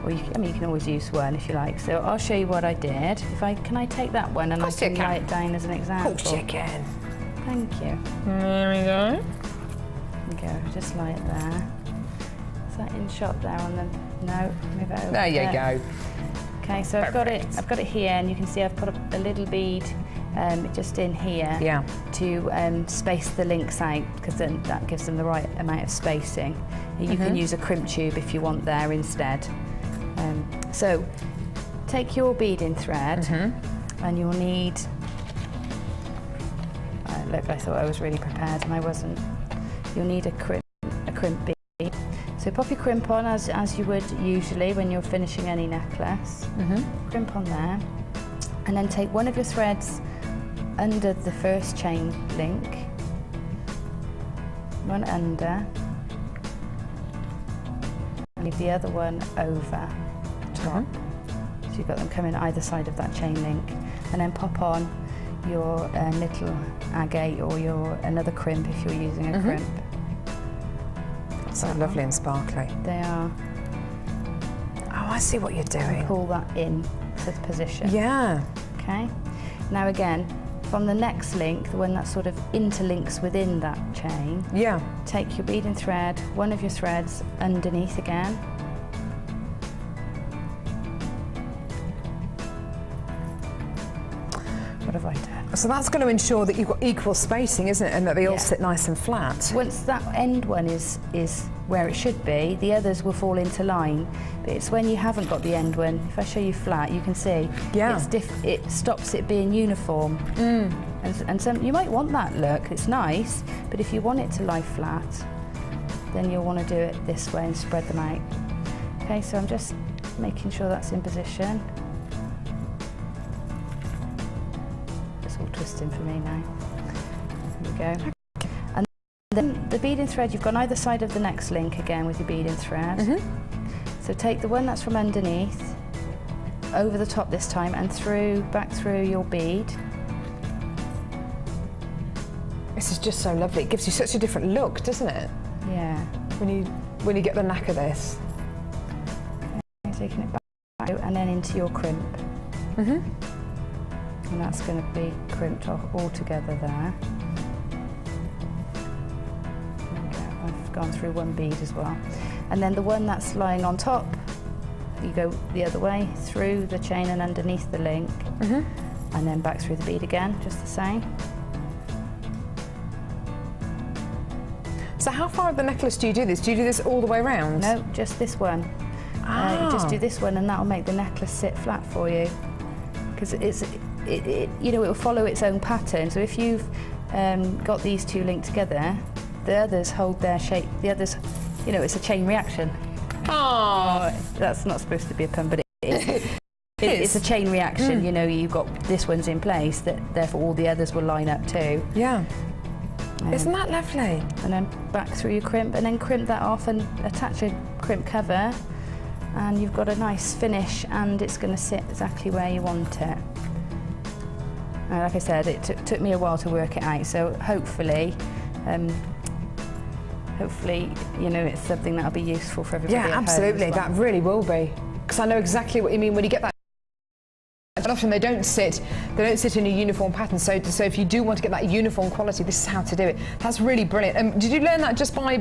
Or you can always use one if you like. So I'll show you what I did. Can I take that one and I can write it down as an example? Of course you can. Thank you. There we go. There we go, just like there. Is that in shot there on the, no, move it over. There you go. Okay, so I've got it here, and you can see I've put a little bead just in here to space the links out, because then that gives them the right amount of spacing. You can use a crimp tube if you want there instead. So take your beading thread, and you'll need. Look, I thought I was really prepared, and I wasn't. You'll need a crimp bead. So pop your crimp on as you would usually when you're finishing any necklace. Crimp on there, and then take one of your threads under the first chain link, one under, and leave the other one over top. So you've got them coming either side of that chain link, and then pop on your little agate or another crimp if you're using a crimp. So lovely and sparkly. They are. Oh, I see what you're doing. Pull that in to position. Yeah. Okay. Now again, from the next link, the one that sort of interlinks within that chain. Yeah. Take your beading thread, one of your threads underneath again. What have I done? So that's going to ensure that you've got equal spacing, isn't it? And that they all sit nice and flat. Once that end one is where it should be, the others will fall into line. But it's when you haven't got the end one, if I show you flat, you can see it stops it being uniform. And some, you might want that look, it's nice, but if you want it to lie flat, then you'll want to do it this way and spread them out. Okay, so I'm just making sure that's in position. All twisting for me now. There we go. And then the beading thread, you've got on either side of the next link again with your beading thread. So take the one that's from underneath, over the top this time, and back through your bead. This is just so lovely. It gives you such a different look, doesn't it? Yeah. When you get the knack of this. Okay, taking it back and then into your crimp. And that's going to be crimped all together there. I've gone through one bead as well. And then the one that's lying on top, you go the other way through the chain and underneath the link, and then back through the bead again, just the same. So how far of the necklace do you do this? Do you do this all the way around? No, just this one. You just do this one, and that'll make the necklace sit flat for you. Because it will follow its own pattern. So if you've got these two linked together, the others hold their shape. The others, it's a chain reaction. Oh, that's not supposed to be a pun, but it is. It's a chain reaction. You've got this one's in place, therefore all the others will line up too. Yeah. Isn't that lovely? And then back through your crimp, and then crimp that off and attach a crimp cover, and you've got a nice finish, and it's going to sit exactly where you want it. Like I said, it took me a while to work it out, so hopefully, it's something that'll be useful for everybody. Yeah, absolutely, that really will be. Because I know exactly what you mean when you get that. And often they don't sit in a uniform pattern. So if you do want to get that uniform quality, this is how to do it. That's really brilliant. Did you learn that just by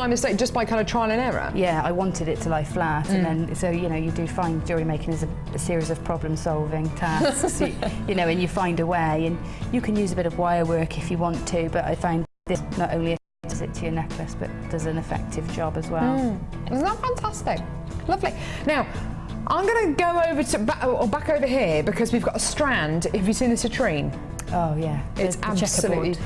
mistake, just by kind of trial and error? Yeah, I wanted it to lie flat, and then so you do find jewellery making is a series of problem-solving tasks. And you find a way, and you can use a bit of wire work if you want to. But I find this not only does it to your necklace, but does an effective job as well. Isn't that fantastic? Lovely. Now, I'm going to go over to back over here because we've got a strand. Have you seen the citrine? Oh yeah, it's absolutely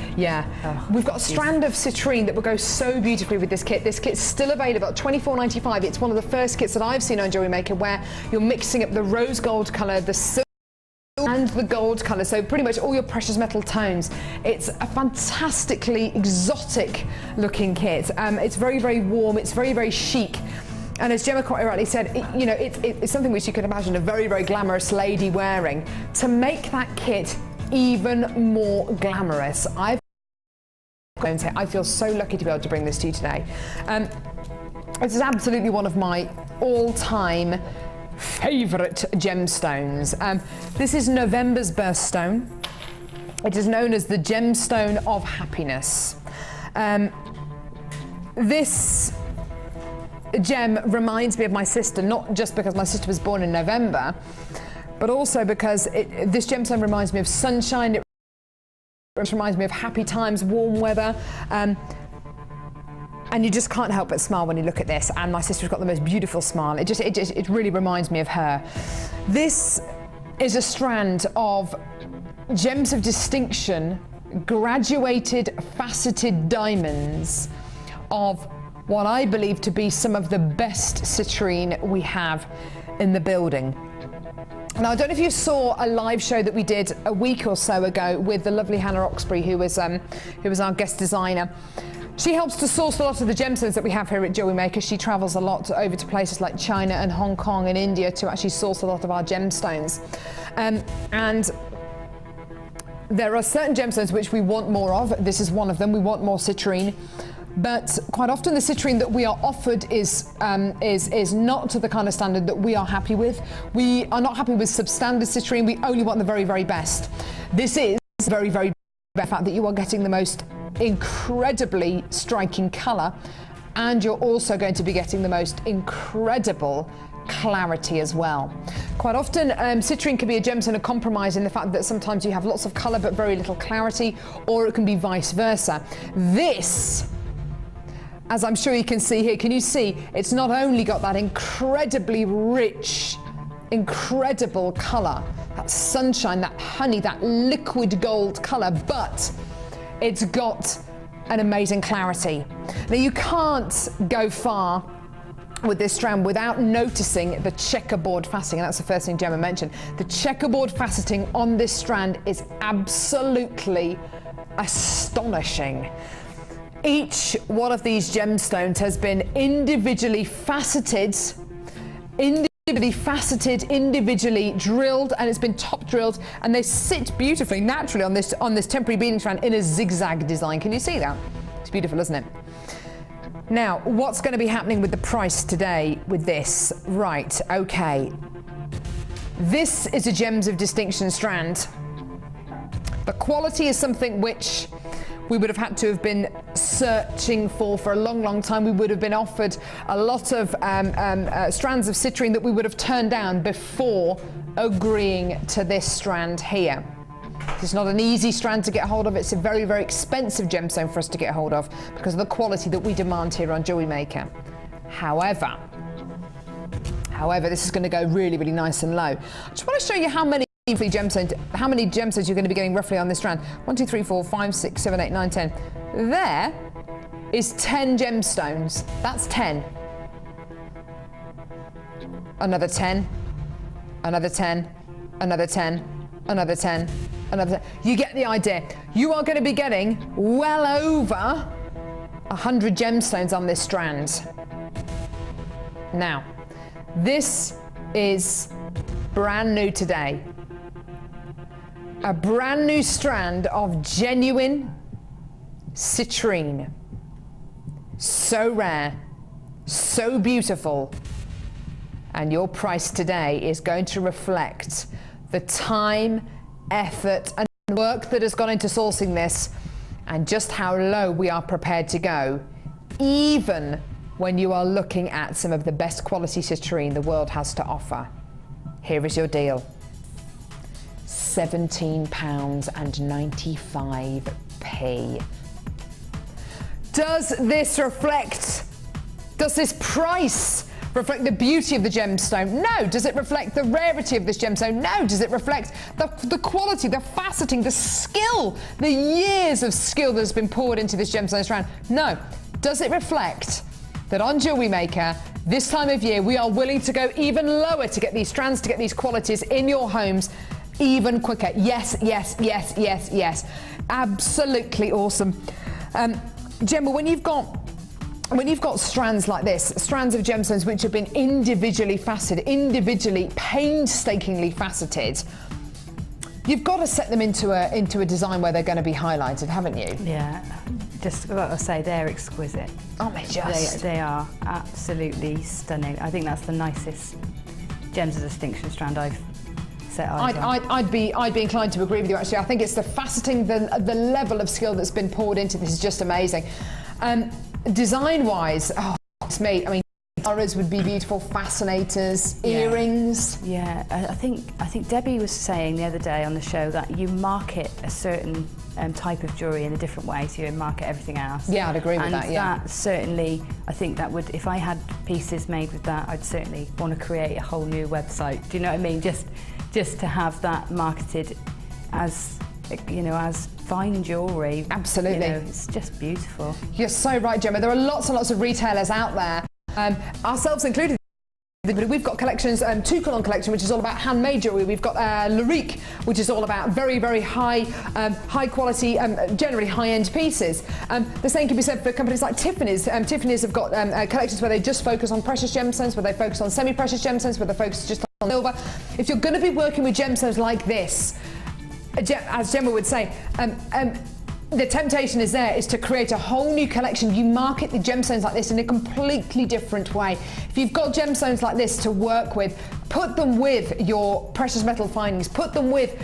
We've got a strand of citrine that will go so beautifully with this kit. This kit's still available at $24.95. It's one of the first kits that I've seen on Jewellery Maker where you're mixing up the rose gold colour, the silver and the gold colour, so pretty much all your precious metal tones. It's a fantastically exotic looking kit. It's very, very warm. It's very, very chic. And as Gemma quite rightly said, it's something which you can imagine a very, very glamorous lady wearing. To make that kit even more glamorous, I feel so lucky to be able to bring this to you today. This is absolutely one of my all-time favourite gemstones. This is November's birthstone. It is known as the gemstone of happiness. This gem reminds me of my sister, not just because my sister was born in November, but also because this gemstone reminds me of sunshine. It reminds me of happy times, warm weather. And you just can't help but smile when you look at this. And my sister's got the most beautiful smile. It really reminds me of her. This is a strand of gems of distinction, graduated, faceted diamonds of what I believe to be some of the best citrine we have in the building. Now, I don't know if you saw a live show that we did a week or so ago with the lovely Hannah Oxbury, who was our guest designer. She helps to source a lot of the gemstones that we have here at Jewellery Maker. She travels a lot over to places like China and Hong Kong and India to actually source a lot of our gemstones. And there are certain gemstones which we want more of. This is one of them. We want more citrine. But quite often the citrine that we are offered is not to the kind of standard that we are happy with. We are not happy with substandard citrine. We only want the very, very best. This is very, very best. The fact that you are getting the most incredibly striking colour, and you're also going to be getting the most incredible clarity as well. Quite often citrine can be a gemstone of compromise in the fact that sometimes you have lots of colour but very little clarity, or it can be vice versa. This, as I'm sure you can see here, can you see it's not only got that incredibly rich, incredible colour, that sunshine, that honey, that liquid gold colour, but it's got an amazing clarity. Now, you can't go far with this strand without noticing the checkerboard faceting, and that's the first thing Gemma mentioned. The checkerboard faceting on this strand is absolutely astonishing. Each one of these gemstones has been individually faceted, individually drilled, and it's been top drilled, and they sit beautifully, naturally on this temporary beading strand in a zigzag design. Can you see that? It's beautiful, isn't it? Now, what's going to be happening with the price today with this? Right, okay. This is a Gems of Distinction strand. The quality is something which we would have had to have been searching for a long, long time. We would have been offered a lot of strands of citrine that we would have turned down before agreeing to this strand here. It's not an easy strand to get hold of. It's a very, very expensive gemstone for us to get hold of because of the quality that we demand here on Jewellery Maker. However, this is going to go really, really nice and low. I just want to show you how many gemstones you're going to be getting roughly on this strand. 1, 2, 3, 4, 5, 6, 7, 8, 9, 10. There is 10 gemstones. That's 10. Another 10. Another 10. Another 10. Another 10. Another 10. You get the idea. You are going to be getting well over 100 gemstones on this strand. Now, this is brand new today. A brand new strand of genuine citrine. So rare, so beautiful. And your price today is going to reflect the time, effort, and work that has gone into sourcing this, and just how low we are prepared to go, even when you are looking at some of the best quality citrine the world has to offer. Here is your deal. £17.95. Does this price reflect the beauty of the gemstone? No. Does it reflect the rarity of this gemstone? No. Does it reflect the quality, the faceting, the skill, the years of skill that has been poured into this gemstone strand? No. Does it reflect that on Jewellery Maker, this time of year, we are willing to go even lower to get these strands, to get these qualities in your homes even quicker? Yes, yes, yes, yes, yes. Absolutely awesome. Gemma, when you've got strands like this, strands of gemstones which have been individually faceted, individually, painstakingly faceted, you've got to set them into a design where they're going to be highlighted, haven't you? Yeah. just got to say, they're exquisite. Aren't they just? They are absolutely stunning. I think that's the nicest gems of distinction strand I've set eyes on. I'd be inclined to agree with you, actually. I think it's the faceting, the level of skill that's been poured into this is just amazing. Design-wise, oh, it's me. I mean, tiaras would be beautiful, fascinators, earrings. Yeah, I think Debbie was saying the other day on the show that you market a certain type of jewellery in a different way, so you market everything else. Yeah, I'd agree with that, yeah. And that certainly, I think that would, if I had pieces made with that, I'd certainly want to create a whole new website. Do you know what I mean? Just to have that marketed as, you know, as fine jewellery. Absolutely. You know, it's just beautiful. You're so right, Gemma. There are lots and lots of retailers out there, ourselves included. We've got collections, Tourmaline collection, which is all about handmade jewellery. We've got Lyrique, which is all about very, very high quality, generally high-end pieces. The same can be said for companies like Tiffany's. Tiffany's have got collections where they just focus on precious gemstones, where they focus on semi-precious gemstones, where they focus just on silver. If you're going to be working with gemstones like this, as Gemma would say, the temptation is to create a whole new collection. You market the gemstones like this in a completely different way. If you've got gemstones like this to work with, put them with your precious metal findings, put them with,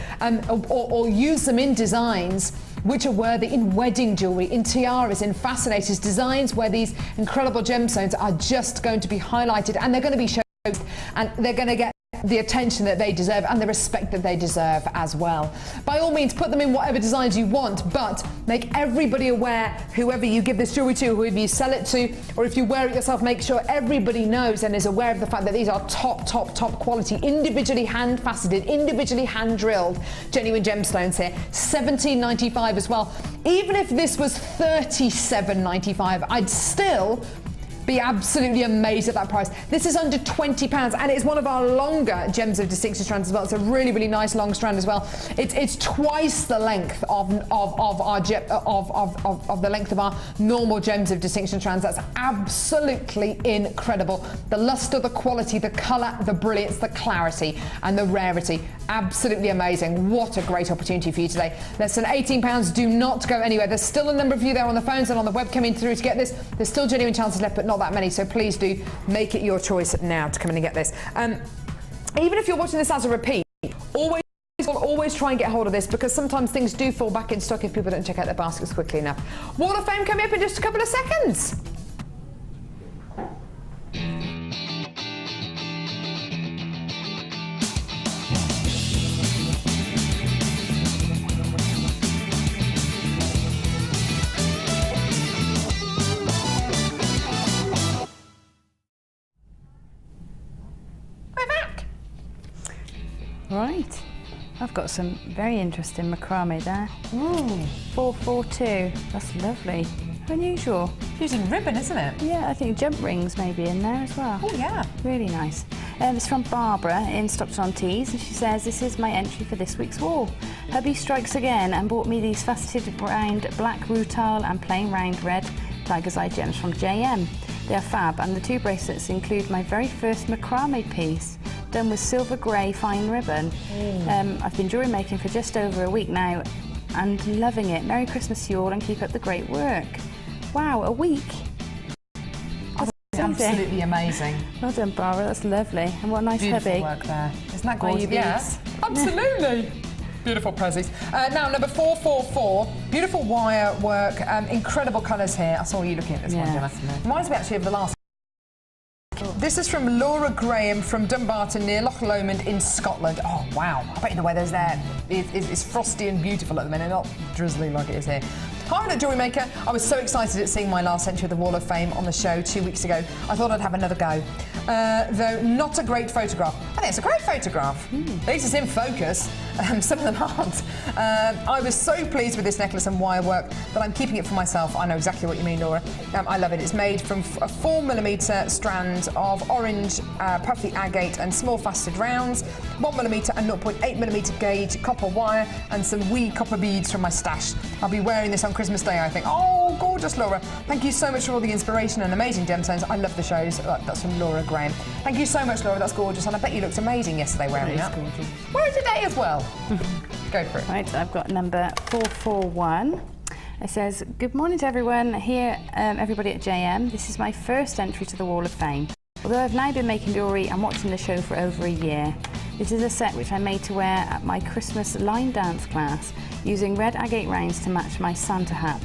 or use them in designs which are worthy, in wedding jewellery, in tiaras, in fascinators, designs where these incredible gemstones are just going to be highlighted, and they're going to be showcased, and they're going to get the attention that they deserve and the respect that they deserve as well. By all means, put them in whatever designs you want, but make everybody aware, whoever you give this jewellery to, whoever you sell it to, or if you wear it yourself, make sure everybody knows and is aware of the fact that these are top quality, individually hand faceted, individually hand drilled, genuine gemstones here. $17.95 as well. Even if this was $37.95, I'd still be absolutely amazed at that price. This is under £20, and it's one of our longer gems of distinction strands as well. It's a really, really nice long strand as well. It's twice the length of the length of our normal gems of distinction strands. That's absolutely incredible. The luster, the quality, the colour, the brilliance, the clarity, and the rarity. Absolutely amazing. What a great opportunity for you today. Less than £18. Do not go anywhere. There's still a number of you there on the phones and on the web coming through to get this. There's still genuine chances left, but not that many, so please do make it your choice now to come in and get this. Even if you're watching this as a repeat, always try and get hold of this, because sometimes things do fall back in stock if people don't check out their baskets quickly enough. Wall of Fame coming up in just a couple of seconds. Right, I've got some very interesting macrame there. Ooh. 442, that's lovely. Unusual. Using ribbon, isn't it? Yeah, I think jump rings may be in there as well. Oh yeah. Really nice. It's from Barbara in Stockton-on-Tees, and she says, this is my entry for this week's wall. Hubby strikes again and bought me these faceted round black rutile and plain round red tiger's eye gems from JM. They are fab, and the two bracelets include my very first macrame piece, done with silver grey fine ribbon. I've been jewellery making for just over a week now and loving it. Merry Christmas to you all, and keep up the great work. Wow, a week? Absolutely amazing. Well done, Barbara, that's lovely. And what a nice Beautiful hubby. work there. Isn't that gorgeous? Yes, absolutely. Beautiful prezzies. Now, number 444, beautiful wire work, incredible colours here. I saw you looking at this one, Gemma. Reminds me actually of the last. This is from Laura Graham from Dumbarton near Loch Lomond in Scotland. Oh, wow. I bet you the weather's there. It's frosty and beautiful at the minute, not drizzly like it is here. Hi, at Jewellery Maker. I was so excited at seeing my last entry of the Wall of Fame on the show 2 weeks ago. I thought I'd have another go. Though not a great photograph. I think it's a great photograph. At least it's in focus. Some of them aren't. I was so pleased with this necklace and wire work that I'm keeping it for myself. I know exactly what you mean, Laura. I love it. It's made from a 4mm strand of orange puffy agate and small faceted rounds, 1mm and 0.8mm gauge copper wire, and some wee copper beads from my stash. I'll be wearing this on Christmas Day, I think. Oh, gorgeous, Laura. Thank you so much for all the inspiration and amazing gemstones. I love the shows. That's from Laura Graham. Thank you so much, Laura. That's gorgeous. And I bet you looked amazing yesterday wearing that. Wear it today as well. Go for it. Right, I've got number 441. It says, good morning to everyone here, everybody at JM. This is my first entry to the Wall of Fame. Although I've now been making jewellery and watching the show for over a year. This is a set which I made to wear at my Christmas line dance class, using red agate rounds to match my Santa hat.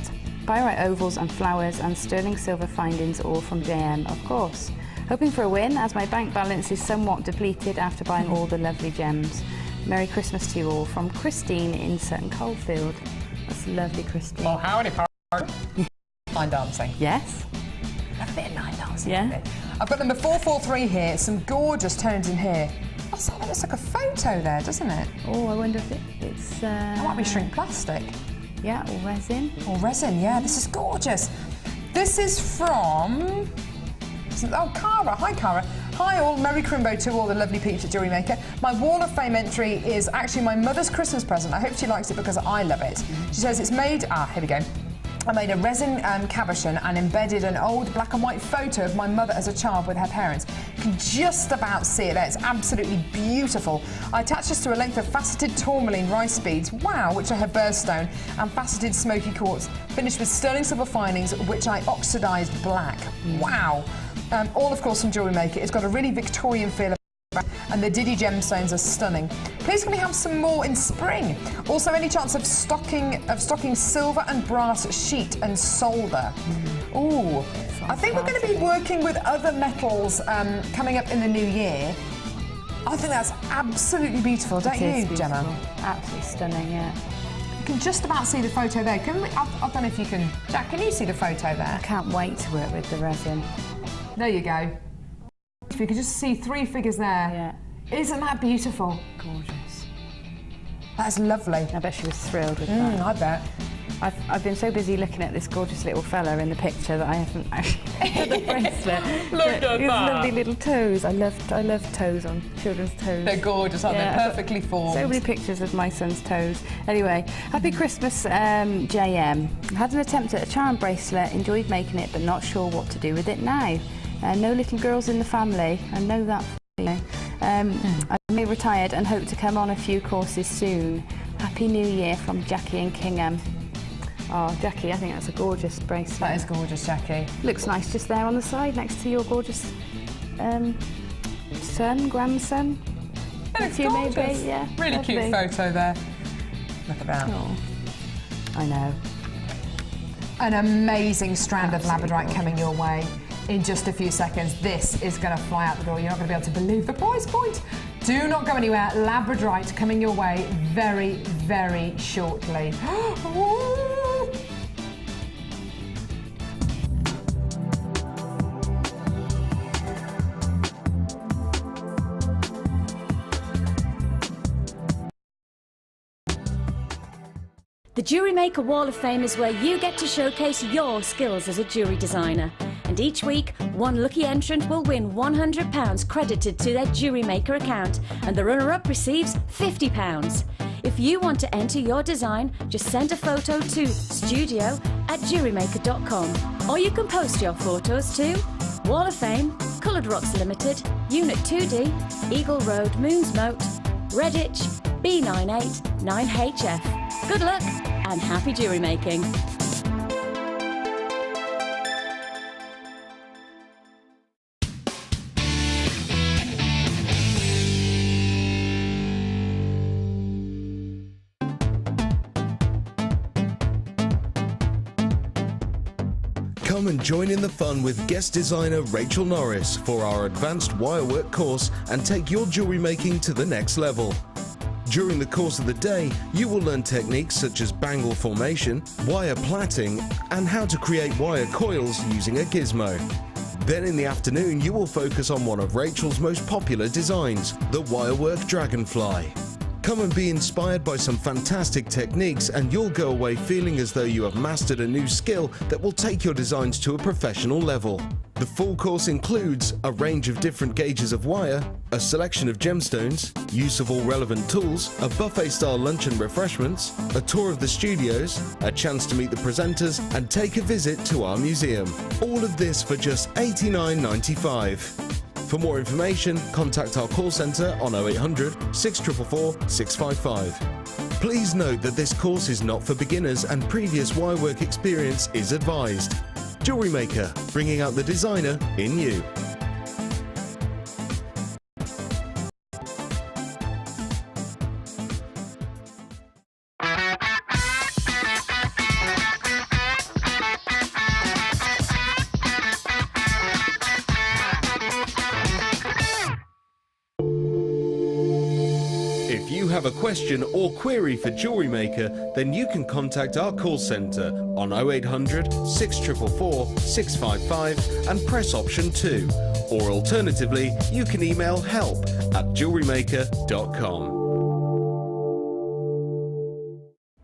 Pyrite ovals and flowers and sterling silver findings, all from JM, of course. Hoping for a win, as my bank balance is somewhat depleted after buying all the lovely gems. Merry Christmas to you all, from Christine in Sutton Coldfield. That's lovely, Christine. Oh, howdy, line dancing. Yes. Love a bit of line dancing. Yeah. I've got number 443 here, some gorgeous tones in here. Oh, so that looks like a photo there, doesn't it? Oh, I wonder if it's... That might be shrink plastic. Yeah, or resin. Or resin, yeah, this is gorgeous. This is from... Oh, Cara. Hi, Cara. Hi, all. Merry Crimbo to all the lovely peeps at Jewellery Maker. My Wall of Fame entry is actually my mother's Christmas present. I hope she likes it because I love it. She says it's made... here we go. I made a resin cabochon and embedded an old black and white photo of my mother as a child with her parents. You can just about see it there. It's absolutely beautiful. I attached this to a length of faceted tourmaline rice beads, wow, which I have birthstone, and faceted smoky quartz, finished with sterling silver findings, which I oxidised black. Wow. All, of course, from Jewellery Maker. It's got a really Victorian feel, and the Diddy gemstones are stunning. Please can we have some more in spring? Also, any chance of stocking silver and brass sheet and solder? Ooh, I think we're going to be working with other metals coming up in the new year. I think that's absolutely beautiful, don't you, Gemma? Absolutely stunning, yeah. You can just about see the photo there. Can we, I don't know if you can... Jack, can you see the photo there? I can't wait to work with the resin. There you go. If you could just see 3 figures there. Yeah. Isn't that beautiful? Gorgeous. That's lovely. I bet she was thrilled with that. I bet. I've been so busy looking at this gorgeous little fella in the picture that I haven't actually put the bracelet. Look at that. His lovely little toes. I love toes on children's toes. They're gorgeous, aren't they? Perfectly formed. So many pictures of my son's toes. Anyway, happy Christmas, JM. I had an attempt at a charm bracelet, enjoyed making it, but not sure what to do with it now. No little girls in the family. I know that. I'm retired and hope to come on a few courses soon. Happy New Year from Jackie in Kingham. Oh, Jackie, I think that's a gorgeous bracelet. That is gorgeous, Jackie. Looks nice just there on the side next to your gorgeous grandson. It's you gorgeous. maybe, yeah. Really lovely. cute photo there. Look at that. Oh, I know. An amazing strand of labradorite coming your way in just a few seconds. This is going to fly out the door. You're not going to be able to believe the price point. Do not go anywhere. Labradorite coming your way very, very shortly. The Jewellery Maker Wall of Fame is where you get to showcase your skills as a jewellery designer. And each week, one lucky entrant will win £100 credited to their Jewellery Maker account, and the runner-up receives £50. If you want to enter your design, just send a photo to studio@jewellerymaker.com, or you can post your photos to Wall of Fame, Coloured Rocks Limited, Unit 2D, Eagle Road, Moons Moat, Redditch, B98 9HF. Good luck and happy jewellery making. Come and join in the fun with guest designer Rachel Norris for our advanced wirework course and take your jewellery making to the next level. During the course of the day, you will learn techniques such as bangle formation, wire plaiting, and how to create wire coils using a gizmo. Then in the afternoon, you will focus on one of Rachel's most popular designs, the wirework dragonfly. Come and be inspired by some fantastic techniques, and you'll go away feeling as though you have mastered a new skill that will take your designs to a professional level. The full course includes a range of different gauges of wire, a selection of gemstones, use of all relevant tools, a buffet-style lunch and refreshments, a tour of the studios, a chance to meet the presenters, and take a visit to our museum. All of this for just $89.95. For more information, contact our call centre on 0800 644 655. Please note that this course is not for beginners and previous wirework experience is advised. Jewellery Maker, bringing out the designer in you. If you have a question or query for Jewellery Maker, then you can contact our call centre on 0800 644 655 and press option 2. Or alternatively, you can email help@jewellerymaker.com.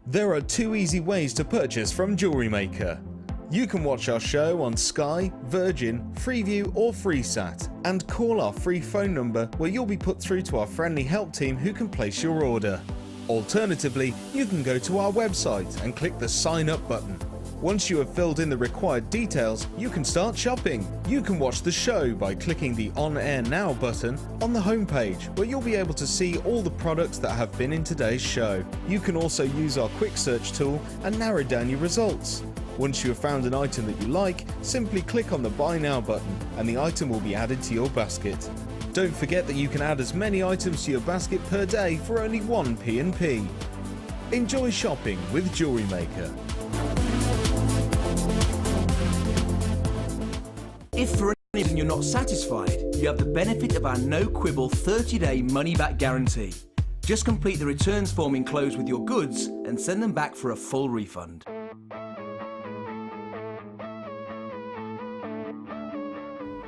There are 2 easy ways to purchase from Jewellery Maker. You can watch our show on Sky, Virgin, Freeview or FreeSat and call our free phone number where you'll be put through to our friendly help team who can place your order. Alternatively, you can go to our website and click the sign up button. Once you have filled in the required details, you can start shopping. You can watch the show by clicking the On Air Now button on the homepage, where you'll be able to see all the products that have been in today's show. You can also use our quick search tool and narrow down your results. Once you have found an item that you like, simply click on the Buy Now button and the item will be added to your basket. Don't forget that you can add as many items to your basket per day for only 1 P&P. Enjoy shopping with Jewellery Maker. If for any reason you're not satisfied, you have the benefit of our no-quibble 30-day money-back guarantee. Just complete the returns form enclosed with your goods and send them back for a full refund.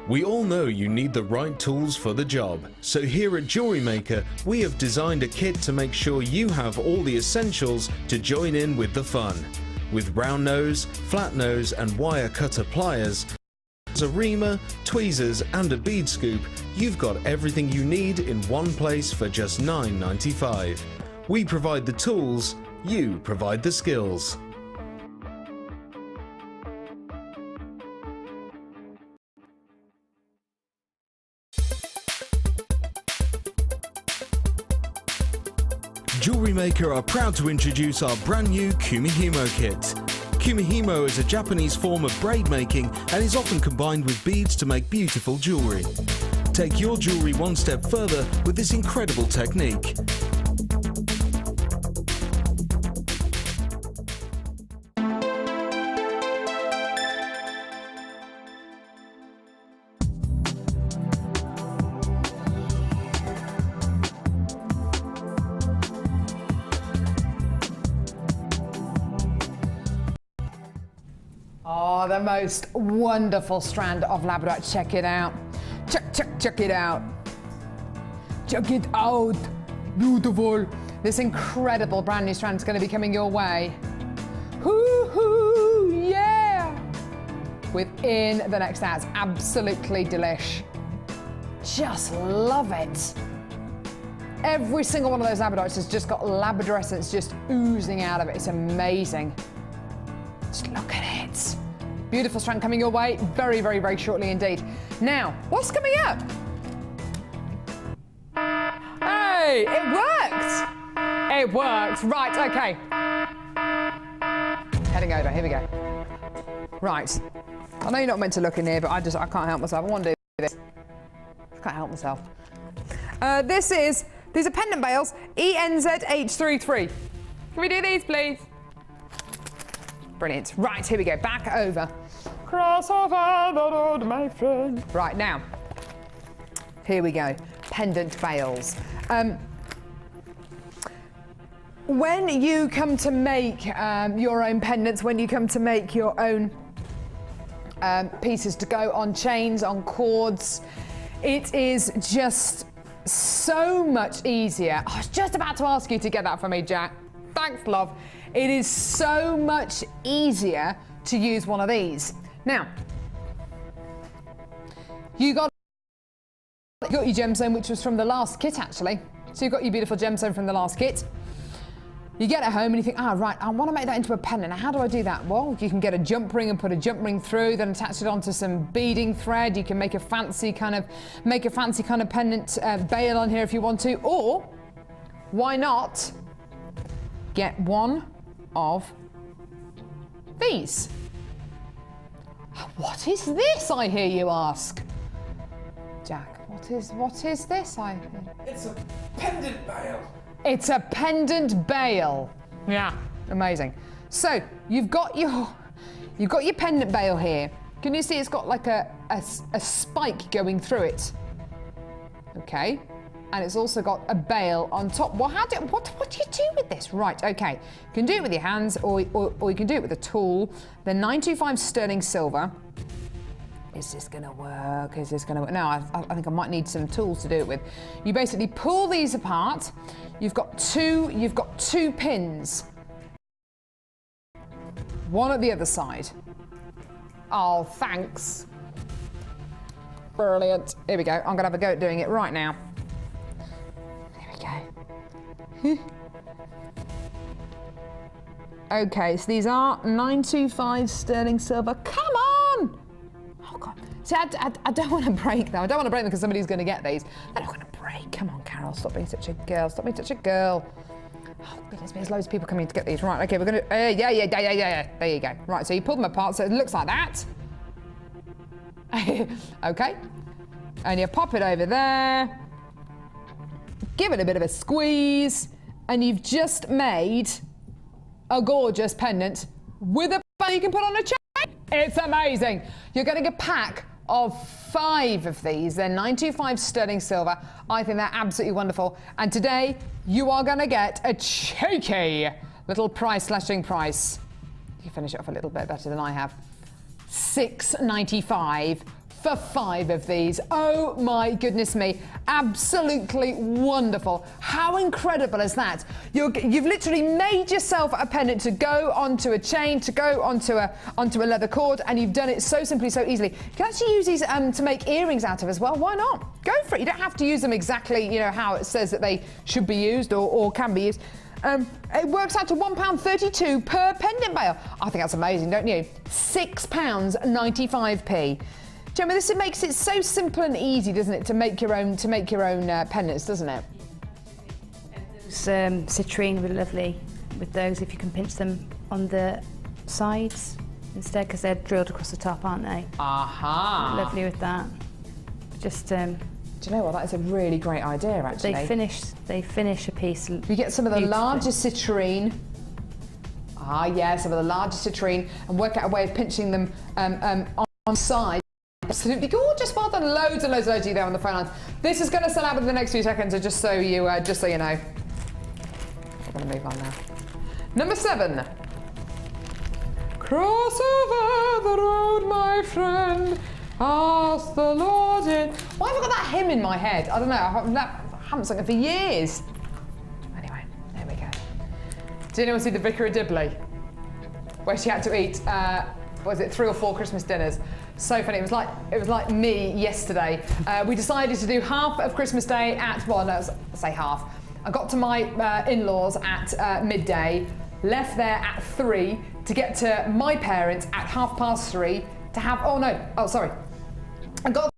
We all know you need the right tools for the job, so here at Jewellery Maker we have designed a kit to make sure you have all the essentials to join in with the fun. With round nose, flat nose and wire cutter pliers, a reamer, tweezers and a bead scoop, you've got everything you need in one place for just $9.95. We provide the tools, you provide the skills. Jewellery Maker are proud to introduce our brand new Kumihimo kit. Kumihimo is a Japanese form of braid making and is often combined with beads to make beautiful jewellery. Take your jewellery one step further with this incredible technique. Oh, the most wonderful strand of labradorite. Check it out. Check it out. Check it out. Beautiful. This incredible brand new strand is going to be coming your way. Hoo-hoo, yeah! Within the next hour. It's absolutely delish. Just love it. Every single one of those labradorites has just got labrador essence just oozing out of it. It's amazing. Just look at it. Beautiful strand coming your way very, very, very shortly indeed. Now, what's coming up? Hey, it worked. It worked. Right, okay. Heading over, here we go. Right. I know you're not meant to look in here, but I can't help myself. I want to do this. I can't help myself. These are pendant bales, ENZH33. Can we do these, please? Brilliant. Right, here we go. Back over. Crossover, the road, my friend. Right, now. Here we go. Pendant bales. When you come to make your own pendants, when you come to make your own pieces to go on chains, on cords, it is just so much easier. I was just about to ask you to get that for me, Jack. Thanks, love. It is so much easier to use one of these. Now, you got your gemstone, which was from the last kit, actually. So you've got your beautiful gemstone from the last kit. You get it home and you think, right, I want to make that into a pendant. Now, how do I do that? Well, you can get a jump ring and put a jump ring through, then attach it onto some beading thread. You can make a fancy kind of pendant bale on here if you want to, or why not get one of these? What is this, I hear you ask? Jack, what is this, I hear? It's a pendant bale. It's a pendant bale. Yeah, amazing. So you've got your pendant bale here. Can you see it's got like a spike going through it? Okay, and it's also got a bale on top. Well, what do you do with this? Right, okay. You can do it with your hands, or you can do it with a tool. The 925 sterling silver. Is this gonna work? Is this gonna work? No, I think I might need some tools to do it with. You basically pull these apart. You've got two pins. One at the other side. Oh, thanks. Brilliant. Here we go. I'm gonna have a go at doing it right now. Here we go. Okay, so these are 925 sterling silver. Come on! Oh God. See, I don't want to break them. I don't want to break them because somebody's going to get these. They're not going to break. Come on, Carol. Stop being such a girl. Stop being such a girl. Oh, goodness me. There's loads of people coming to get these. Right, okay, we're going to... yeah. There you go. Right, so you pull them apart so it looks like that. Okay. And you pop it over there. Give it a bit of a squeeze. And you've just made a gorgeous pendant with a band you can put on a chain. It's amazing. You're getting a pack of 5 of these. They're 925 sterling silver. I think they're absolutely wonderful. And today you are going to get a cheeky little slashing price. You finish it off a little bit better than I have. $6.95 for 5 of these. Oh my goodness me. Absolutely wonderful. How incredible is that? You've literally made yourself a pendant to go onto a chain, to go onto a leather cord, and you've done it so simply, so easily. You can actually use these to make earrings out of as well. Why not? Go for it. You don't have to use them exactly, how it says that they should be used or can be used. It works out to £1.32 per pendant bale. I think that's amazing, don't you? £6.95p. Gemma, this makes it so simple and easy, doesn't it, to make your own pendants, doesn't it? Citrine would be lovely with those if you can pinch them on the sides instead, because they're drilled across the top, aren't they? Aha! Lovely with that. Just. Do you know what? That is a really great idea, actually. They finish a piece. You get some of the largest citrine. Ah, yeah, some of the largest citrine, and work out a way of pinching them on side. Absolutely gorgeous. Well done. Loads and loads of you there on the phone lines. This is going to sell out in the next few seconds, so just so you know. We're going to move on now. Number 7. Cross over the road, my friend. Ask the Lord in. Why have I got that hymn in my head? I don't know. I haven't sung it for years. Anyway, there we go. Did anyone see the Vicar of Dibley? Where she had to eat, was it 3 or 4 Christmas dinners? So funny. It was like me yesterday. We decided to do half of Christmas Day at, well, no, say half. I got to my in-laws at midday, left there at 3 to get to my parents at 3:30 to have, I got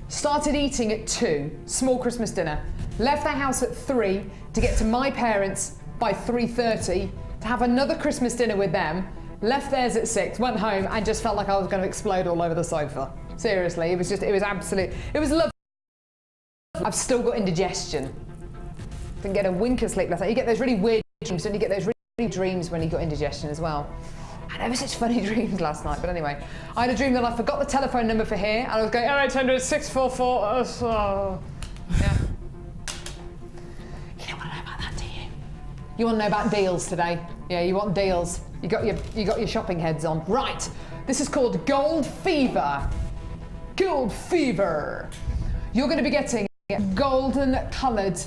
started eating at 2, small Christmas dinner. Left the house at 3 to get to my parents by 3:30 to have another Christmas dinner with them. Left theirs at 6, went home and just felt like I was going to explode all over the sofa. Seriously, it was lovely. I've still got indigestion. Didn't get a wink of sleep last night. You get those really weird dreams, and you get those really dreams when you got indigestion as well. I had ever such funny dreams last night, but anyway. I had a dream that I forgot the telephone number for here, and I was going 0800 644. Yeah. You don't want to know about that, do you? You want to know about deals today? Yeah, you want deals. You got your shopping heads on. Right. This is called Gold Fever. Gold Fever. You're going to be getting golden coloured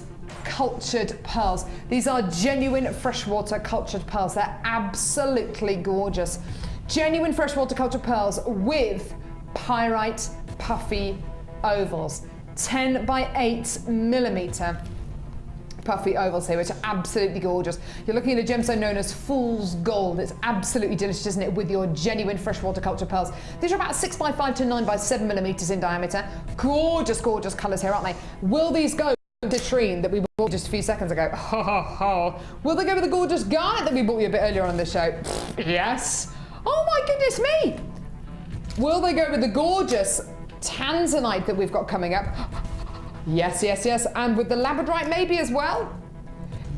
cultured pearls. These are genuine freshwater cultured pearls. They're absolutely gorgeous. Genuine freshwater cultured pearls with pyrite puffy ovals. 10 by 8 millimetre puffy ovals here, which are absolutely gorgeous. You're looking at a gemstone known as fool's gold. It's absolutely delicious, isn't it, with your genuine freshwater culture pearls. These are about 6 by 5 to 9 by 7 millimeters in diameter. Gorgeous, gorgeous colours here, aren't they? Will these go with the Citrine that we bought just a few seconds ago? Ha ha ha. Will they go with the gorgeous Garnet that we bought you a bit earlier on the show? Yes. Oh my goodness me. Will they go with the gorgeous Tanzanite that we've got coming up? Yes, yes, yes. And with the labradorite maybe as well?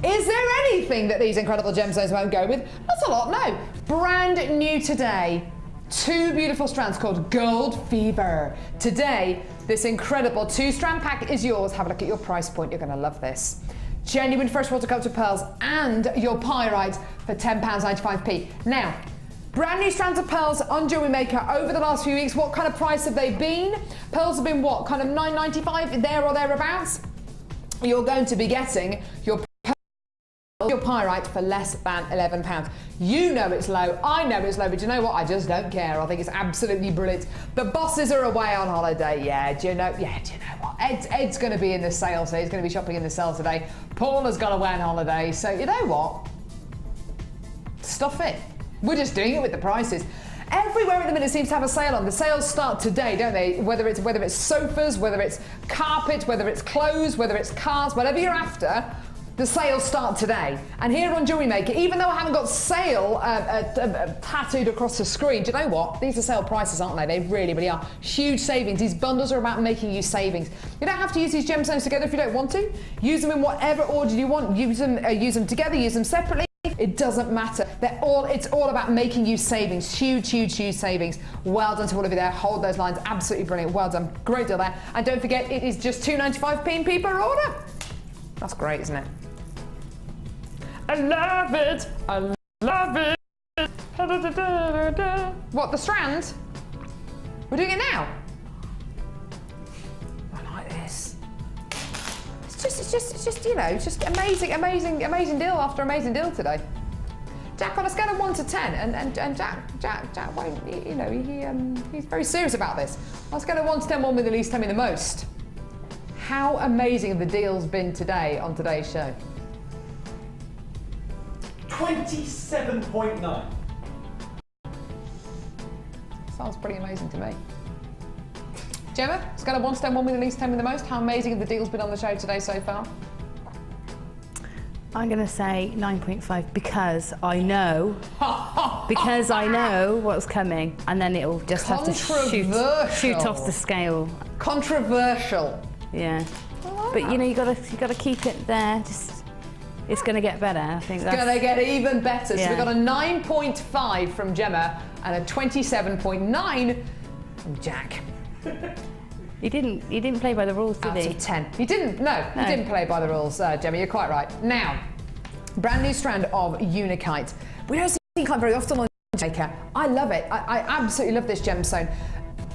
Is there anything that these incredible gemstones won't go with? Not a lot, no. Brand new today. 2 beautiful strands called Gold Fever. Today, this incredible 2-strand pack is yours. Have a look at your price point. You're going to love this. Genuine freshwater culture pearls and your pyrite for £10.95p. Now, brand new strands of pearls on Jewellery Maker over the last few weeks. What kind of price have they been? Pearls have been what? Kind of £9.95 there or thereabouts? You're going to be getting your pyrite for less than £11. You know it's low, I know it's low, but you know what? I just don't care. I think it's absolutely brilliant. The bosses are away on holiday. Do you know what? Ed's going to be in the sale today. He's going to be shopping in the sale today. Paula's gone away on holiday. So you know what? Stuff it. We're just doing it with the prices. Everywhere at the minute seems to have a sale on. The sales start today, don't they? Whether it's sofas, whether it's carpet, whether it's clothes, whether it's cars, whatever you're after, the sales start today. And here on Jewellery Maker, even though I haven't got sale tattooed across the screen, do you know what? These are sale prices, aren't they? They really, really are. Huge savings. These bundles are about making you savings. You don't have to use these gemstones together if you don't want to. Use them in whatever order you want. Use them together, use them separately. It doesn't matter. It's all about making you savings. Huge, huge, huge savings. Well done to all of you there. Hold those lines. Absolutely brilliant. Well done. Great deal there. And don't forget, it is just £2.95p per order. That's great, isn't it? I love it. I love it. What, the strand? We're doing it now? I like this. It's just, you know, it's just amazing deal after amazing deal today. Jack, on a scale of 1 to 10, and Jack won't, you know, he's very serious about this. On a scale of 1 to 10, 1 with the least, 10 with the most. How amazing have the deals been today on today's show? 27.9. Sounds pretty amazing to me. Gemma, scale of 1 to 10, 1 with the least, 10 with the most. How amazing have the deals been on the show today so far? I'm going to say 9.5 because I know what's coming, and then it'll just have to shoot off the scale. Controversial. Yeah, but you know, you got to keep it there. It's going to get better. I think it's going to get even better. Yeah. So we've got a 9.5 from Gemma and a 27.9 from Jack. He didn't play by the rules, did he? Out of 10. He didn't. No, he didn't play by the rules, Gemma. You're quite right. Now, brand new strand of Unikite. We don't see Unikite very often on Maker. I love it. I absolutely love this gemstone.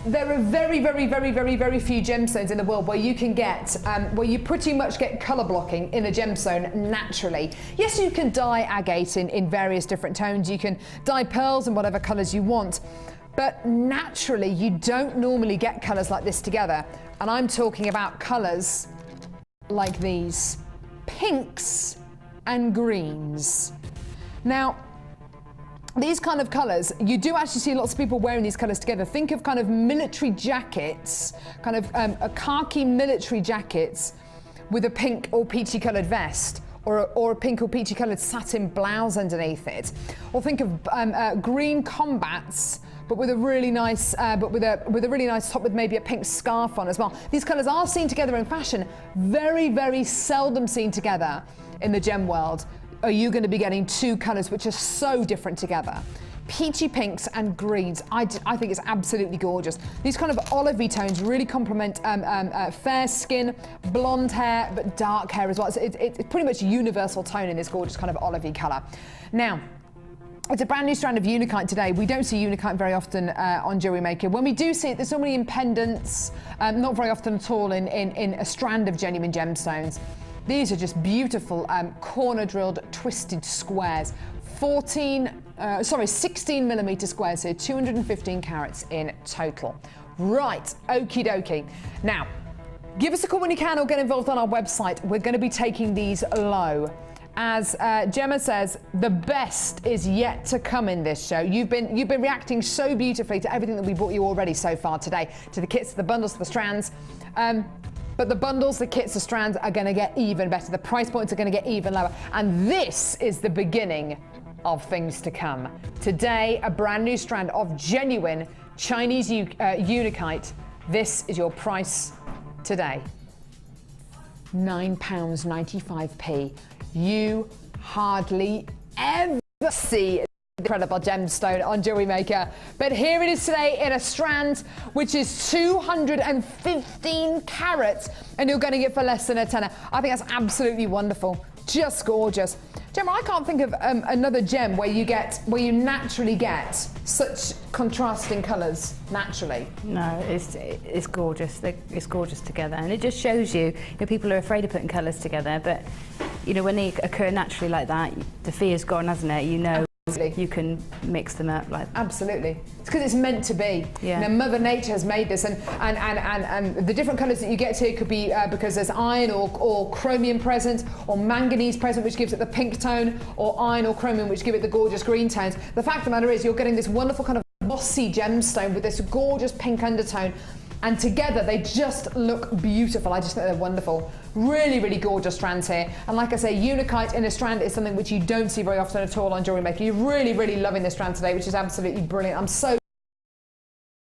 There are very, very, very, very, very few gemstones in the world where you can get, where you pretty much get colour blocking in a gemstone naturally. Yes, you can dye agate in various different tones. You can dye pearls in whatever colours you want. But naturally, you don't normally get colours like this together. And I'm talking about colours like these. Pinks and greens. Now, these kind of colours, you do actually see lots of people wearing these colours together. Think of kind of military jackets, kind of a khaki military jackets with a pink or peachy coloured vest, or a pink or peachy coloured satin blouse underneath it. Or think of green combats, but with a really nice, with a really nice top with maybe a pink scarf on as well. These colours are seen together in fashion. Very, very seldom seen together in the gem world. Are you going to be getting two colours which are so different together? Peachy pinks and greens. I think it's absolutely gorgeous. These kind of olivey tones really complement fair skin, blonde hair, but dark hair as well. It's pretty much a universal tone in this gorgeous kind of olivey colour. Now, it's a brand new strand of Unikite today. We don't see Unikite very often on Jewellery Maker. When we do see it, there's normally in pendants, not very often at all in a strand of genuine gemstones. These are just beautiful corner drilled twisted squares. 16 millimetre squares here, 215 carats in total. Right, okie dokie. Now, Give us a call when you can or get involved on our website. We're going to be taking these low. As Gemma says, the best is yet to come in this show. You've been reacting so beautifully to everything that we brought you already so far today, to the kits, to the bundles, to the strands. But the bundles, the kits, the strands are going to get even better. The price points are going to get even lower. And this is the beginning of things to come. Today, a brand new strand of genuine Chinese Unikite. This is your price today. £9.95p. You hardly ever see incredible gemstone on Jewellery Maker, but here it is today in a strand which is 215 carats, and you're getting it for less than a tenner. I think that's absolutely wonderful, just gorgeous. Gemma, I can't think of another gem where you naturally get such contrasting colours naturally. No, it's gorgeous. It's gorgeous together, and it just shows you people are afraid of putting colours together, but when they occur naturally like that, the fear's gone, hasn't it? You can mix them up like that. Absolutely. It's because it's meant to be. Yeah. Mother Nature has made this, and the different colours that you get here could be because there's iron or chromium present, or manganese present, which gives it the pink tone, or iron or chromium, which give it the gorgeous green tones. The fact of the matter is you're getting this wonderful kind of bossy gemstone with this gorgeous pink undertone, and together they just look beautiful. I just think they're wonderful. Really, really gorgeous strands here. And like I say, Unikite in a strand is something which you don't see very often at all on Jewellery Maker. You're really, really loving this strand today, which is absolutely brilliant. I'm so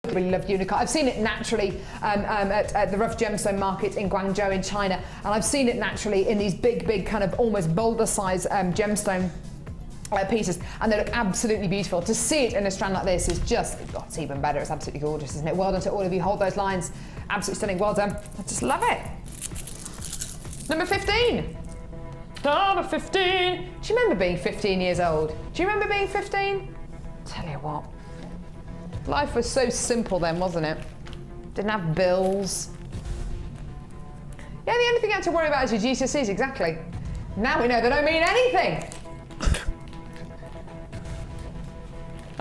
really love Unikite. I've seen it naturally at the rough gemstone market in Guangzhou in China, and I've seen it naturally in these big kind of almost boulder size gemstone pieces, and they look absolutely beautiful. To see it in a strand like this is just, it's even better. It's absolutely gorgeous, isn't it? Well done to all of you. Hold those lines. Absolutely stunning. Well done. I just love it. Number 15. Number 15. Do you remember being 15 years old? Do you remember being 15? Tell you what. Life was so simple then, wasn't it? Didn't have bills. Yeah, the only thing you had to worry about is your GCSEs, exactly. Now we know they don't mean anything.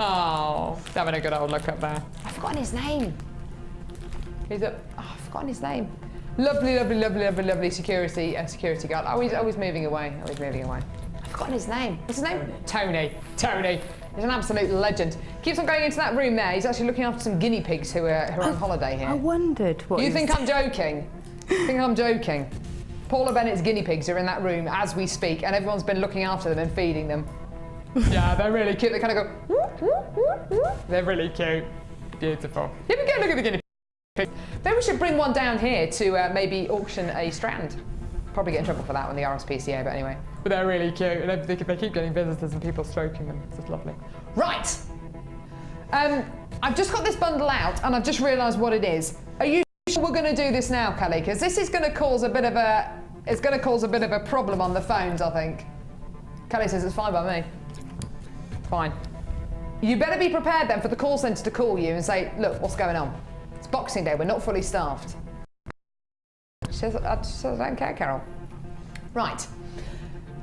Oh, having a good old look up there. I've forgotten his name. He's up. Oh, I've forgotten his name. Lovely security guard. Always moving away. Always moving away. I've forgotten his name. What's his name? Tony. He's an absolute legend. Keeps on going into that room there. He's actually looking after some guinea pigs who are on holiday here. I wondered what. You think I'm joking? You think I'm joking? Paula Bennett's guinea pigs are in that room as we speak, and everyone's been looking after them and feeding them. Yeah, they're really cute. They kind of go, whoop, whoop, whoop, whoop. They're really cute. Beautiful. Yeah, we go look at the guinea pig. Maybe we should bring one down here to maybe auction a strand. Probably get in trouble for that on the RSPCA, but anyway. But they're really cute, and they keep getting visitors and people stroking them. It's just lovely. Right. I've just got this bundle out, and I've just realised what it is. Are you sure we're going to do this now, Kelly? Because this is going to cause a bit of a problem on the phones, I think. Kelly says it's fine by me. Fine. You better be prepared then for the call centre to call you and say, look, what's going on? It's Boxing Day, we're not fully staffed. She says, I don't care, Carol. Right.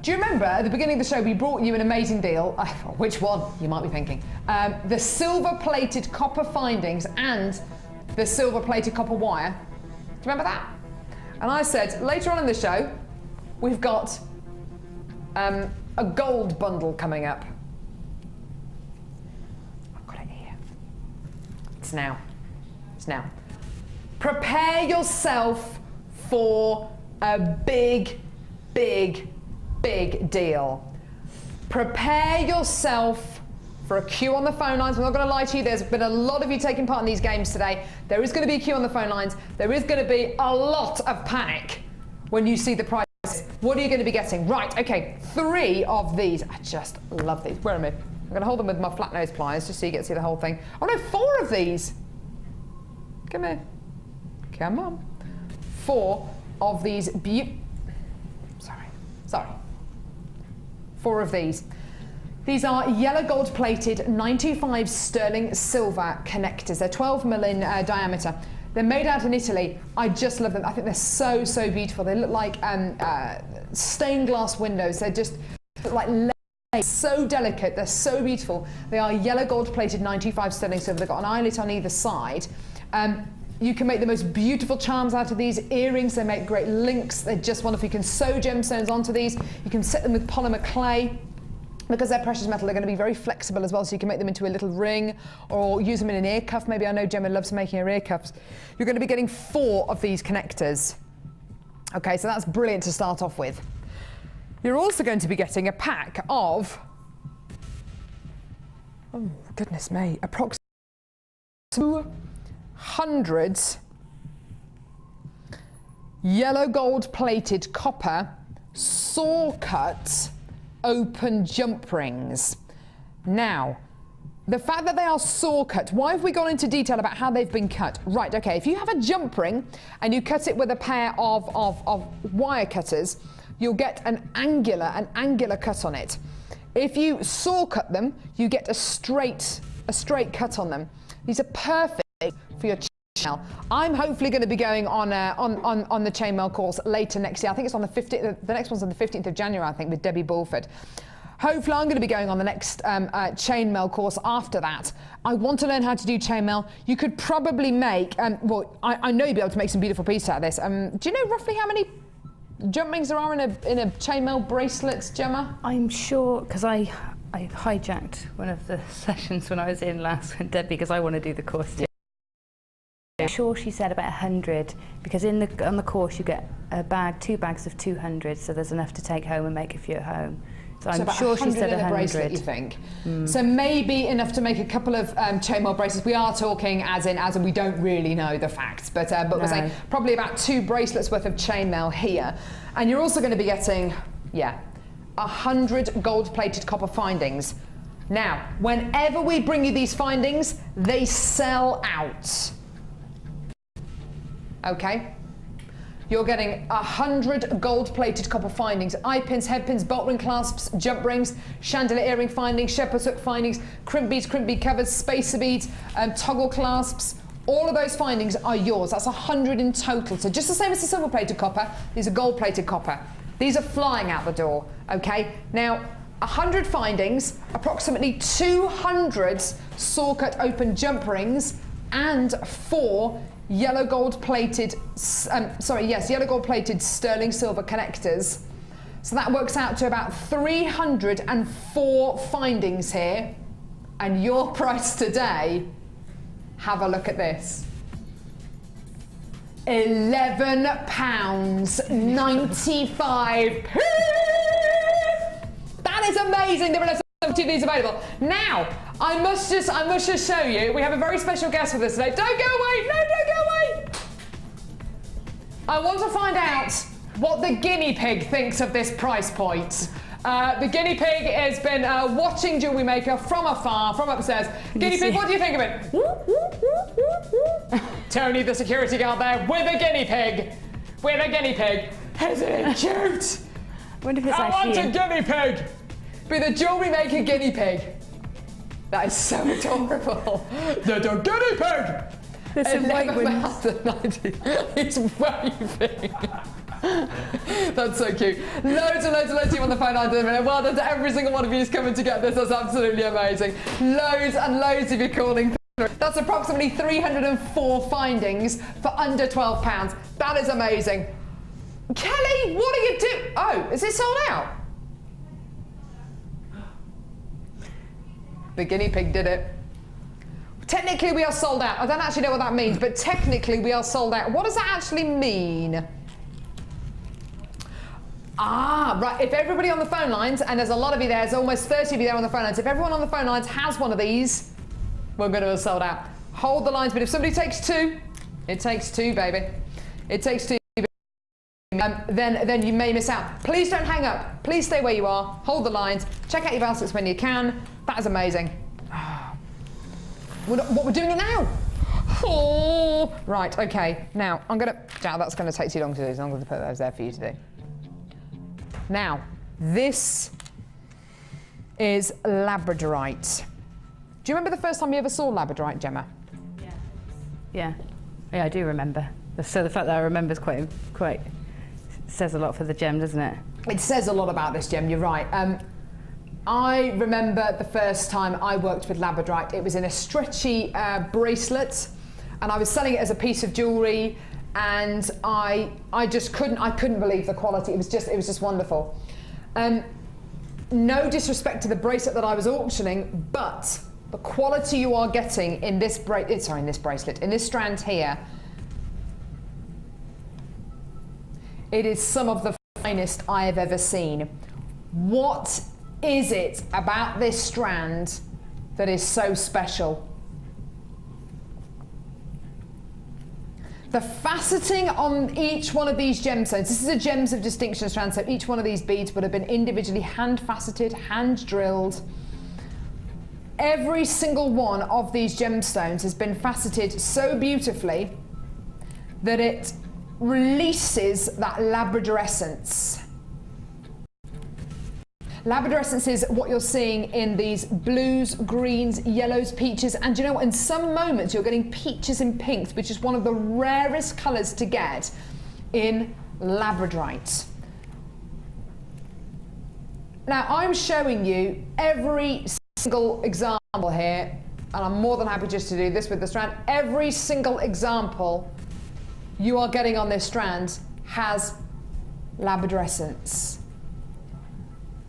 Do you remember at the beginning of the show we brought you an amazing deal? Which one, you might be thinking. The silver-plated copper findings and the silver-plated copper wire. Do you remember that? And I said, later on in the show, we've got a gold bundle coming up. It's now. Prepare yourself for a big deal. Prepare yourself for a queue on the phone lines. I'm not going to lie to you, there's been a lot of you taking part in these games today. There is going to be a queue on the phone lines. There is going to be a lot of panic when you see the prices. What are you going to be getting? Right, okay, 3 of these. I just love these. Where am I? I'm going to hold them with my flat nose pliers just so you get to see the whole thing. Oh no, 4 of these. Come here. Come on. 4 of these Sorry. 4 of these. These are yellow gold plated 925 sterling silver connectors. They're 12mm in diameter. They're made out in Italy. I just love them. I think they're so beautiful. They look like stained glass windows. They're just like so delicate. They're so beautiful. They are yellow gold plated 925 sterling silver. They've got an eyelet on either side. You can make the most beautiful charms out of these. Earrings, they make great links. They're just wonderful. You can sew gemstones onto these. You can set them with polymer clay. Because they're precious metal, they're going to be very flexible as well, so you can make them into a little ring or use them in an ear cuff. Maybe I know Gemma loves making her ear cuffs. You're going to be getting 4 of these connectors. Okay, so that's brilliant to start off with. You're also going to be getting a pack of, oh goodness me, approximately 200 yellow gold plated copper saw cut open jump rings. Now, the fact that they are saw cut, why have we gone into detail about how they've been cut? Right, okay, if you have a jump ring and you cut it with a pair of wire cutters, you'll get an angular cut on it. If you saw cut them, you get a straight cut on them. These are perfect for your chainmail. I'm hopefully going to be going on the chainmail course later next year. I think it's on the 15th. The next one's on the 15th of January, I think, with Debbie Bulford. Hopefully, I'm going to be going on the next chainmail course after that. I want to learn how to do chainmail. You could probably make, well, I know you'll be able to make some beautiful pieces out of this. Do you know roughly how many jump rings there are in a chainmail bracelets, Gemma? I'm sure, because I hijacked one of the sessions when I was in last with Debbie, because I want to do the course too. I'm sure she said about 100, because on the course you get a bag, 2 bags of 200, so there's enough to take home and make a few at home. So I'm sure she said 100. Bracelet, you think? So maybe enough to make a couple of chainmail bracelets. We are talking as in we don't really know the facts, but we're saying probably about 2 bracelets worth of chainmail here. And you're also going to be getting, 100 gold-plated copper findings. Now, whenever we bring you these findings, they sell out. Okay? You're getting 100 gold-plated copper findings, eye pins, head pins, bolt ring clasps, jump rings, chandelier earring findings, shepherd's hook findings, crimp bead covers, spacer beads, toggle clasps. All of those findings are yours. That's 100 in total. So just the same as the silver-plated copper, these are gold-plated copper. These are flying out the door, okay? Now, 100 findings, approximately 200 saw-cut open jump rings, and 4 yellow gold plated sterling silver connectors. So that works out to about 304 findings here. And your price today, have a look at this. £11.95. That is amazing. There are less than 2 of these available. Now, I must just show you, we have a very special guest with us today. Don't go away, no, don't go away. I want to find out what the guinea pig thinks of this price point. The guinea pig has been watching Jewellery Maker from afar, from upstairs. Guinea pig, what do you think of it? Tony, the security guard there, with a guinea pig. With a guiney pig. Isn't it cute? I wonder if it's I want a guinea pig. Be the Jewellery Maker guinea pig. That is so adorable. The guinea pig! There's some white ones. It's waving. That's so cute. Loads and loads of you on the phone lines at the minute. Well done to every single one of you who's coming to get this. That's absolutely amazing. Loads and loads of you calling through. That's approximately 304 findings for under £12. That is amazing. Kelly, what are you doing? Oh, is it sold out? The guinea pig did it. Technically, we are sold out. I don't actually know what that means, but technically, we are sold out. What does that actually mean? Ah, right. If everybody on the phone lines, and there's a lot of you there, there's almost 30 of you there on the phone lines. If everyone on the phone lines has one of these, we're going to have sold out. Hold the lines, but if somebody takes 2, it takes 2, baby. It takes 2. Then you may miss out. Please don't hang up. Please stay where you are. Hold the lines. Check out your baskets when you can. That is amazing. What we're doing it now? Oh, right. Okay. Now I'm gonna. Now that's going to take too long to do. So I'm going to put those there for you to do. Now this is labradorite. Do you remember the first time you ever saw labradorite, Gemma? Yeah, I do remember. So the fact that I remember is quite says a lot for the gem, doesn't it? It says a lot about this gem, you're right. I remember the first time I worked with labradorite. It was in a stretchy bracelet. and I was selling it as a piece of jewellery, and I couldn't believe the quality. It was just wonderful. No disrespect to the bracelet that I was auctioning, but the quality you are getting in this bracelet, in this strand here, it is some of the finest I have ever seen. What is it about this strand that is so special? The faceting on each one of these gemstones, this is a Gems of Distinction strand, so each one of these beads would have been individually hand faceted, hand drilled. Every single one of these gemstones has been faceted so beautifully that it releases that labradorescence. Labradorescence is what you're seeing in these blues, greens, yellows, peaches, and you know what, in some moments you're getting peaches and pinks, which is one of the rarest colours to get in labradorite. Now I'm showing you every single example here, and I'm more than happy just to do this with the strand. Every single example you are getting on this strand has labradorescence.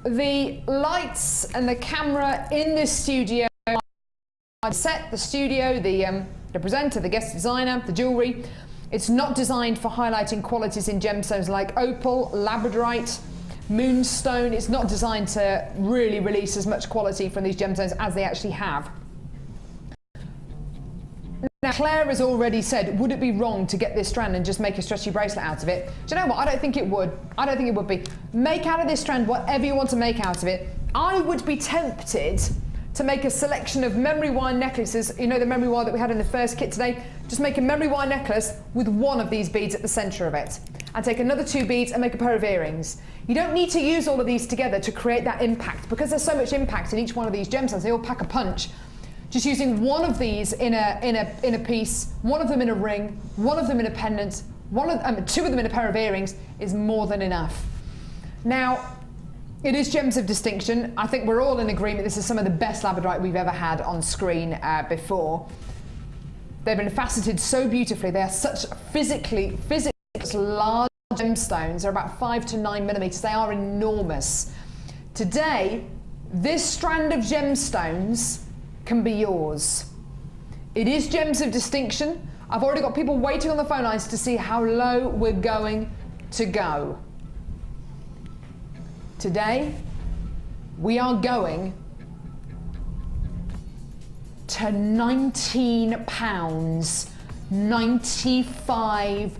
The lights and the camera in this studio, the set, the studio, the presenter, the guest designer, the jewellery, it's not designed for highlighting qualities in gemstones like opal, labradorite, moonstone. It's not designed to really release as much quality from these gemstones as they actually have. Now, Claire has already said, would it be wrong to get this strand and just make a stretchy bracelet out of it? Do you know what? I don't think it would. I don't think it would be. Make out of this strand whatever you want to make out of it. I would be tempted to make a selection of memory wire necklaces. You know the memory wire that we had in the first kit today? Just make a memory wire necklace with one of these beads at the centre of it. And take another 2 beads and make a pair of earrings. You don't need to use all of these together to create that impact, because there's so much impact in each one of these gemstones. They all pack a punch. Just using one of these in a piece, one of them in a ring, one of them in a pendant, 2 of them in a pair of earrings is more than enough. Now, it is Gems of Distinction. I think we're all in agreement this is some of the best labradorite we've ever had on screen before. They've been faceted so beautifully. They are such physically large gemstones. They're about 5 to 9 millimeters. They are enormous. Today, this strand of gemstones can be yours. It is Gems of Distinction. I've already got people waiting on the phone lines to see how low we're going to go. Today, we are going to £19.95.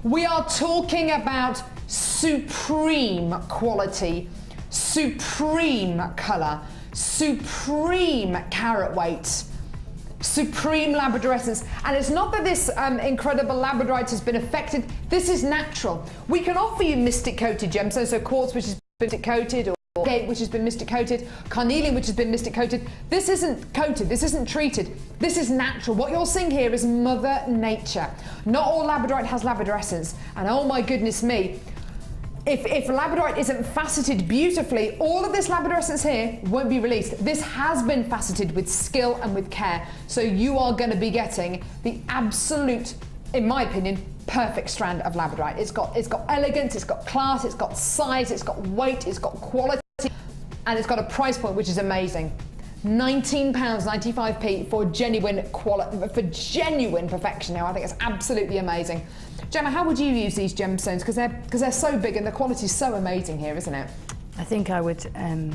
We are talking about supreme quality, supreme colour, supreme carat weight, supreme labradorescence. And it's not that this incredible labradorite has been affected. This is natural. We can offer you mystic coated gemstones, so quartz which has been mystic coated, or agate which has been mystic coated, carnelian which has been mystic coated. This isn't coated, this isn't treated, this is natural. What you're seeing here is Mother Nature. Not all labradorite has labradorescence, and oh my goodness me, if labradorite isn't faceted beautifully, all of this labradorescence here won't be released. This has been faceted with skill and with care, so you are going to be getting the absolute, in my opinion, perfect strand of labradorite. It's got elegance, it's got class, it's got size, it's got weight, it's got quality, and it's got a price point which is amazing. £19.95 for genuine quality, for genuine perfection. Now I think it's absolutely amazing. Gemma, how would you use these gemstones? Because they're so big and the quality is so amazing here, isn't it? I think I would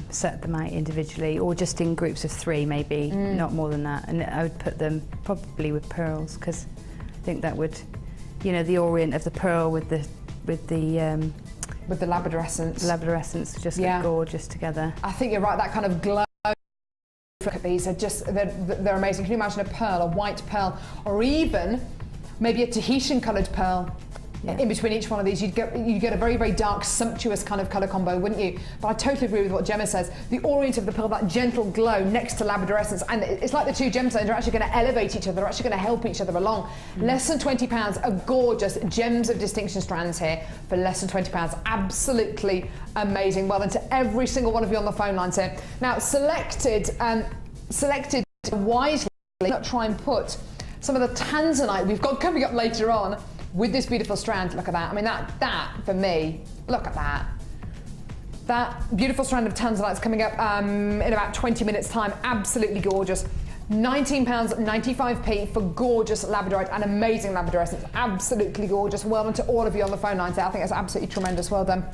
set them out individually, or just in groups of 3 maybe, not more than that. And I would put them probably with pearls, because I think that would, you know, the orient of the pearl with the labradorescence just look gorgeous together. I think you're right. That kind of glow. Look at these. They're amazing. Can you imagine a pearl, a white pearl, or even maybe a Tahitian coloured pearl in between each one of these? You'd get a very, very dark, sumptuous kind of colour combo, wouldn't you? But I totally agree with what Gemma says. The orient of the pearl, that gentle glow next to labradorescence, and it's like the 2 gemstones are actually going to elevate each other, they're actually going to help each other along. Less than £20, a gorgeous Gems of Distinction strands here for less than £20. Absolutely amazing. Well done to every single one of you on the phone lines here. Now, selected wisely, not try and put some of the Tanzanite we've got coming up later on with this beautiful strand. Look at that. I mean, that for me, look at that. That beautiful strand of Tanzanite is coming up in about 20 minutes time. Absolutely gorgeous. £19.95 for gorgeous labradorite and amazing labradorite. It's absolutely gorgeous. Well done to all of you on the phone lines there. I think that's absolutely tremendous. Well done.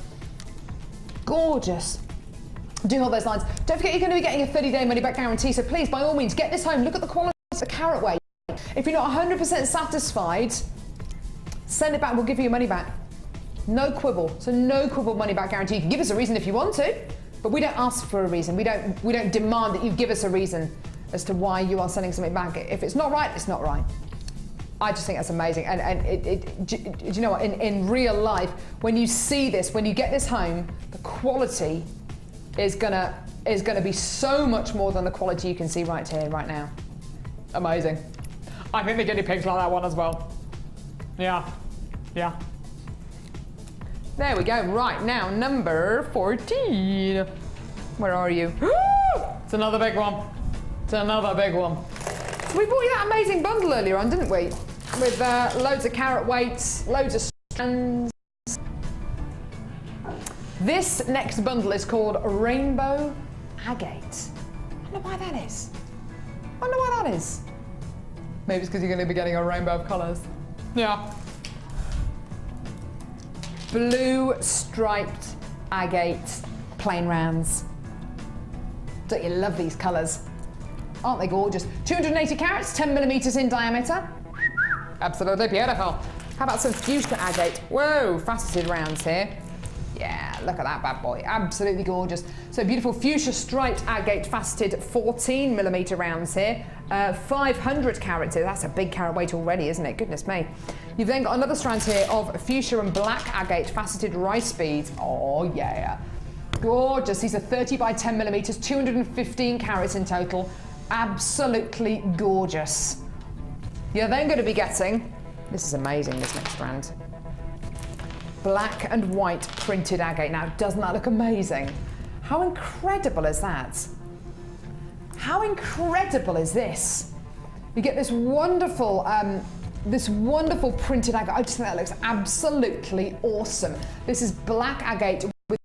Gorgeous. Doing all those lines. Don't forget you're going to be getting a 30-day money-back guarantee, so please, by all means, get this home. Look at the quality of the carat weight. If you're not 100% satisfied, send it back. We'll give you your money back. No quibble. So no quibble money-back guarantee. You can give us a reason if you want to, but we don't ask for a reason. We don't demand that you give us a reason as to why you are sending something back. If it's not right, it's not right. I just think that's amazing. And do you know what? In real life, when you see this, when you get this home, the quality is gonna be so much more than the quality you can see right here, right now. Amazing. I think the guinea pigs like that one as well. Yeah. There we go. Right, now number 14. Where are you? It's another big one. It's another big one. We bought you that amazing bundle earlier on, didn't we? With loads of carat weights, loads of strands. This next bundle is called Rainbow Agate. I wonder why that is. Maybe it's because you're going to be getting a rainbow of colours. Yeah. Blue striped agate plain rounds. Don't you love these colours? Aren't they gorgeous? 280 carats, 10 millimetres in diameter. Absolutely beautiful. How about some fuchsia agate? Whoa, faceted rounds here. Yeah, look at that bad boy. Absolutely gorgeous. So beautiful fuchsia striped agate faceted 14 millimetre rounds here. 500 carats here. That's a big carat weight already, isn't it? Goodness me. You've then got another strand here of fuchsia and black agate faceted rice beads. Oh yeah. Gorgeous. These are 30 by 10 millimetres, 215 carats in total. Absolutely gorgeous. You're then going to be getting, this is amazing, this next strand. Black and white printed agate. Now, doesn't that look amazing? How incredible is that? How incredible is this? You get this wonderful printed agate. I just think that looks absolutely awesome. This is black agate with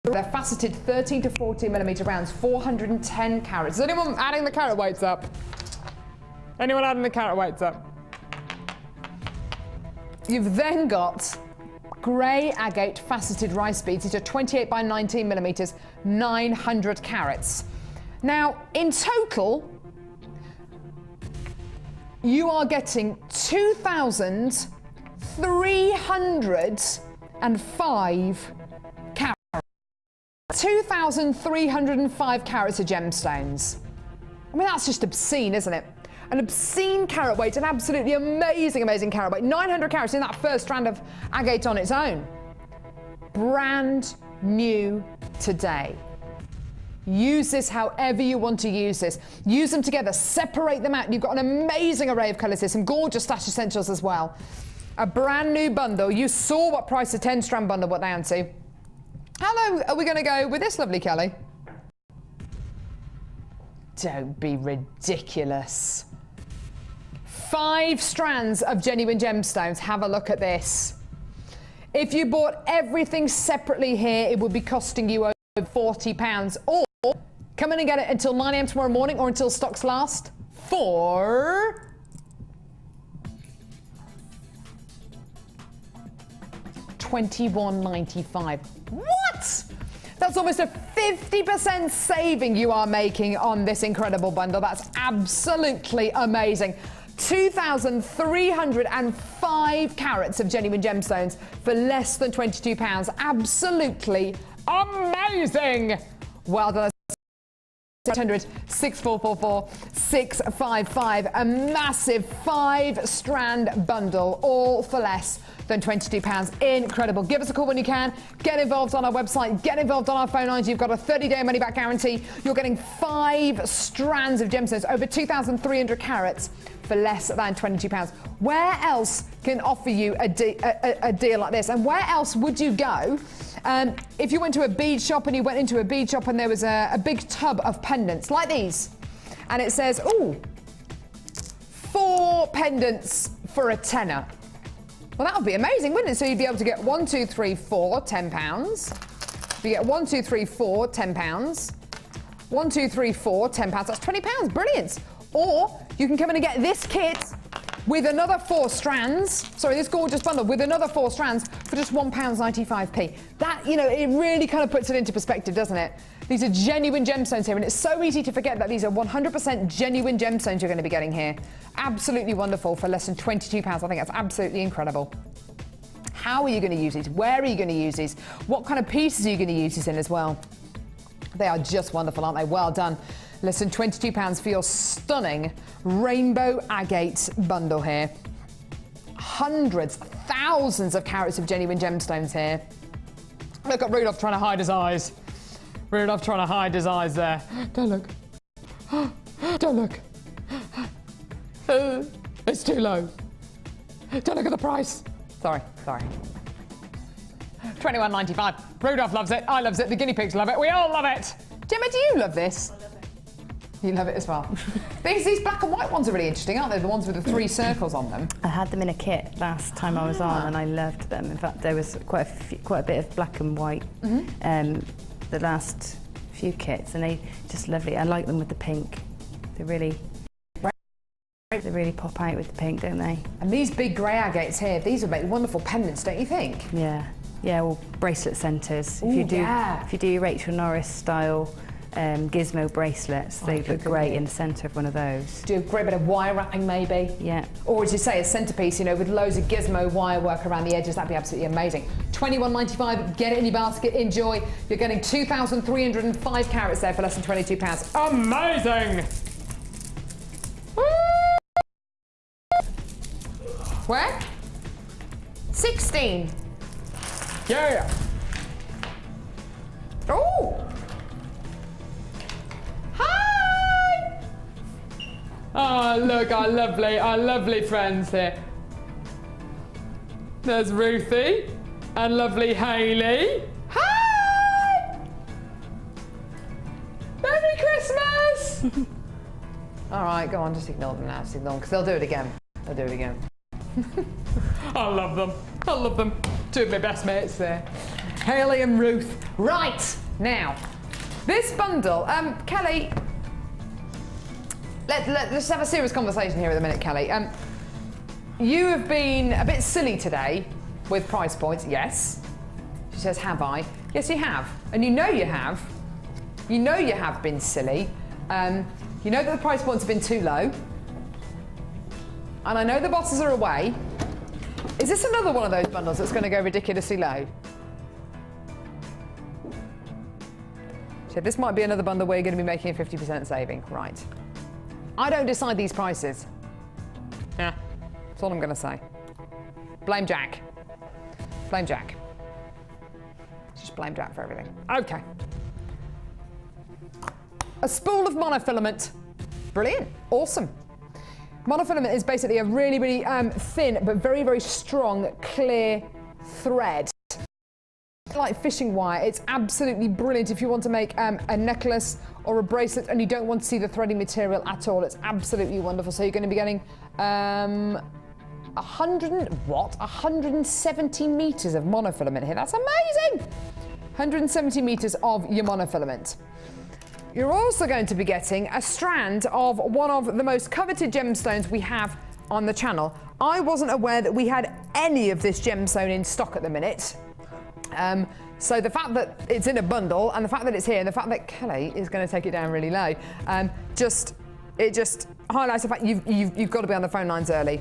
they're faceted 13 to 14 millimetre rounds, 410 carats. Is anyone adding the carat weights up? Anyone adding the carat weights up? You've then got grey agate faceted rice beads. These are 28 by 19 millimetres, 900 carats. Now, in total, you are getting 2,305 carats. 2,305 carats of gemstones. I mean, that's just obscene, isn't it? An obscene carat weight, an absolutely amazing, amazing carat weight. 900 carats in that first strand of agate on its own. Brand new today. Use this however you want to use this. Use them together, separate them out. You've got an amazing array of colours here, some gorgeous stash essentials as well. A brand new bundle. You saw what price the 10 strand bundle went down to. How low are we going to go with this, lovely Kelly? Don't be ridiculous. 5 strands of genuine gemstones. Have a look at this. If you bought everything separately here, it would be costing you over £40. Or come in and get it until 9 AM tomorrow morning or until stocks last for $21.95. What? That's almost a 50% saving you are making on this incredible bundle. That's absolutely amazing. 2,305 carats of genuine gemstones for less than £22. Absolutely amazing. Well done. 800 6444 655. A massive 5-strand bundle, all for less than £22. Incredible. Give us a call when you can. Get involved on our website. Get involved on our phone lines. You've got a 30-day money-back guarantee. You're getting 5 strands of gemstones, over 2,300 carats, for less than £22. Where else can offer you a deal like this? And where else would you go? If you went to a bead shop and you went into a bead shop and there was a big tub of pendants like these, and it says, ooh, 4 4 pendants for a tenner. Well, that would be amazing, wouldn't it? So you'd be able to get 1, 2, 3, 4, £10. You get 1, 2, 3, 4, £10. 1, 2, 3, 4, £10. That's £20. Brilliant. Or you can come in and get this kit with another 4 strands. Sorry, this gorgeous bundle with another 4 strands for just £1.95p. That, you know, it really kind of puts it into perspective, doesn't it? These are genuine gemstones here, and it's so easy to forget that these are 100% genuine gemstones you're going to be getting here. Absolutely wonderful for less than £22. I think that's absolutely incredible. How are you going to use these? Where are you going to use these? What kind of pieces are you going to use these in as well? They are just wonderful, aren't they? Well done. Less than £22 for your stunning rainbow agate bundle here. Hundreds, thousands of carats of genuine gemstones here. Look at Rudolph trying to hide his eyes. Rudolph trying to hide his eyes there. Don't look. Don't look. It's too low. Don't look at the price. Sorry. £21.95. Rudolph loves it. I love it. The guinea pigs love it. We all love it. Gemma, do you love this? I love it. You love it as well. These black and white ones are really interesting, aren't they? The ones with the 3 circles on them. I had them in a kit last time I was on, and I loved them. In fact, there was quite a bit of black and white. The last few kits, and they just lovely. I like them with the pink. They really pop out with the pink, don't they? And these big grey agates here, these would make wonderful pendants, don't you think? Yeah, or bracelet centres. If you do your Rachel Norris style gizmo bracelets, they look great in the centre of one of those. Do a great bit of wire wrapping maybe. Yeah. Or as you say, a centrepiece, you know, with loads of gizmo wire work around the edges. That'd be absolutely amazing. £21.95, get it in your basket, enjoy. You're getting 2,305 carats there for less than £22. Amazing! Woo! Where? 16. Yeah. Oh! Hi! Oh, look, our lovely friends here. There's Ruthie and lovely Hayley. Hi! Merry Christmas! All right, go on, just ignore them now, just ignore them, because they'll do it again. They'll do it again. I love them. I love them. 2 of my best mates there. Hayley and Ruth. Right, now, this bundle, Kelly, let's have a serious conversation here at the minute, Kelly. You have been a bit silly today with price points, yes. She says, have I? Yes, you have. And you know you have. You know you have been silly. You know that the price points have been too low. And I know the bosses are away. Is this another one of those bundles that's going to go ridiculously low? So this might be another bundle where you're going to be making a 50% saving. Right. I don't decide these prices. Yeah, that's all I'm going to say. Blame Jack. Blame Jack. Just blame Jack for everything. Okay. A spool of monofilament. Brilliant. Awesome. Monofilament is basically a really, really thin but very, very strong, clear thread. Like fishing wire, it's absolutely brilliant if you want to make a necklace or a bracelet and you don't want to see the threading material at all. It's absolutely wonderful. So you're going to be getting 170 meters of monofilament here. That's amazing. 170 meters of your monofilament. You're also going to be getting a strand of one of the most coveted gemstones we have on the channel. I wasn't aware that we had any of this gemstone in stock at the minute. So the fact that it's in a bundle and the fact that it's here and the fact that Kelly is going to take it down really low, it just highlights the fact you've got to be on the phone lines early.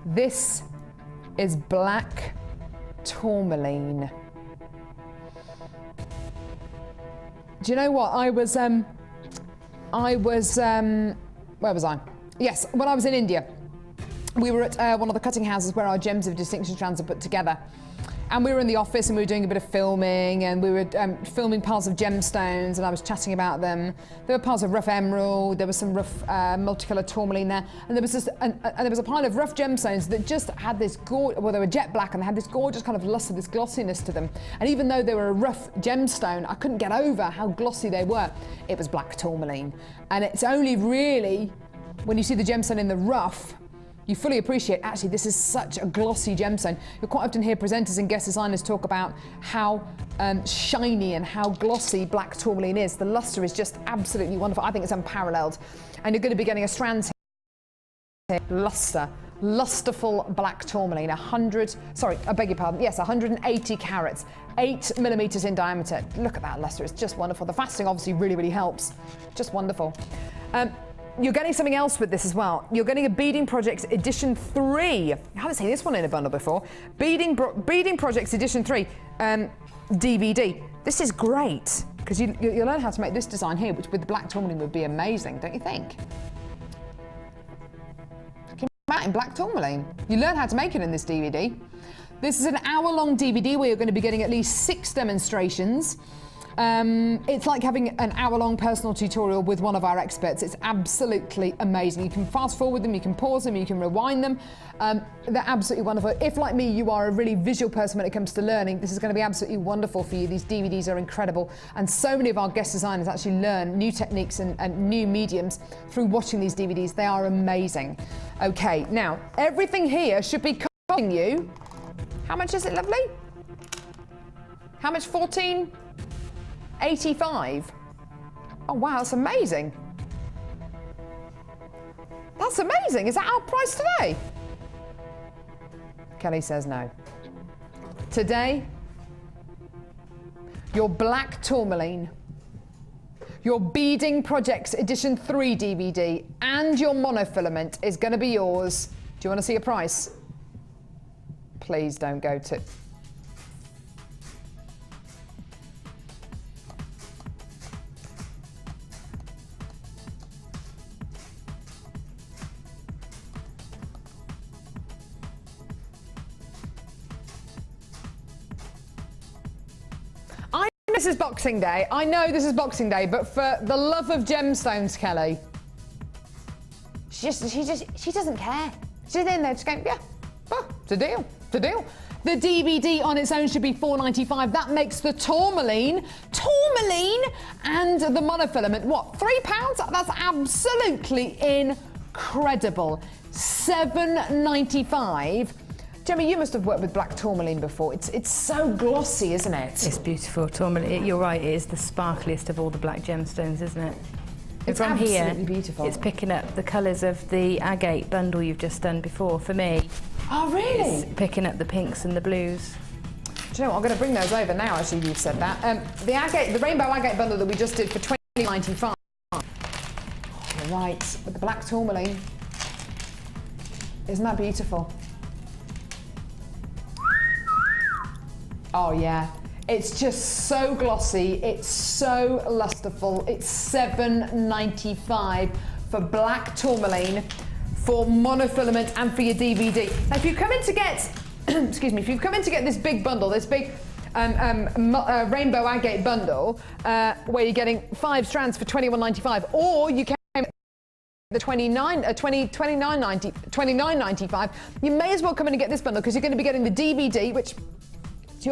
This is black tourmaline. Do you know what? Where was I? Yes, when I was in India, we were at one of the cutting houses where our gems of distinction strands are put together. And we were in the office and we were doing a bit of filming and we were filming piles of gemstones and I was chatting about them. There were piles of rough emerald, there was some rough multicoloured tourmaline there, and there was just there was a pile of rough gemstones that just had this well, they were jet black and they had this gorgeous kind of luster, this glossiness to them. And even though they were a rough gemstone, I couldn't get over how glossy they were. It was black tourmaline. And it's only really when you see the gemstone in the rough, you fully appreciate, actually, this is such a glossy gemstone. You'll quite often hear presenters and guest designers talk about how shiny and how glossy black tourmaline is. The luster is just absolutely wonderful. I think it's unparalleled. And you're going to be getting a Strand here, lusterful black tourmaline, 180 carats, 8 millimeters in diameter. Look at that luster, it's just wonderful. The faceting obviously really helps, just wonderful. You're getting something else with this as well. You're getting a Beading Projects Edition 3. I haven't seen this one in a bundle before. Beading Projects Edition 3 DVD. This is great, because you learn how to make this design here, which with the black tourmaline would be amazing, don't you think? In black tourmaline. You learn how to make it in this DVD. This is an hour-long DVD where you're going to be getting at least 6 demonstrations. It's like having an hour-long personal tutorial with one of our experts. It's absolutely amazing. You can fast forward them, you can pause them, you can rewind them. They're absolutely wonderful. If, like me, you are a really visual person when it comes to learning, this is going to be absolutely wonderful for you. These DVDs are incredible. And so many of our guest designers actually learn new techniques and new mediums through watching these DVDs. They are amazing. Okay, now, everything here should be costing you. How much is it, lovely? How much? $14.85. Oh wow, that's amazing. That's amazing. Is that our price today? Kelly says no. Today, your black tourmaline, your Beading Projects Edition 3 DVD, and your monofilament is going to be yours. Do you want to see a price? Please don't go to... This is Boxing Day. I know this is Boxing Day, but for the love of gemstones, Kelly, she doesn't care. She's in there just going, yeah, oh, it's a deal, it's a deal. The DVD on its own should be $4.95. That makes the tourmaline, and the monofilament, what, £3? That's absolutely incredible. $7.95. Gemma, you must have worked with black tourmaline before. It's so glossy, isn't it? It's beautiful. Tourmaline, you're right, it is the sparkliest of all the black gemstones, isn't it? It's from absolutely here, beautiful. It's picking up the colours of the agate bundle you've just done before. For me, oh really? It's picking up the pinks and the blues. Do you know what? I'm going to bring those over now. Actually, you've said that. The rainbow agate bundle that we just did for $20.95. Oh, you're right, with the black tourmaline. Isn't that beautiful? Oh yeah, it's just so glossy, it's so lusterful. It's $7.95 for black tourmaline, for monofilament, and for your DVD. Now, if you come in to get, excuse me, if you've come in to get this big bundle, this big rainbow agate bundle, where you're getting 5 strands for $21.95, or you can the $29.95, you may as well come in and get this bundle, because you're going to be getting the DVD, which...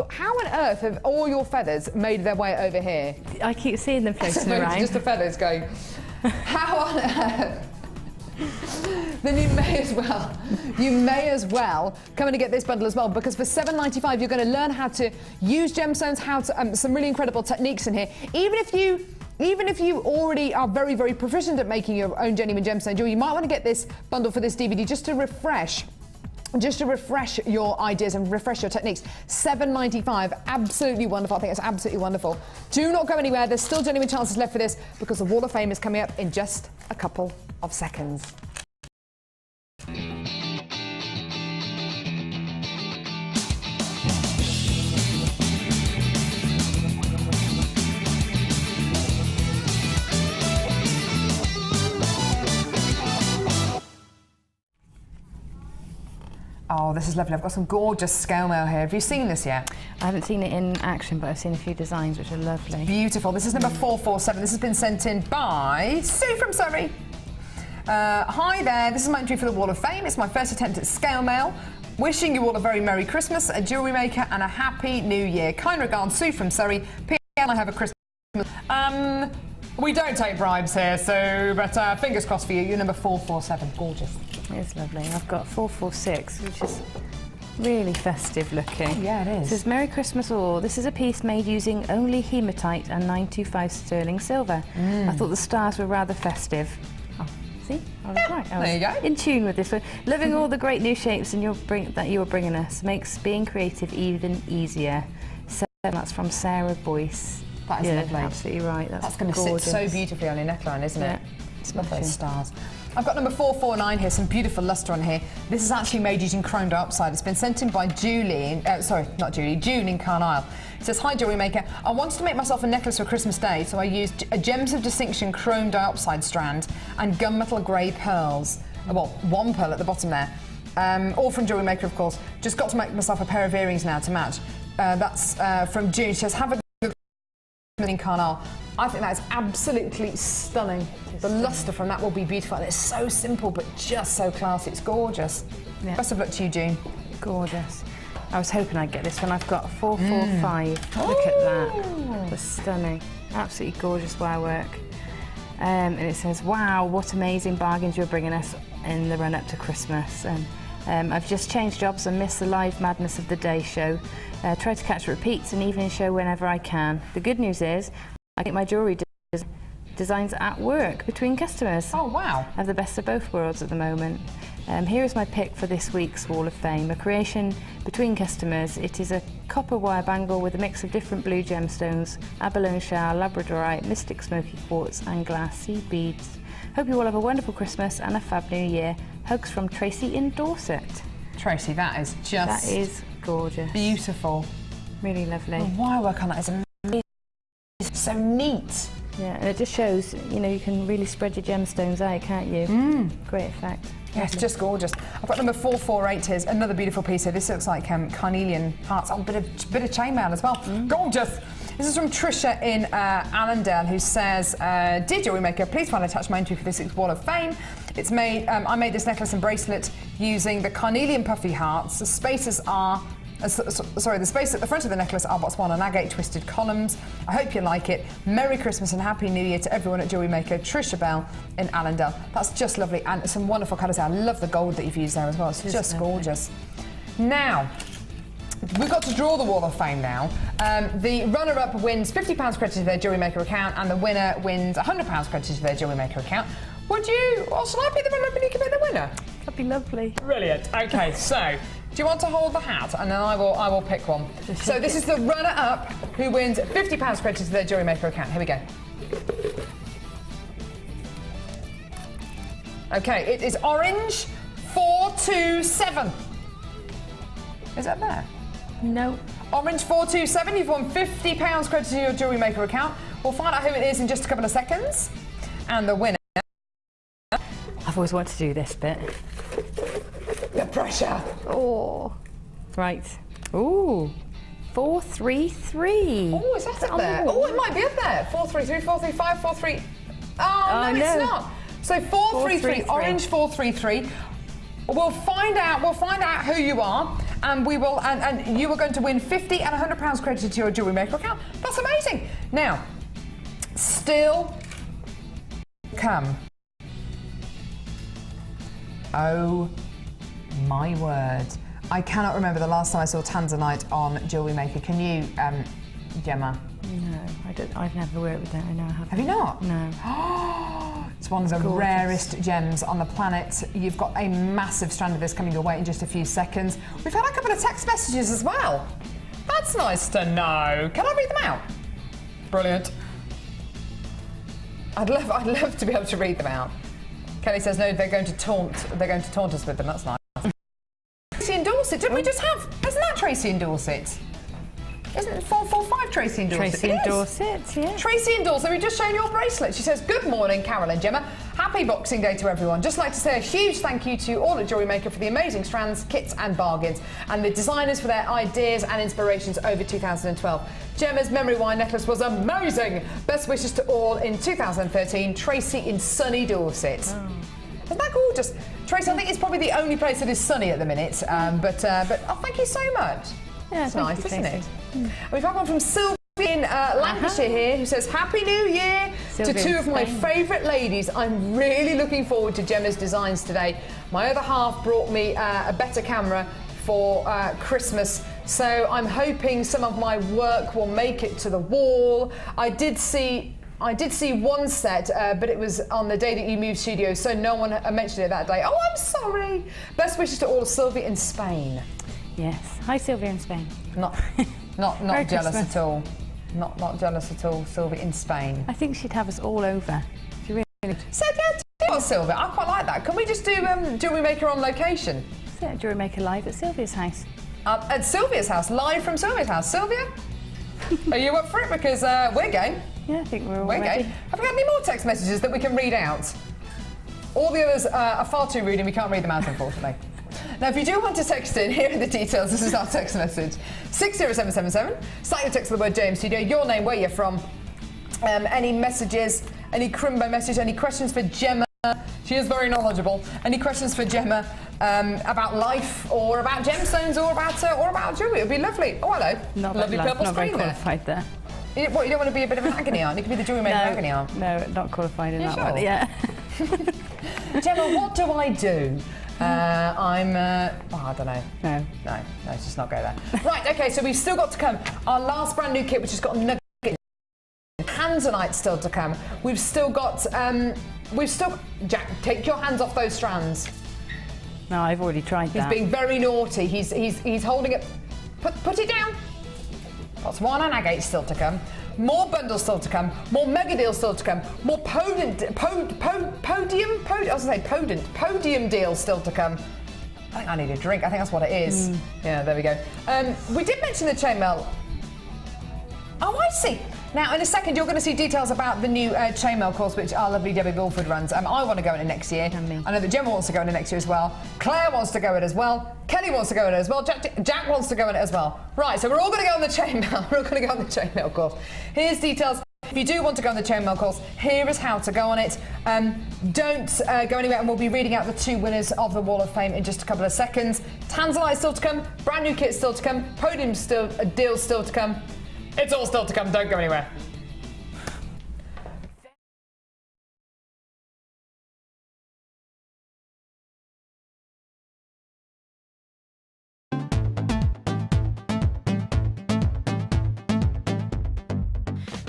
How on earth have all your feathers made their way over here? I keep seeing them floating around. Just the feathers going. How on earth? Then you may as well come in and get this bundle as well, because for $7.95 you're going to learn how to use gemstones, how to some really incredible techniques in here. Even if you already are very proficient at making your own genuine gemstone jewelry, you might want to get this bundle for this DVD just to refresh your ideas and refresh your techniques. $7.95, absolutely wonderful. I think it's absolutely wonderful. Do not go anywhere. There's still genuine chances left for this, because the Wall of Fame is coming up in just a couple of seconds. Oh, this is lovely. I've got some gorgeous scale mail here. Have you seen this yet? I haven't seen it in action, but I've seen a few designs which are lovely. Beautiful. This is number 447. This has been sent in by Sue from Surrey. Hi there. This is my entry for the Wall of Fame. It's my first attempt at scale mail. Wishing you all a very Merry Christmas, a Jewellery Maker, and a Happy New Year. Kind regards, Sue from Surrey. PM, I have a Christmas. We don't take bribes here, so, but fingers crossed for you. You're number 447. Gorgeous. It's lovely. I've got 446, which is really festive looking. Yeah, it is. It says, Merry Christmas all. This is a piece made using only hematite and 925 sterling silver. I thought the stars were rather festive. Oh, see? I was right. I was there you go. in tune with this one. Loving all the great new shapes that you were bringing us. Makes being creative even easier. So that's from Sarah Boyce. That is lovely. Absolutely right. That's going to sit so beautifully on your neckline, isn't it? Love those stars. I've got number 449 here, some beautiful lustre on here. This is actually made using chrome dioxide. It's been sent in by June in Carlisle. It says, hi Jewellery Maker, I wanted to make myself a necklace for Christmas Day, so I used a Gems of Distinction chrome dioxide strand and gunmetal grey pearls. Well, one pearl at the bottom there. All from Jewellery Maker, of course. Just got to make myself a pair of earrings now to match. That's from June. She says, have a good in Carlisle. I think that is absolutely stunning. The lustre from that will be beautiful. And it's so simple, but just so classy. It's gorgeous. Yeah. Best of luck to you, June. Gorgeous. I was hoping I'd get this one. I've got 445. Look at that. That's stunning. Absolutely gorgeous wire work. And it says, wow, what amazing bargains you're bringing us in the run-up to Christmas. And I've just changed jobs and missed the live madness of the day show. Try to catch repeats and evening show whenever I can. The good news is, I get my jewellery designs at work between customers. Oh, wow. I have the best of both worlds at the moment. Here is my pick for this week's Wall of Fame, a creation between customers. It is a copper wire bangle with a mix of different blue gemstones, abalone shell, labradorite, mystic smoky quartz and glass seed beads. Hope you all have a wonderful Christmas and a fab new year. Hugs from Tracy in Dorset. Tracy, that is just... That is gorgeous. Beautiful. Really lovely. The wire work on that is amazing. It's so neat. Yeah, and it just shows, you know, you can really spread your gemstones out, can't you? Great effect. Yeah, it's just gorgeous. I've got number 448 here. Another beautiful piece here. This looks like carnelian hearts. Oh, bit of chainmail as well. Gorgeous. This is from Trisha in Allendale, who says, dear Jewellery Maker, please find attached my entry for this week's Wall of Fame. It's made. I made this necklace and bracelet using the carnelian puffy hearts. The spaces are... the space at the front of the necklace are Botswana agate twisted columns. I hope you like it. Merry Christmas and Happy New Year to everyone at Jewellery Maker. Trisha Bell in Allendale. That's just lovely, and some wonderful colours there. I love the gold that you've used there as well. It's just gorgeous. Now, we've got to draw the Wall of Fame now. The runner-up wins £50 credited to their Jewellery Maker account, and the winner wins £100 credited to their Jewellery Maker account. Would you, or shall I pick the runner-up and you can pick the winner? That'd be lovely. Brilliant. Okay, so do you want to hold the hat, and then I will pick one. So this is the runner-up who wins £50 credited to their Jewellery Maker account. Here we go. Okay, it is orange 427. Is that there? No. Orange 427. You've won £50 credited to your Jewellery Maker account. We'll find out who it is in just a couple of seconds, and the winner. I've always wanted to do this bit. The pressure. Oh. Right. Ooh. 433. Oh, is that up there? Oh, it might be up there. 433, 435, 43. Oh, no, it's not. So 433, orange 433. We'll find out who you are, and we will, and you are going to win £50 and £100 credited to your Jewellery Maker account. That's amazing. Now, still come. Oh my word. I cannot remember the last time I saw Tanzanite on Jewellery Maker. Can you, Gemma? No, I don't. I've never worked with it. I know I haven't. Have you not? No. It's one of the rarest gems on the planet. You've got a massive strand of this coming your way in just a few seconds. We've had a couple of text messages as well. That's nice to know. Can I read them out? Brilliant. I'd love to be able to read them out. Kelly says no, they're going to taunt us with them. That's nice. Tracy in Dorset, didn't we just have? Isn't that Tracy in Dorset? Isn't it 445 Tracy in Dorset? Tracy in Dorset, yeah. Tracy in Dorset, we've just shown your bracelet. She says, good morning, Carol and Gemma. Happy Boxing Day to everyone. Just like to say a huge thank you to all at Jewellery Maker for the amazing strands, kits and bargains, and the designers for their ideas and inspirations over 2012. Gemma's memory wine necklace was amazing. Best wishes to all in 2013. Tracy in sunny Dorset. Oh. Isn't that gorgeous? Tracy, I think it's probably the only place that is sunny at the minute, but thank you so much. Yeah, it's nice, isn't it? We've had one from Sylvie in Lancashire here, who says, Happy New Year. to two of my favourite ladies. I'm really looking forward to Gemma's designs today. My other half brought me a better camera for Christmas, so I'm hoping some of my work will make it to the wall. I did see one set, but it was on the day that you moved studios, so no one mentioned it that day. Oh, I'm sorry. Best wishes to all of Sylvia in Spain. Yes. Hi, Sylvia in Spain. Not jealous at all. Not jealous at all, Sylvia in Spain. I think she'd have us all over. She really. So yeah, Sylvia, I quite like that. Can we just do Jewellery Maker on location? Yeah, Jewellery Maker live at Sylvia's house. At Sylvia's house, live from Sylvia's house. Sylvia, are you up for it? Because we're game. Yeah, I think we're all ready. Game. Have we got any more text messages that we can read out? All the others are far too rude and we can't read them out, unfortunately. Now, if you do want to text in, here are the details. This is our text message. 60777. Start your text with the word JM Studio, your name, where you're from, any messages, any Crimbo message, any questions for Gemma. She is very knowledgeable. Any questions for Gemma about life or about gemstones or about jewellery? It would be lovely. Oh, hello. Lovely purple screen there. There. What, you don't want to be a bit of an agony aunt? You could be the Jewellery Maker agony aunt. No, not qualified in that one. Yeah. Gemma, what do I do? I don't know. No, let's just not go there. Right, okay, so we've still got to come. Our last brand new kit, which has got nugget, Tanzanite still to come. We've still got, Jack, take your hands off those strands. No, I've already tried that. He's being very naughty. He's holding it. Put it down. Lots more on agate still to come. More bundles still to come. More mega deals still to come. More podium deals still to come. I think I need a drink. I think that's what it is. Yeah, there we go. We did mention the chainmail. Oh, I see. Now, in a second, you're going to see details about the new chainmail course, which our lovely Debbie Bulford runs. I want to go in it next year. And me. I know that Gemma wants to go in it next year as well. Claire wants to go in it as well. Kelly wants to go in it as well. Jack wants to go in it as well. Right, so we're all going to go on the chainmail. We're all going to go on the chainmail course. Here's details. If you do want to go on the chainmail course, here is how to go on it. Don't go anywhere, and we'll be reading out the two winners of the Wall of Fame in just a couple of seconds. Tanzanite still to come. Brand new kit still to come. Podium deals still to come. It's all still to come. Don't go anywhere.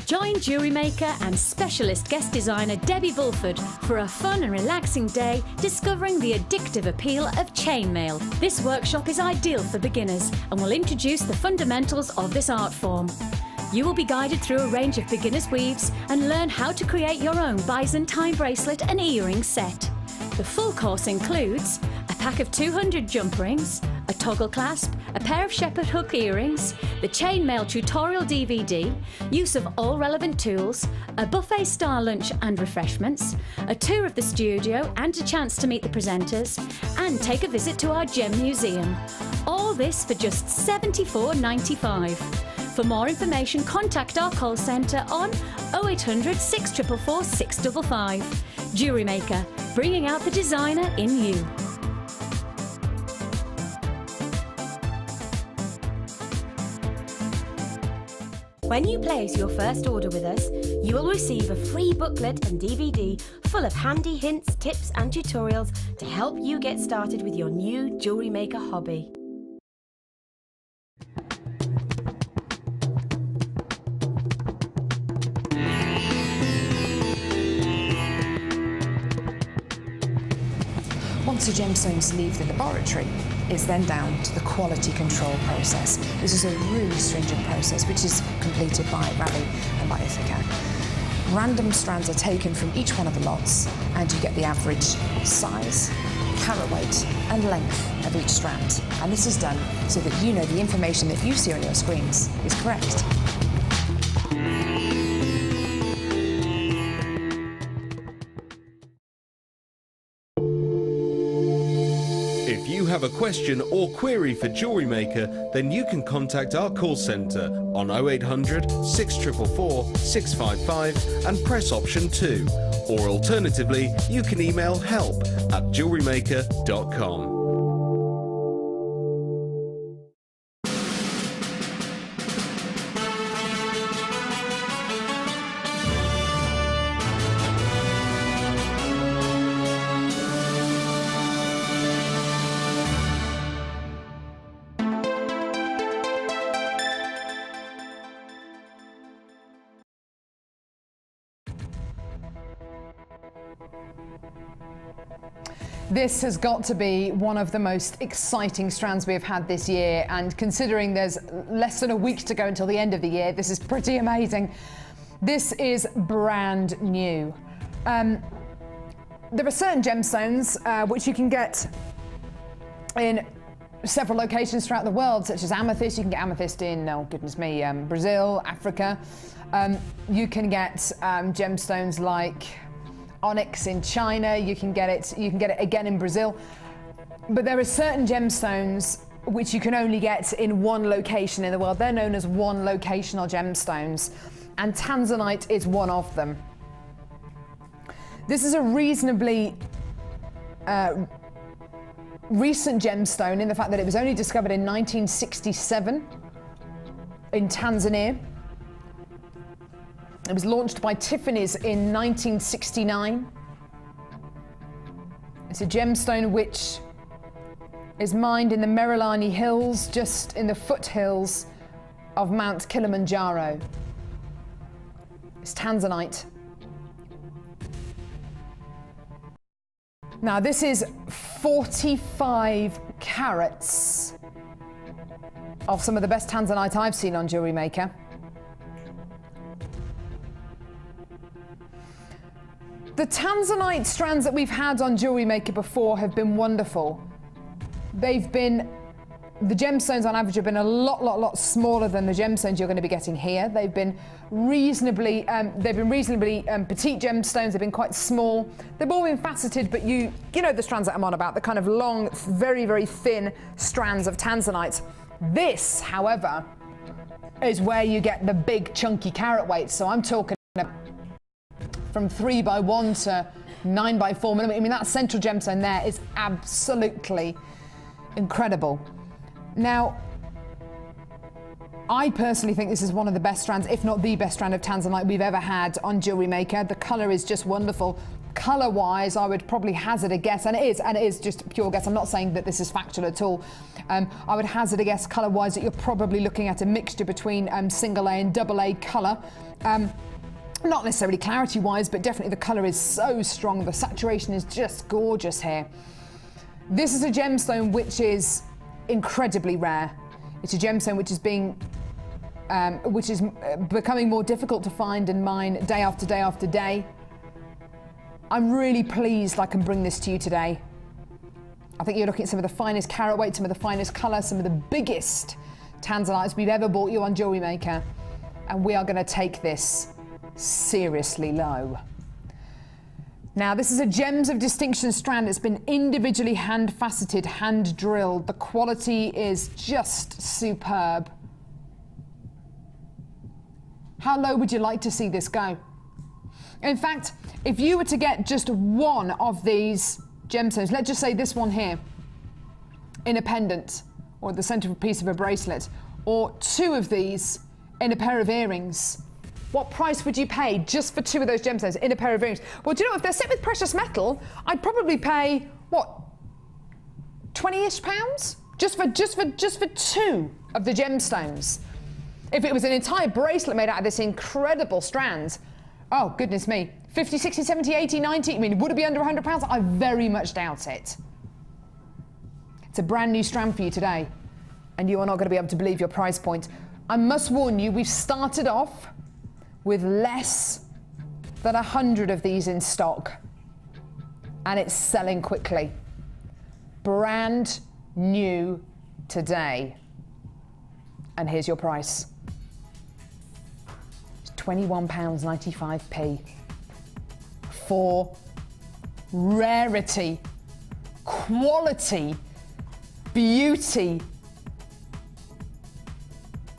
Join Jewellery Maker and specialist guest designer Debbie Bulford for a fun and relaxing day discovering the addictive appeal of chainmail. This workshop is ideal for beginners and will introduce the fundamentals of this art form. You will be guided through a range of beginners' weaves and learn how to create your own Byzantine bracelet and earring set. The full course includes a pack of 200 jump rings, a toggle clasp, a pair of shepherd hook earrings, the chainmail tutorial DVD, use of all relevant tools, a buffet-style lunch and refreshments, a tour of the studio and a chance to meet the presenters, and take a visit to our gem museum. All this for just $74.95. For more information, contact our call centre on 0800 644 655. Jewellery Maker, bringing out the designer in you. When you place your first order with us, you will receive a free booklet and DVD full of handy hints, tips and tutorials to help you get started with your new Jewellery Maker hobby. Once the gemstones leave the laboratory, it's then down to the quality control process. This is a really stringent process which is completed by Raleigh and by Ithaca. Random strands are taken from each one of the lots and you get the average size, carat weight and length of each strand. And this is done so that you know the information that you see on your screens is correct. If you have a question or query for Jewellery Maker, then you can contact our call centre on 0800 644 655 and press option 2. Or alternatively, you can email help@jewellerymaker.com. This has got to be one of the most exciting strands we have had this year, and considering there's less than a week to go until the end of the year, this is pretty amazing. This is brand new. There are certain gemstones which you can get in several locations throughout the world, such as amethyst. You can get amethyst in, oh goodness me, Brazil, Africa. You can get gemstones like onyx in China. You can get it again in Brazil. But there are certain gemstones which you can only get in one location in the world. They're known as one locational gemstones, and Tanzanite is one of them. This is a reasonably recent gemstone in the fact that it was only discovered in 1967 in Tanzania. It was launched by Tiffany's in 1969. It's a gemstone which is mined in the Merilani Hills, just in the foothills of Mount Kilimanjaro. It's Tanzanite. Now this is 45 carats of some of the best Tanzanite I've seen on Jewellery Maker. The Tanzanite strands that we've had on Jewellery Maker before have been wonderful. The gemstones on average have been a lot smaller than the gemstones you're going to be getting here. They've been reasonably petite gemstones. They've been quite small. They've all been faceted, but you know the strands that I'm on about, the kind of long, very thin strands of Tanzanite. This, however, is where you get the big chunky carat weights. So I'm talking from 3x1 to 9x4 millimeter. I mean, that central gemstone there is absolutely incredible. Now, I personally think this is one of the best strands, if not the best strand of Tanzanite we've ever had on Jewellery Maker. The colour is just wonderful. Colour-wise, I would probably hazard a guess, and it is just a pure guess. I'm not saying that this is factual at all. I would hazard a guess colour-wise that you're probably looking at a mixture between single A and double A colour. Not necessarily clarity-wise, but definitely the colour is so strong. The saturation is just gorgeous here. This is a gemstone which is incredibly rare. It's a gemstone which is becoming more difficult to find and mine day after day after day. I'm really pleased I can bring this to you today. I think you're looking at some of the finest carat weight, some of the finest colour, some of the biggest Tanzanites we've ever bought you on Jewellery Maker, and we are going to take this seriously low. Now, this is a Gems of Distinction strand. It's been individually hand faceted, hand drilled. The quality is just superb. How low would you like to see this go? In fact, if you were to get just one of these gemstones, let's just say this one here, in a pendant, or the centre piece of a bracelet, or two of these in a pair of earrings, what price would you pay just for two of those gemstones in a pair of earrings? Well, do you know, if they're set with precious metal, I'd probably pay, what, 20-ish pounds? Just for two of the gemstones. If it was an entire bracelet made out of this incredible strand, oh, goodness me, 50, 60, 70, 80, 90, I mean, would it be under £100? I very much doubt it. It's a brand new strand for you today, and you are not going to be able to believe your price point. I must warn you, we've started off with less than 100 of these in stock, and it's selling quickly. Brand new today. And here's your price. It's £21.95p for rarity, quality, beauty,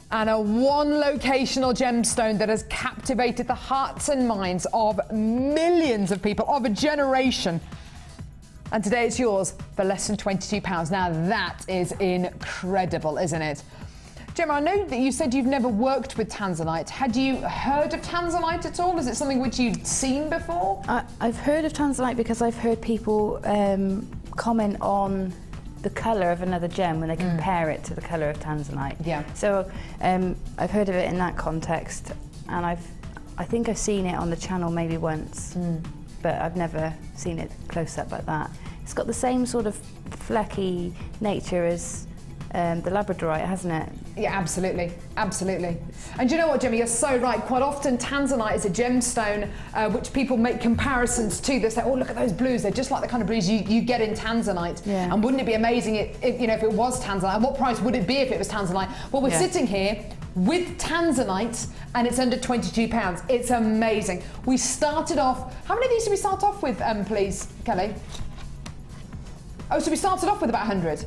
and a one locational gemstone that has captivated the hearts and minds of millions of people, of a generation. And today it's yours for less than £22. Now that is incredible, isn't it? Gemma, I know that you said you've never worked with Tanzanite. Had you heard of Tanzanite at all? Is it something which you'd seen before? I've heard of Tanzanite because I've heard people comment on the colour of another gem when they compare it to the colour of Tanzanite. Yeah. So I've heard of it in that context, and I think I've seen it on the channel maybe once, but I've never seen it close up like that. It's got the same sort of flecky nature as the labradorite, hasn't it? Yeah, absolutely, absolutely. And do you know what, Gemma, you're so right. Quite often Tanzanite is a gemstone which people make comparisons to. They say, oh, look at those blues, they're just like the kind of blues you get in Tanzanite. Yeah. And wouldn't it be amazing if it was Tanzanite? And what price would it be if it was Tanzanite? Well, we're sitting here with Tanzanite and it's under £22. It's amazing. We started off, how many of these did we start off with, please, Kelly? Oh, so we started off with about 100.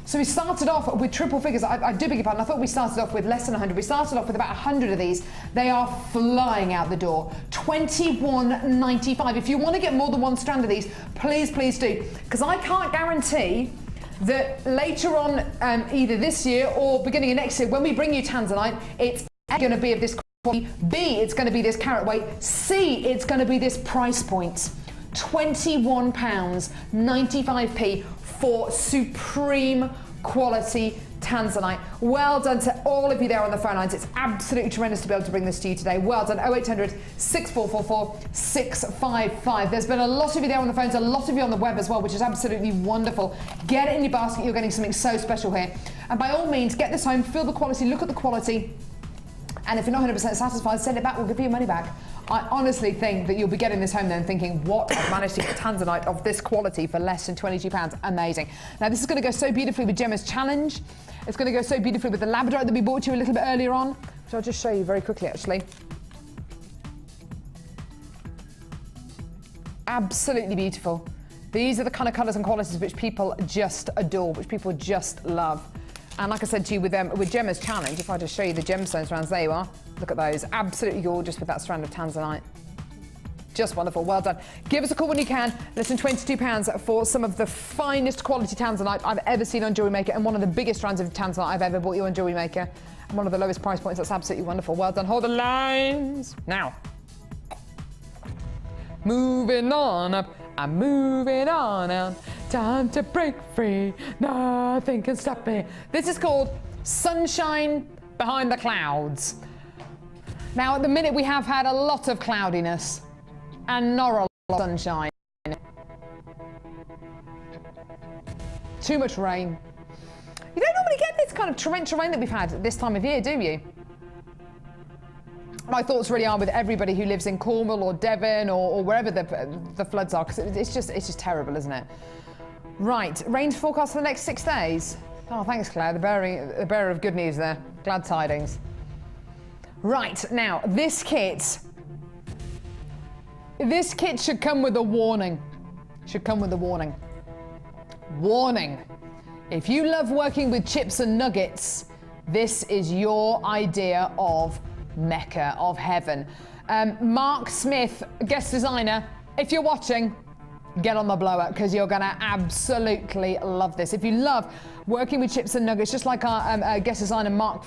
So we started off with triple figures. I do beg your pardon, I thought we started off with less than 100. We started off with about 100 of these. They are flying out the door. $21.95. If you want to get more than one strand of these, please, please do. Because I can't guarantee that later on, either this year or beginning of next year, when we bring you Tanzanite, it's going to be of this quality. B, it's going to be this carat weight. C, it's going to be this price point. £21.95 for supreme quality Tanzanite. Well done to all of you there on the phone lines. It's absolutely tremendous to be able to bring this to you today. Well done. 0800 6444 655. There's been a lot of you there on the phones, a lot of you on the web as well, which is absolutely wonderful. Get it in your basket. You're getting something so special here. And by all means, get this home, feel the quality, look at the quality. And if you're not 100% satisfied, send it back. We'll give you your money back. I honestly think that you'll be getting this home then thinking, what, I've managed to get Tanzanite of this quality for less than £22. Amazing. Now this is going to go so beautifully with Gemma's challenge. It's going to go so beautifully with the labradorite that we bought you a little bit earlier on, which I'll just show you very quickly actually. Absolutely beautiful. These are the kind of colours and qualities which people just adore, which people just love. And like I said to you with Gemma's challenge, if I just show you the gemstone strands, there you are. Look at those, absolutely gorgeous with that strand of Tanzanite. Just wonderful, well done. Give us a call when you can. Less than £22 for some of the finest quality Tanzanite I've ever seen on Jewellery Maker and one of the biggest strands of Tanzanite I've ever bought you on Jewellery Maker. And one of the lowest price points, that's absolutely wonderful. Well done, hold the lines. Now, moving on up, I'm moving on out. Time to break free, nothing can stop me. This is called Sunshine Behind the Clouds. Now at the minute we have had a lot of cloudiness and not a lot of sunshine. Too much rain. You don't normally get this kind of torrential rain that we've had at this time of year, do you? My thoughts really are with everybody who lives in Cornwall or Devon or wherever the floods are, because it's just terrible, isn't it? Right, rain forecast for the next 6 days. Oh, thanks, Claire, the bearer of good news there. Glad tidings. Right, now, this kit should come with a warning. Should come with a warning. Warning. If you love working with chips and nuggets, this is your idea of Mecca, of heaven. Mark Smith, guest designer, if you're watching, get on the blower because you're going to absolutely love this. If you love working with chips and nuggets, just like our guest designer Mark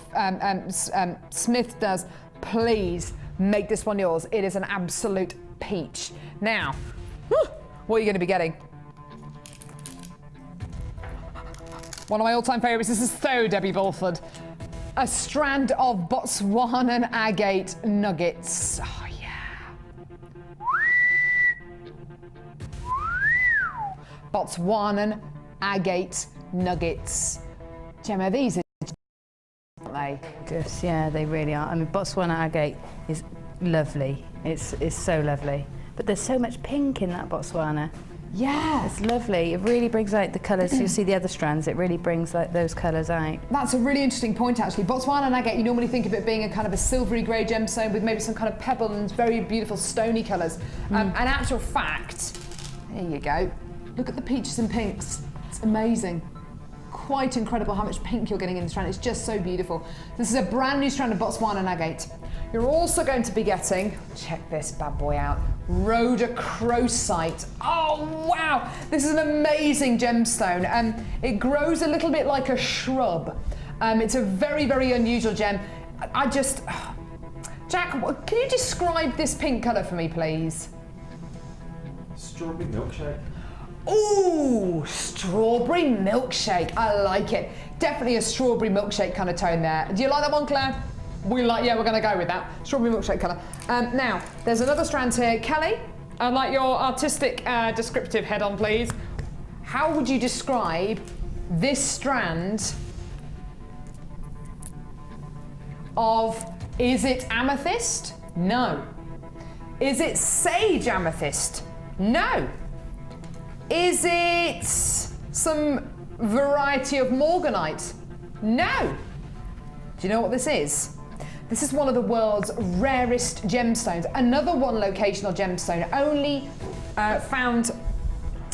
Smith does, please make this one yours. It is an absolute peach. Now, what are you going to be getting? One of my all-time favourites. This is so Debbie Bulford. A strand of Botswanan agate nuggets. Oh, yeah. Botswanan agate nuggets. Gemma, these are, aren't they? Just, yeah, they really are. I mean, Botswana agate is lovely. It's so lovely. But there's so much pink in that Botswana. Yeah. It's lovely. It really brings out the colours. You'll see the other strands. It really brings like those colours out. That's a really interesting point, actually. Botswana agate, you normally think of it being a kind of a silvery grey gemstone with maybe some kind of pebble and very beautiful stony colours. And actual fact, there you go. Look at the peaches and pinks. It's amazing. Quite incredible how much pink you're getting in the strand. It's just so beautiful. This is a brand new strand of Botswana agate. You're also going to be getting, check this bad boy out, rhodochrosite. Oh, wow. This is an amazing gemstone. It grows a little bit like a shrub. It's a very, very unusual gem. Jack, can you describe this pink colour for me, please? Strawberry milkshake. Ooh, strawberry milkshake. I like it. Definitely a strawberry milkshake kind of tone there. Do you like that one, Claire? Yeah, we're going to go with that. Strawberry milkshake colour. Now, there's another strand here. Kelly, I'd like your artistic descriptive head on, please. How would you describe this strand of, is it amethyst? No. Is it sage amethyst? No. Is it some variety of morganite? No. Do you know what this is? This is one of the world's rarest gemstones. Another one locational gemstone, only found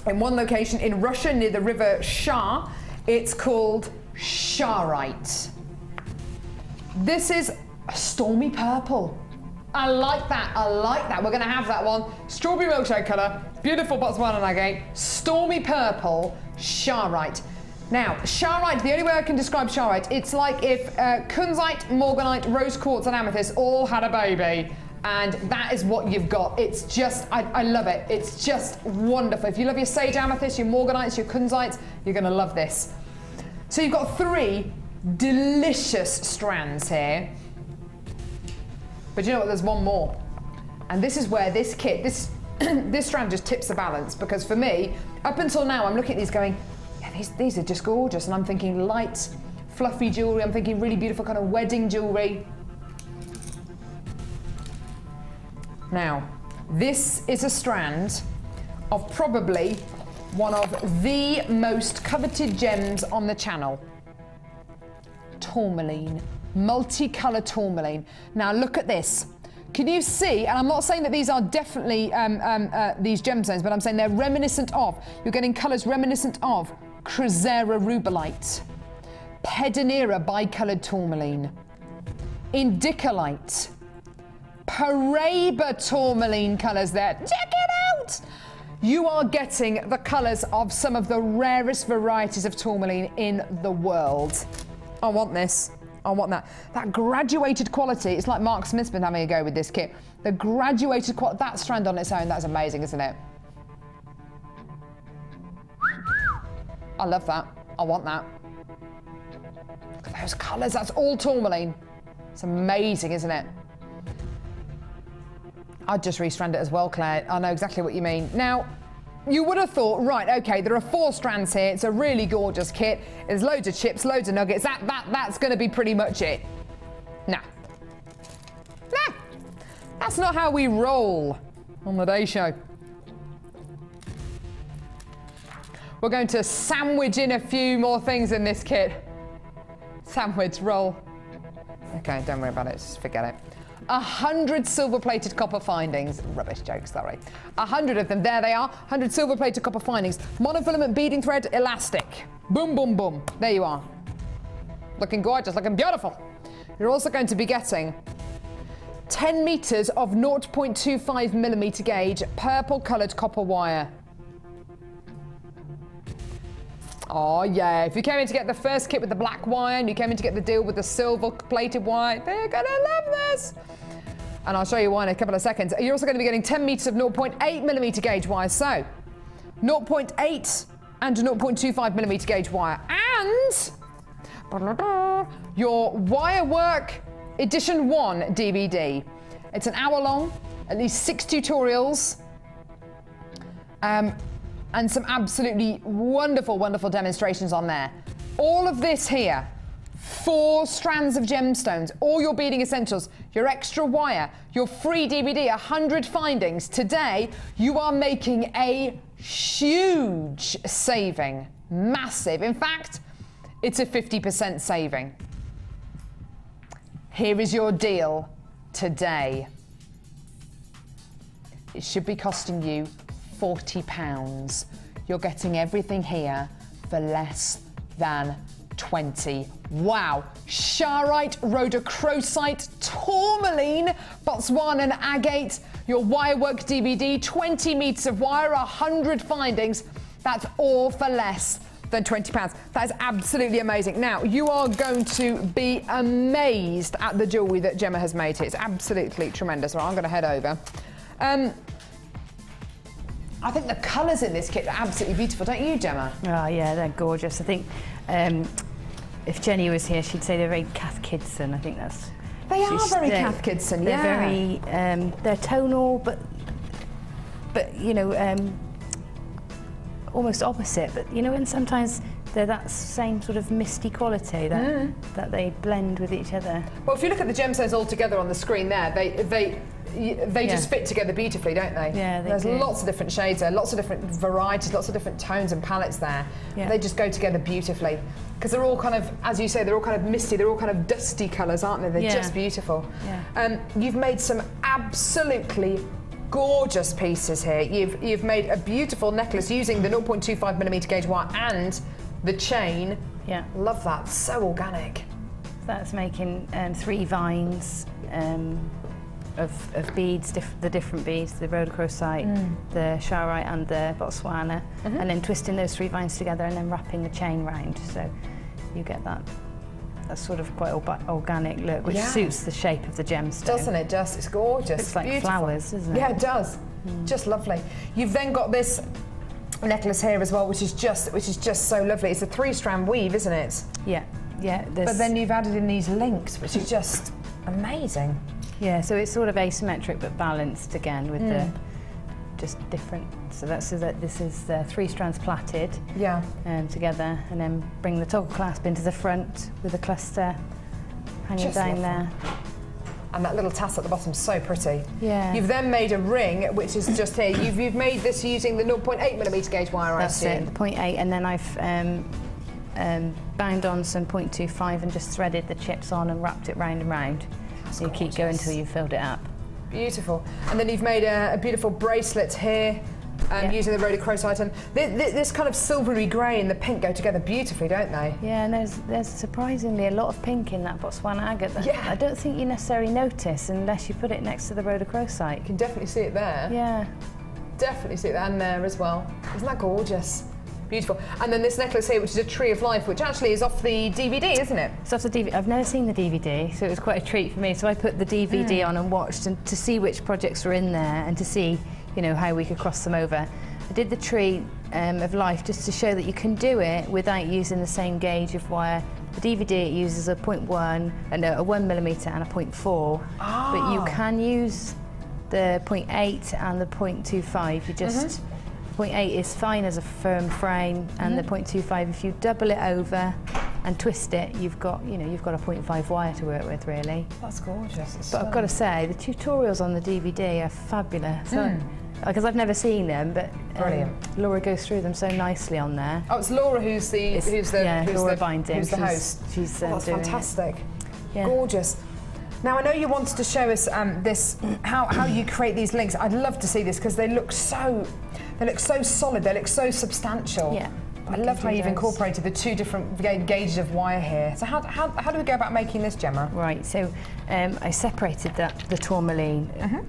in one location in Russia near the river Shah. It's called Chainmail. This is a stormy purple. I like that, I like that. We're gonna have that one. Strawberry milkshake colour, beautiful Botswana agate, stormy purple, Chainmail. Now, Chainmail, the only way I can describe Chainmail, it's like if kunzite, morganite, rose quartz and amethyst all had a baby. And that is what you've got. It's just, I love it. It's just wonderful. If you love your sage amethyst, your morganites, your kunzites, you're gonna love this. So you've got 3 delicious strands here. But you know what, there's one more. And this is where this kit, this strand just tips the balance, because for me, up until now, I'm looking at these going, yeah, these are just gorgeous. And I'm thinking light, fluffy jewelry. I'm thinking really beautiful kind of wedding jewelry. Now, this is a strand of probably one of the most coveted gems on the channel. Tourmaline, multicolour tourmaline. Now look at this. Can you see, and I'm not saying that these are definitely these gemstones, but I'm saying they're reminiscent of, you're getting colours reminiscent of Crozera rubellite, Pedonera bicoloured tourmaline, Indicolite, Paraiba tourmaline colours there. Check it out! You are getting the colours of some of the rarest varieties of tourmaline in the world. I want this. I want that. That graduated quality, it's like Mark Smith's been having a go with this kit. The graduated quality, that strand on its own, that's amazing, isn't it? I love that. I want that. Look at those colours, that's all tourmaline. It's amazing, isn't it? I'd just restrand it as well, Claire. I know exactly what you mean. Now, you would have thought, right, okay, there are 4 strands here. It's a really gorgeous kit. There's loads of chips, loads of nuggets. That's going to be pretty much it. Nah. Nah. That's not how we roll on the Day Show. We're going to sandwich in a few more things in this kit. Sandwich, roll. Okay, don't worry about it. Just forget it. 100 silver-plated copper findings. Rubbish joke, sorry. 100 of them, there they are. 100 silver-plated copper findings. Monofilament beading thread, elastic. Boom, boom, boom. There you are. Looking gorgeous, looking beautiful. You're also going to be getting 10 meters of 0.25 millimeter gauge purple-coloured copper wire. Oh yeah, if you came in to get the first kit with the black wire and you came in to get the deal with the silver-plated wire, they're gonna love this. And I'll show you why in a couple of seconds. You're also going to be getting 10 meters of 0.8 millimeter gauge wire. So 0.8 and 0.25 millimeter gauge wire. And your Wire Work Edition 1 DVD. It's an hour long, at least 6 tutorials. And some absolutely wonderful, wonderful demonstrations on there. All of this here, 4 strands of gemstones, all your beading essentials, your extra wire, your free DVD, 100 findings. Today, you are making a huge saving, massive. In fact, it's a 50% saving. Here is your deal today. It should be costing you £40. You're getting everything here for less than 20. Wow. Chainmail, rhodochrosite, tourmaline, Botswana agate, your Wirework DVD, 20 meters of wire, 100 findings. That's all for less than £20. That is absolutely amazing. Now, you are going to be amazed at the jewellery that Gemma has made here. It's absolutely tremendous. Right, I'm going to head over. I think the colours in this kit are absolutely beautiful, don't you, Gemma? Oh yeah, they're gorgeous. I think if Jenny was here, she'd say they're very Cath Kidston. I think that's... They are very Cath Kidston, yeah. They're very, they're tonal, but but you know, almost opposite. But you know, and sometimes they're that same sort of misty quality that that they blend with each other. Well, if you look at the gemstones all together on the screen there, they just fit together beautifully, don't they? Yeah, There's lots of different shades there, lots of different varieties, lots of different tones and palettes there. Yeah. They just go together beautifully. Because they're all kind of, as you say, they're all kind of misty, they're all kind of dusty colours, aren't they? They're just beautiful. Yeah. You've made some absolutely gorgeous pieces here. You've made a beautiful necklace using the 0.25mm gauge wire and the chain. Yeah. Love that, so organic. That's making 3 vines of beads, the different beads, the rhodochrosite, the charoite and the Botswana, and then twisting those 3 vines together and then wrapping the chain round, so you get that sort of quite organic look, which suits the shape of the gemstone. Doesn't it just? It's gorgeous. Looks like beautiful. flowers, doesn't it? Yeah, it does. Just lovely. You've then got this necklace here as well, which is just so lovely. It's a 3-strand weave, isn't it? Yeah, yeah. But then you've added in these links, which is just amazing. Yeah, so it's sort of asymmetric but balanced again with the just different. So this is 3 strands plaited. Yeah. Together, and then bring the toggle clasp into the front with a cluster hanging down there. And that little tassel at the bottom, so pretty. Yeah. You've then made a ring, which is just here. You've made this using the 0.8mm gauge wire, That's I it, assume. the 0.8, and then I've bound on some 0.25 and just threaded the chips on and wrapped it round and round. So you keep going until you've filled it up. Beautiful. And then you've made a beautiful bracelet here using the rhodochrosite. And this kind of silvery grey and the pink go together beautifully, don't they? Yeah, and there's surprisingly a lot of pink in that Botswana agate that I don't think you necessarily notice unless you put it next to the rhodochrosite. You can definitely see it there. Yeah. Definitely see it there and there as well. Isn't that gorgeous? Beautiful. And then this necklace here, which is a tree of life, which actually is off the DVD, isn't it? It's off the DVD. I've never seen the DVD, so it was quite a treat for me. So I put the DVD on and watched, and to see which projects were in there and to see, you know, how we could cross them over. I did the tree of life just to show that you can do it without using the same gauge of wire. The DVD, it uses a 0.1, a 1mm and a 0.4, but you can use the 0.8 and the 0.25. You just 0.8 is fine as a firm frame, and the 0.25, if you double it over and twist it, you've got a 0.5 wire to work with, really. That's gorgeous. But I've got to say, the tutorials on the DVD are fabulous. Because I've never seen them, but Laura goes through them so nicely on there. Oh, it's Laura who's the host. She's that's fantastic. Yeah. Gorgeous. Now I know you wanted to show us how you create these links. I'd love to see this because they look so solid. They look so substantial. Yeah. I love how you've incorporated the 2 different gauges of wire here. So how do we go about making this, Gemma? Right, so I separated the tourmaline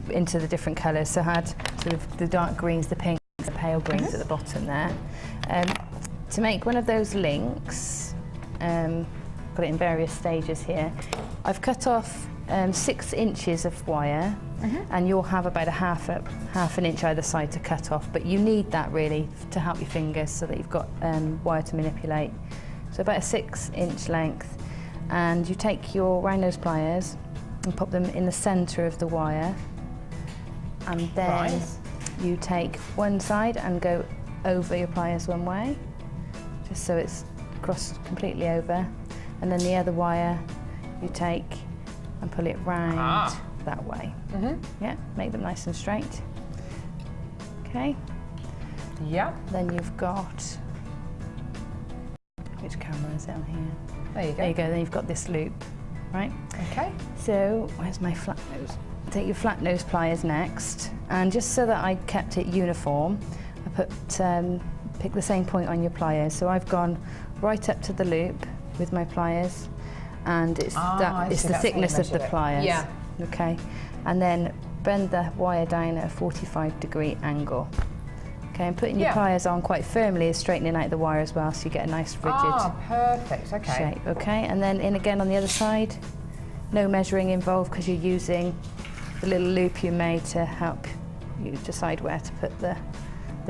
into the different colours. So I had sort of the dark greens, the pinks, the pale greens at the bottom there. To make one of those links, put it in various stages here, I've cut off 6 inches of wire, and you'll have about half an inch either side to cut off, but you need that really to help your fingers so that you've got wire to manipulate. So about a 6-inch length, and you take your round nose pliers and pop them in the centre of the wire, and then you take one side and go over your pliers one way, just so it's crossed completely over, and then the other wire you take and pull it round that way. Yeah, make them nice and straight. Okay. Yeah. Then you've got, which camera is it on here? There you go. There you go. Then you've got this loop, right? Okay. So where's my flat nose? Take your flat nose pliers next, and just so that I kept it uniform, I put pick the same point on your pliers. So I've gone right up to the loop with my pliers, and it's the thickness of the pliers. Yeah. Okay, and then bend the wire down at a 45-degree angle. Okay, and putting your pliers on quite firmly is straightening out the wire as well, so you get a nice rigid perfect. Okay. shape. Okay, and then in again on the other side. No measuring involved because you're using the little loop you made to help you decide where to put the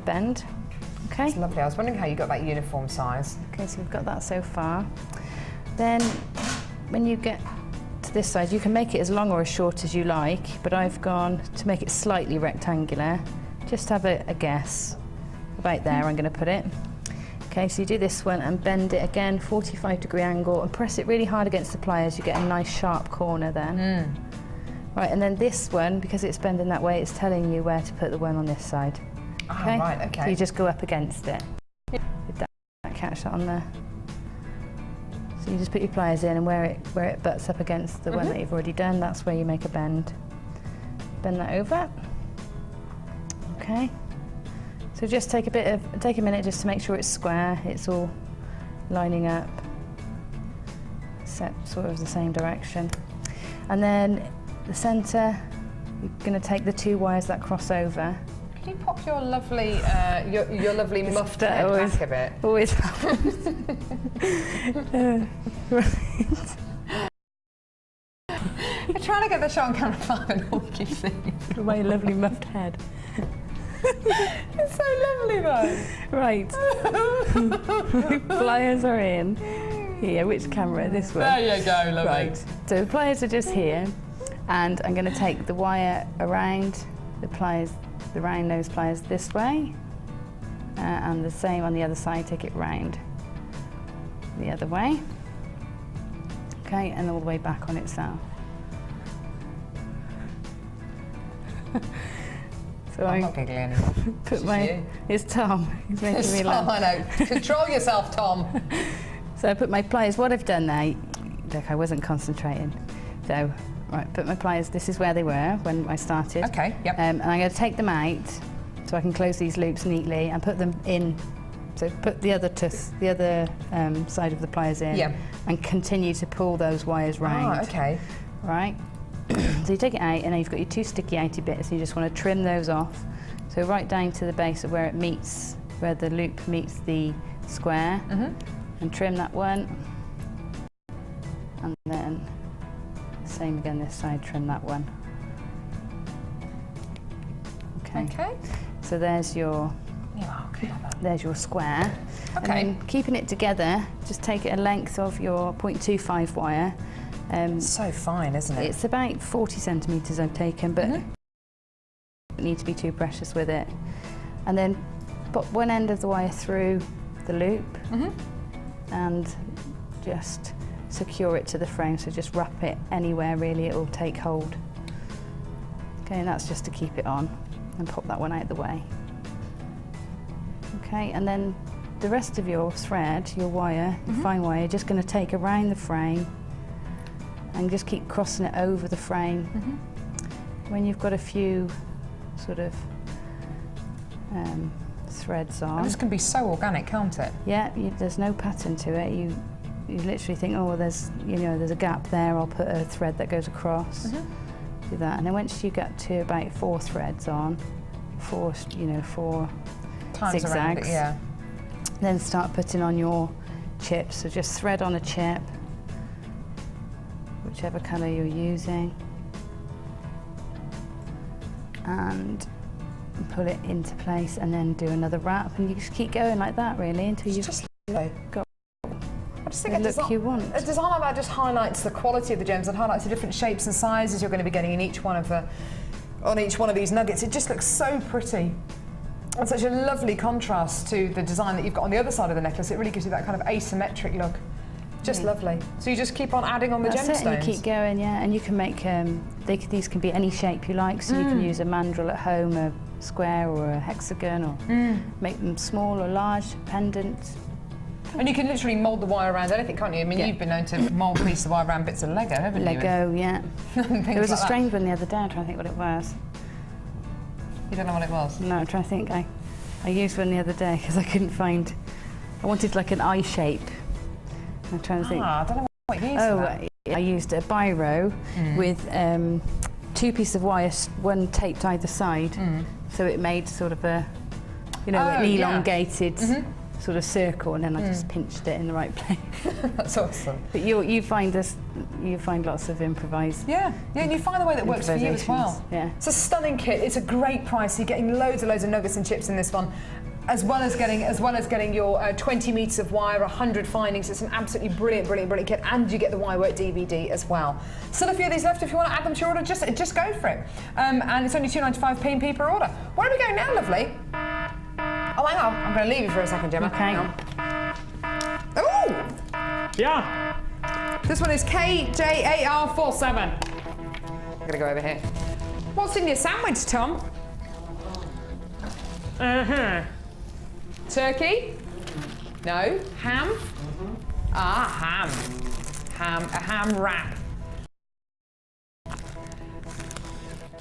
bend. Okay. That's lovely. I was wondering how you got that uniform size. Okay, so we've got that so far. Then when you get to this side, you can make it as long or as short as you like, but I've gone to make it slightly rectangular. just have a guess. About there I'm going to put it. Okay, so you do this one and bend it again, 45-degree angle, and press it really hard against the pliers. You get a nice sharp corner then. Right, and then this one, because it's bending that way, it's telling you where to put the one on this side. Okay? Right, okay. So you just go up against it. Did that catch that on there? So you just put your pliers in, and where it butts up against the one that you've already done, that's where you make a bend. Bend that over. Okay. So just take a minute just to make sure it's square, it's all lining up, set sort of the same direction. And then the centre, you're going to take the 2 wires that cross over. Can you pop your lovely, your lovely muffed head back a bit? Always happens. Right. You're trying to get the shot on camera 5 and all we keep seeing. My lovely muffed head. It's so lovely though. Right. Pliers are in. Here, which camera? This one. There you go, lovely. Right. So the pliers are just here, and I'm going to take the wire around the pliers, around those pliers this way, and the same on the other side. Take it round the other way. Okay, and all the way back on itself. So I'm not giggling anymore. Put it's Tom. He's making me laugh. I know. Control yourself, Tom. So I put my pliers. What I've done now, look, I wasn't concentrating. So, right, put my pliers. This is where they were when I started. Okay. Yep. And I'm going to take them out so I can close these loops neatly and put them in. So put the other side of the pliers in. Yep. And continue to pull those wires round. Ah, okay. Right. So you take it out, and then you've got your 2 sticky outy bits, and you just want to trim those off. So right down to the base of where it meets, where the loop meets the square, and trim that one. And then same again this side, trim that one. Okay. Okay. So there's your square. Okay. And then keeping it together, just take a length of your 0.25 wire. So fine, isn't it? It's about 40 centimetres I've taken, but don't need to be too precious with it. And then put one end of the wire through the loop and just secure it to the frame. So just wrap it anywhere really, it will take hold. Okay, and that's just to keep it on, and pop that one out the way. Okay, and then the rest of your thread, your wire, your fine wire, you're just going to take around the frame and just keep crossing it over the frame. When you've got a few sort of threads on. And this can be so organic, can't it? Yeah, there's no pattern to it. You literally think, oh, there's a gap there. I'll put a thread that goes across. Do that, and then once you get to about 4 threads on, 4 Times zigzags. around it, yeah. Then start putting on your chips. So just thread on a chip, whichever colour you're using, and pull it into place, and then do another wrap, and you just keep going like that really until you've got I just think the look you want. A design like that just highlights the quality of the gems and highlights the different shapes and sizes you're going to be getting in each one of these nuggets. It just looks so pretty. And such a lovely contrast to the design that you've got on the other side of the necklace. It really gives you that kind of asymmetric look. Just lovely. So you just keep on adding on the gemstones. That's it, and you keep going, yeah. And you can make these can be any shape you like. So you can use a mandrel at home, a square or a hexagon, or make them small or large, pendant. And you can literally mould the wire around anything, can't you? I mean, you've been known to mould pieces of wire around bits of Lego, haven't you? Lego, yeah. There was like a strange one the other day. I'm trying to think what it was. You don't know what it was? No, I'm trying to think. I used one the other day because I couldn't find. I wanted like an eye shape. I'm trying to think. I don't know what you used for that. I used a biro with 2 pieces of wire, one taped either side, so it made sort of a, an elongated sort of circle, and then I just pinched it in the right place. That's awesome. But you find lots of improvised. Yeah, and you find the way that works for you as well. Yeah. It's a stunning kit. It's a great price. You're getting loads and loads of nuggets and chips in this one. as well as getting your 20 metres of wire, 100 findings. It's an absolutely brilliant kit, and you get the wire work DVD as well. Still a few of these left. If you want to add them to your order, just go for it. And it's only £2.95 P&P per order. Where are we going now, lovely? Oh, hang on. I'm going to leave you for a second, Gemma. Okay. Oh! Yeah. This one is KJ8R47. I'm going to go over here. What's in your sandwich, Tom? Turkey? No. Ham? Ah, ham. A ham wrap.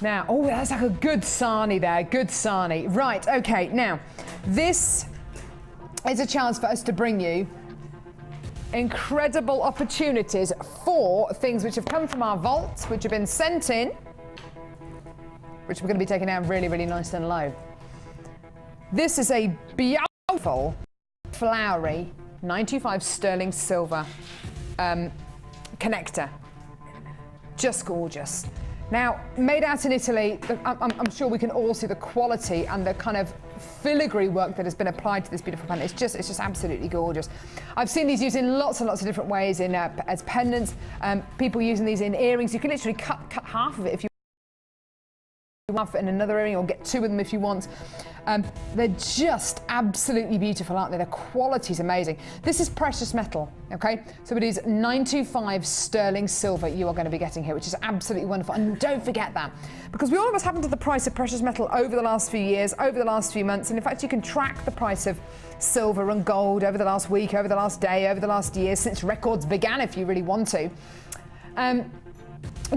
Now, oh, that's like a good sarnie there. Good sarnie. Right, okay. Now, this is a chance for us to bring you incredible opportunities for things which have come from our vaults, which have been sent in, which we're going to be taking down really nice and low. This is a beautiful, flowery 925 sterling silver connector. Just gorgeous. Now, made out in Italy, I'm sure we can all see the quality and the kind of filigree work that has been applied to this beautiful pendant. It's just absolutely gorgeous. I've seen these used in lots and lots of different ways as pendants. People using these in earrings. You can literally cut half of it if you want in another earring, or get two of them if you want. They're just absolutely beautiful, aren't they? The quality's amazing. This is precious metal, okay? So it is 925 sterling silver you are going to be getting here, which is absolutely wonderful. And don't forget that, because we all know what's happened to the price of precious metal over the last few years, over the last few months. And in fact, you can track the price of silver and gold over the last week, over the last day, over the last year, since records began, if you really want to.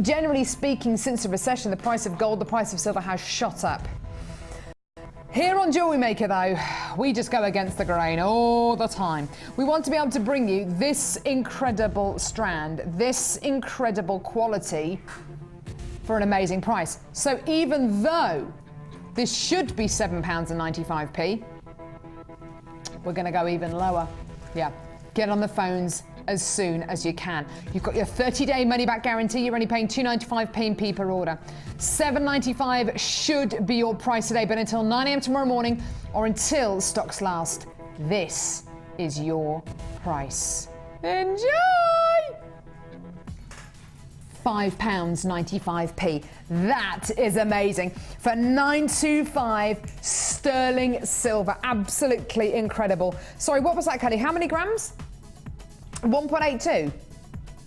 Generally speaking, since the recession, the price of gold, the price of silver has shot up. Here on Jewellery Maker, though, we just go against the grain all the time. We want to be able to bring you this incredible strand, this incredible quality for an amazing price. So even though this should be £7.95, we're going to go even lower. Yeah, get on the phones as soon as you can. You've got your 30-day money-back guarantee. You're only paying £2.95 P&P per order. $7.95 should be your price today, but until 9 a.m. tomorrow morning, or until stocks last, this is your price. Enjoy! £5.95. That is amazing. For 925 sterling silver. Absolutely incredible. Sorry, what was that, Kelly? How many grams? 1.82.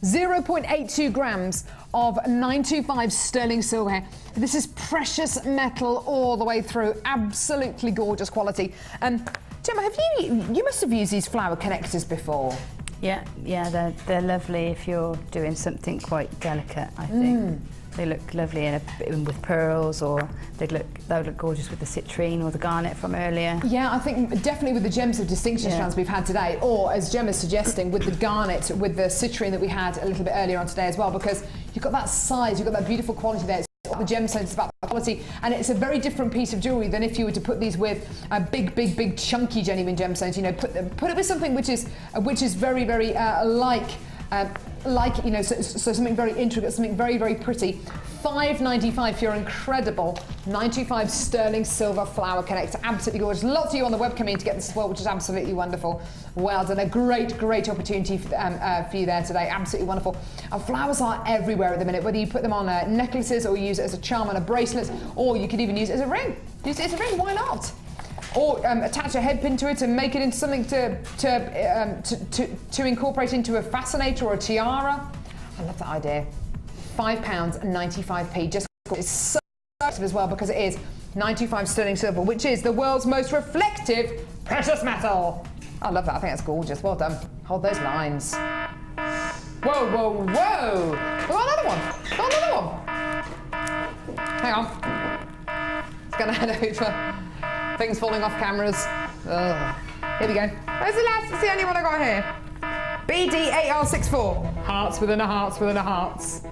0.82 grams of 925 sterling silver here. This is precious metal all the way through. Absolutely gorgeous quality. Gemma, you must have used these flower connectors before. Yeah, they're lovely if you're doing something quite delicate, I think. They look lovely with pearls, or they would look gorgeous with the citrine or the garnet from earlier. Yeah, I think definitely with the gems of distinction strands we've had today, or as Gemma's suggesting, with the garnet, with the citrine that we had a little bit earlier on today as well, because you've got that size, you've got that beautiful quality there. It's about the gemstones, it's about the quality, and it's a very different piece of jewellery than if you were to put these with big chunky genuine gemstones. You know, put it with something which is very like, you know, so something very intricate, something very pretty. $5.95 for your incredible 925 sterling silver flower connector. Absolutely gorgeous. Lots of you on the web coming to get this as well, which is absolutely wonderful. Well done. A great opportunity for you there today. Absolutely wonderful. And flowers are everywhere at the minute, whether you put them on necklaces, or you use it as a charm on a bracelet, or you could even use it as a ring. Use it as a ring, why not? Or attach a head pin to it and make it into something to incorporate into a fascinator or a tiara. I love that idea. £5.95. Just it's so attractive as well, because it is 925 sterling silver, which is the world's most reflective precious metal. I love that. I think that's gorgeous. Well done. Hold those lines. Whoa! Got another one. Hang on. It's gonna head over. Things falling off cameras. Ugh. Here we go. Where's the last? It's the only one I got here. BD8R64. Hearts within a hearts within a hearts.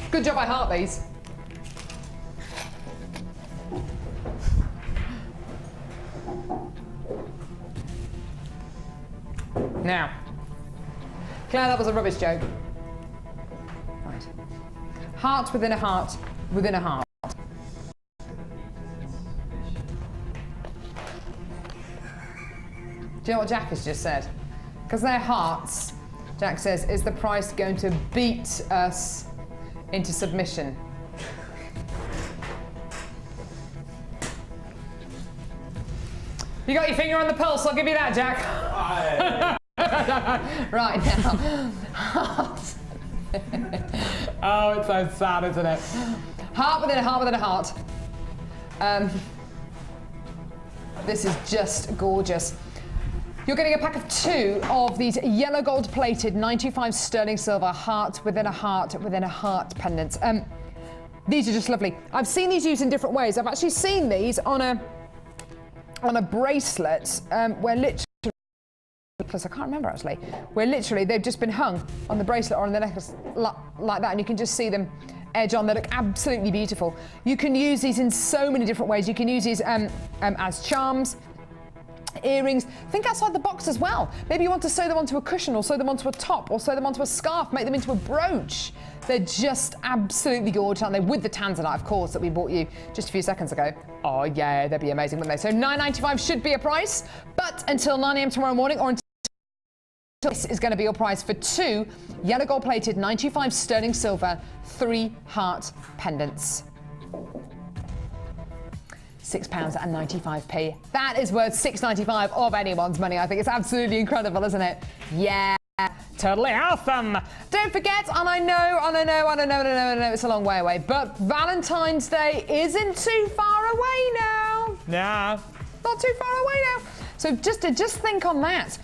Good job I heart these. Now, Claire, that was a rubbish joke. Right. Heart within a heart within a heart. Do you know what Jack has just said? Because they're hearts, Jack says, is the price going to beat us into submission? You got your finger on the pulse, I'll give you that, Jack. Right now. Heart. Oh, it's so sad, isn't it? Heart within a heart within a heart. This is just gorgeous. You're getting a pack of 2 of these yellow gold plated 925 sterling silver heart within a heart within a heart pendants. These are just lovely. I've seen these used in different ways. I've actually seen these on a bracelet where literally, plus I can't remember actually, where literally they've just been hung on the bracelet or on the necklace like that, and you can just see them edge on. They look absolutely beautiful. You can use these in so many different ways. You can use these as charms, earrings. Think outside the box as well. Maybe you want to sew them onto a cushion, or sew them onto a top, or sew them onto a scarf, make them into a brooch. They're just absolutely gorgeous, aren't they? With the Tanzanite, of course, that we bought you just a few seconds ago. Oh yeah, they'd be amazing, wouldn't they? So $9.95 should be a price, but until 9 a.m. tomorrow morning, or until this is going to be your price for 2 yellow gold plated 925 sterling silver 3 heart pendants. £6.95. That is worth $6.95 of anyone's money. I think it's absolutely incredible, isn't it? Yeah, totally awesome. Don't forget, and I know it's a long way away, but Valentine's Day isn't too far away now. Nah, not too far away now. So just think on that.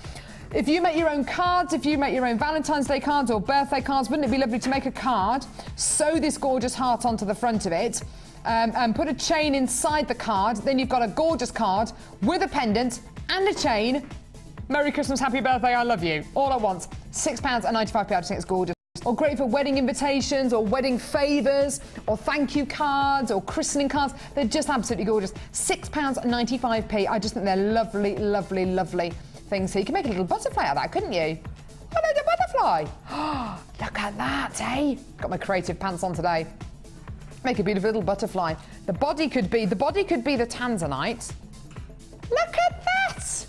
If you make your own cards, if you make your own Valentine's Day cards or birthday cards, wouldn't it be lovely to make a card, sew this gorgeous heart onto the front of it, and put a chain inside the card? Then you've got a gorgeous card with a pendant and a chain. Merry Christmas, happy birthday, I love you, all at once. £6.95. I just think it's gorgeous. Or great for wedding invitations or wedding favours or thank you cards or christening cards. They're just absolutely gorgeous. £6.95. I just think they're lovely, lovely, lovely things. So you can make a little butterfly out of that, couldn't you? Oh, look at butterfly. Oh, look at that, eh? Got my creative pants on today. Make a beautiful little butterfly. The body could be the Tanzanite. Look at that.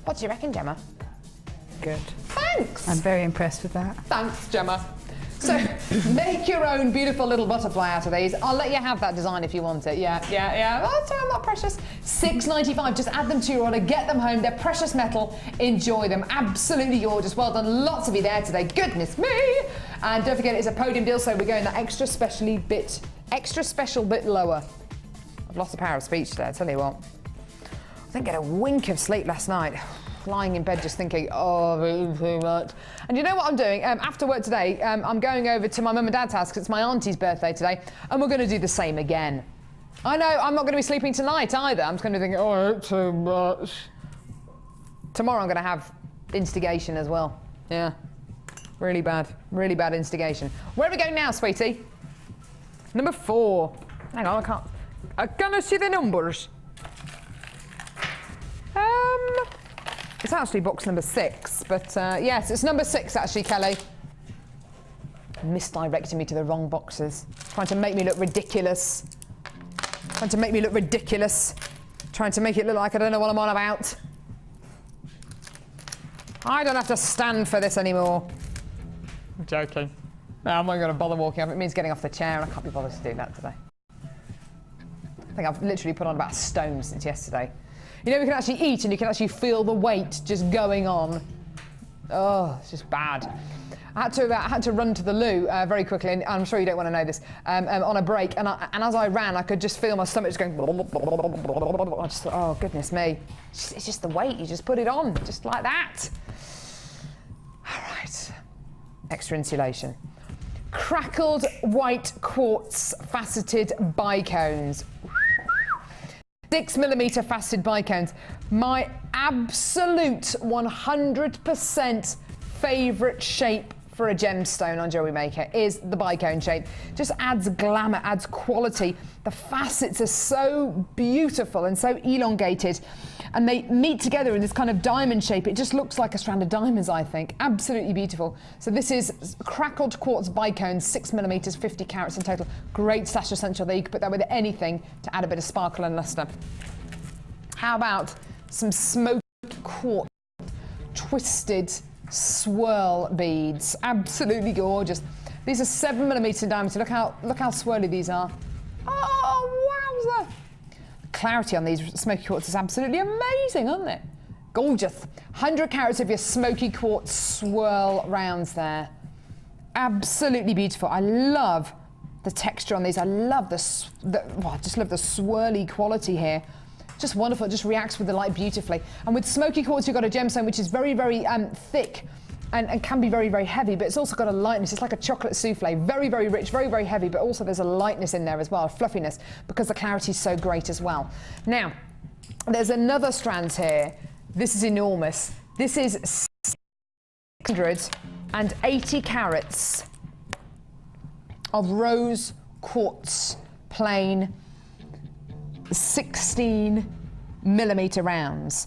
What do you reckon, Gemma? Good. Thanks. I'm very impressed with that. Thanks, Gemma. So make your own beautiful little butterfly out of these. I'll let you have that design if you want it. Yeah. Oh, sorry, I'm not precious. $6.95. Just add them to your order. Get them home. They're precious metal. Enjoy them. Absolutely gorgeous. Well done. Lots of you there today. Goodness me. And don't forget, it's a podium deal, so we're going that extra special bit lower. I've lost the power of speech today, I tell you what. I didn't get a wink of sleep last night. Lying in bed just thinking, oh, too much. And you know what I'm doing? After work today, I'm going over to my mum and dad's house because it's my auntie's birthday today, and we're going to do the same again. I know, I'm not going to be sleeping tonight either. I'm just going to be thinking, oh, too much. Tomorrow I'm going to have instigation as well. Yeah, really bad instigation. Where are we going now, sweetie? Number 4. Hang on, I can't. I'm going to see the numbers. It's actually box number 6, but yes, it's number 6 actually, Kelly. Misdirecting me to the wrong boxes. Trying to make me look ridiculous. Trying to make it look like I don't know what I'm on about. I don't have to stand for this anymore. I'm joking. No, I'm not going to bother walking up. It means getting off the chair, and I can't be bothered to do that today. I think I've literally put on about a stone since yesterday. You know, we can actually eat and you can actually feel the weight just going on. Oh, it's just bad. I had to run to the loo very quickly, and I'm sure you don't want to know this, on a break. And as I ran, I could just feel my stomach just going. I just thought, oh, goodness me. It's just the weight. You just put it on, just like that. All right. Extra insulation. Crackled white quartz faceted bicones. 6mm faceted bicones. My absolute 100% favourite shape for a gemstone on Jewellery Maker is the bicone shape. Just adds glamour, adds quality. The facets are so beautiful and so elongated, and they meet together in this kind of diamond shape. It just looks like a strand of diamonds, I think. Absolutely beautiful. So this is crackled quartz bicones, 6mm, 50 carats in total. Great stash essential there. You can put that with anything to add a bit of sparkle and lustre. How about some Smoky quartz twisted swirl beads. Absolutely gorgeous. These are 7mm in diameter. Look how swirly these are. Oh, wowza! Clarity on these smoky quartz is absolutely amazing, isn't it? Gorgeous. 100 carats of your smoky quartz swirl rounds there. Absolutely beautiful. I love the texture on these. I love I just love the swirly quality here. Just wonderful. It just reacts with the light beautifully. And with smoky quartz, you've got a gemstone which is very, very thick and can be very, very heavy, but it's also got a lightness. It's like a chocolate souffle. Very, very rich, very, very heavy, but also there's a lightness in there as well, a fluffiness, because the clarity is so great as well. Now, there's another strand here. This is enormous. This is 680 carats of rose quartz plain 16mm rounds.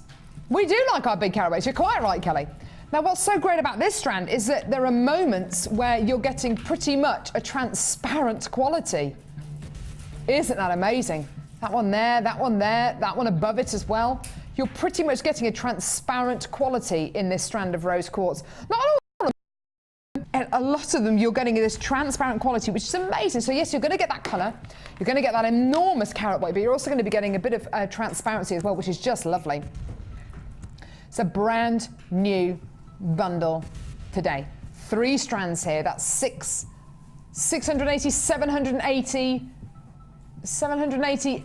We do like our big carat weights. You're quite right, Kelly. Now, what's so great about this strand is that there are moments where you're getting pretty much a transparent quality. Isn't that amazing? That one there, that one there, that one above it as well. You're pretty much getting a transparent quality in this strand of rose quartz. Not all of them, and a lot of them you're getting this transparent quality, which is amazing. So yes, you're going to get that colour, you're going to get that enormous carat weight, but you're also going to be getting a bit of transparency as well, which is just lovely. It's a brand new bundle today. 3 strands here. That's 680, 780,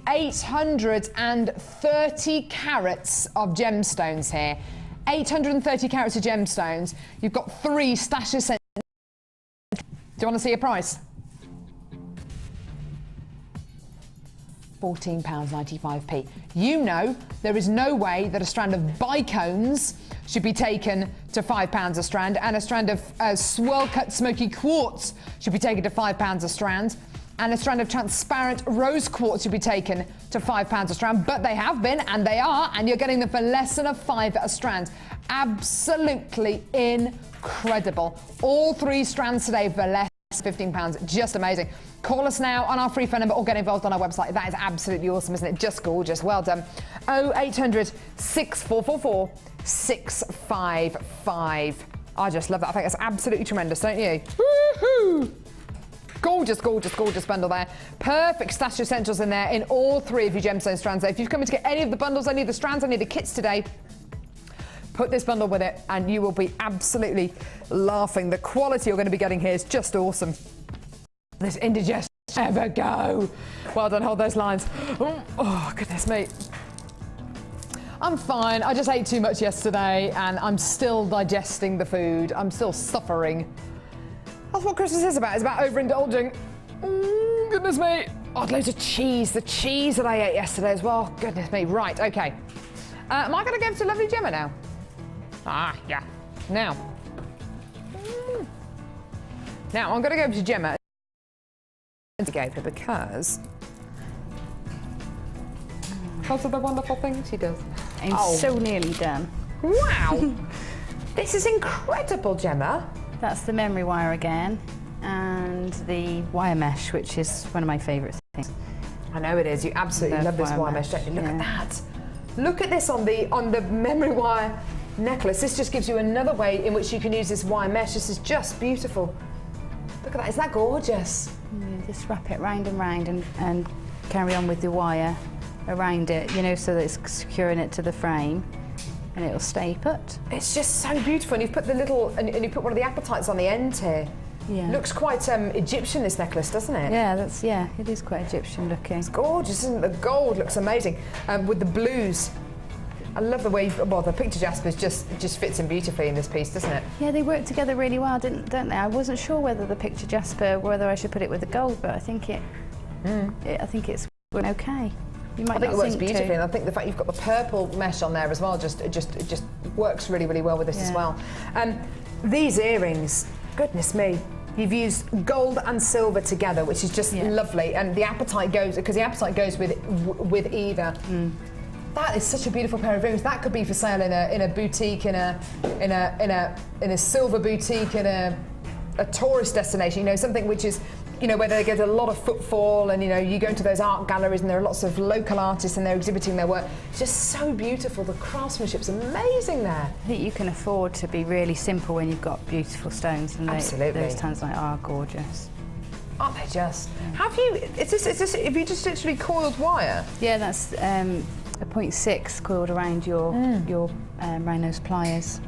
830 carats of gemstones here. 830 carats of gemstones. You've got 3 stashes. Do you want to see a price? £14.95p. You know there is no way that a strand of bicones should be taken to £5 a strand, and a strand of swirl cut smoky quartz should be taken to £5 a strand, and a strand of transparent rose quartz should be taken to £5 a strand, but they have been, and they are, and you're getting them for less than £5 a strand. Absolutely incredible. All 3 strands today for less than £15. Just amazing. Call us now on our free phone number or get involved on our website. That is absolutely awesome, isn't it? Just gorgeous. Well done. 0800 6444 655. I just love that. I think that's absolutely tremendous, don't you? Woohoo! Gorgeous, gorgeous, gorgeous bundle there. Perfect stash essentials in there in all 3 of your gemstone strands. If you've come in to get any of the bundles, any of the strands, any of the kits today, put this bundle with it and you will be absolutely laughing. The quality you're going to be getting here is just awesome. This indigestion ever go. Well done, hold those lines. Oh, goodness me. I'm fine. I just ate too much yesterday and I'm still digesting the food. I'm still suffering. That's what Christmas is about. It's about overindulging. Goodness me. Oh, loads of cheese. The cheese that I ate yesterday as well. Goodness me. Right, okay. Am I going to go to lovely Gemma now? Yeah. Now. Now, I'm going to go to Gemma to go for because of the wonderful things he does. I'm so nearly done. Wow. This is incredible, Gemma. That's the memory wire again, and the wire mesh, which is one of my favourite things. I know it is. You absolutely love this wire mesh, don't you? Look at that. Look at this on the memory wire necklace. This just gives you another way in which you can use this wire mesh. This is just beautiful. Look at that. Isn't that gorgeous? Just wrap it round and round and carry on with the wire around it, you know, so that it's securing it to the frame. And it'll stay put. It's just so beautiful, and you've put the little, and you put one of the apatites on the end here. Yeah. Looks quite Egyptian, this necklace, doesn't it? Yeah, it is quite Egyptian looking. It's gorgeous, isn't it? The gold looks amazing, with the blues. I love the way, the picture jaspers just fits in beautifully in this piece, doesn't it? Yeah, they work together really well, don't they? I wasn't sure whether the picture jasper, whether I should put it with the gold, but I think I think it's okay. I think it works beautifully, and I think the fact you've got the purple mesh on there as well just works really, really well with this as well. These earrings, goodness me, you've used gold and silver together, which is just lovely, and the apatite goes with either. That is such a beautiful pair of earrings. That could be for sale in a boutique, in a silver boutique, in a tourist destination. You know, something which is you know, where they get a lot of footfall, and you know, you go into those art galleries and there are lots of local artists and they're exhibiting their work. It's just so beautiful. The craftsmanship's amazing there. I think you can afford to be really simple when you've got beautiful stones, and Absolutely. those Tanzanite are gorgeous. Aren't they just? Have you? Is this? If you just literally coiled wire? Yeah, that's a 0.6 coiled around your around those pliers.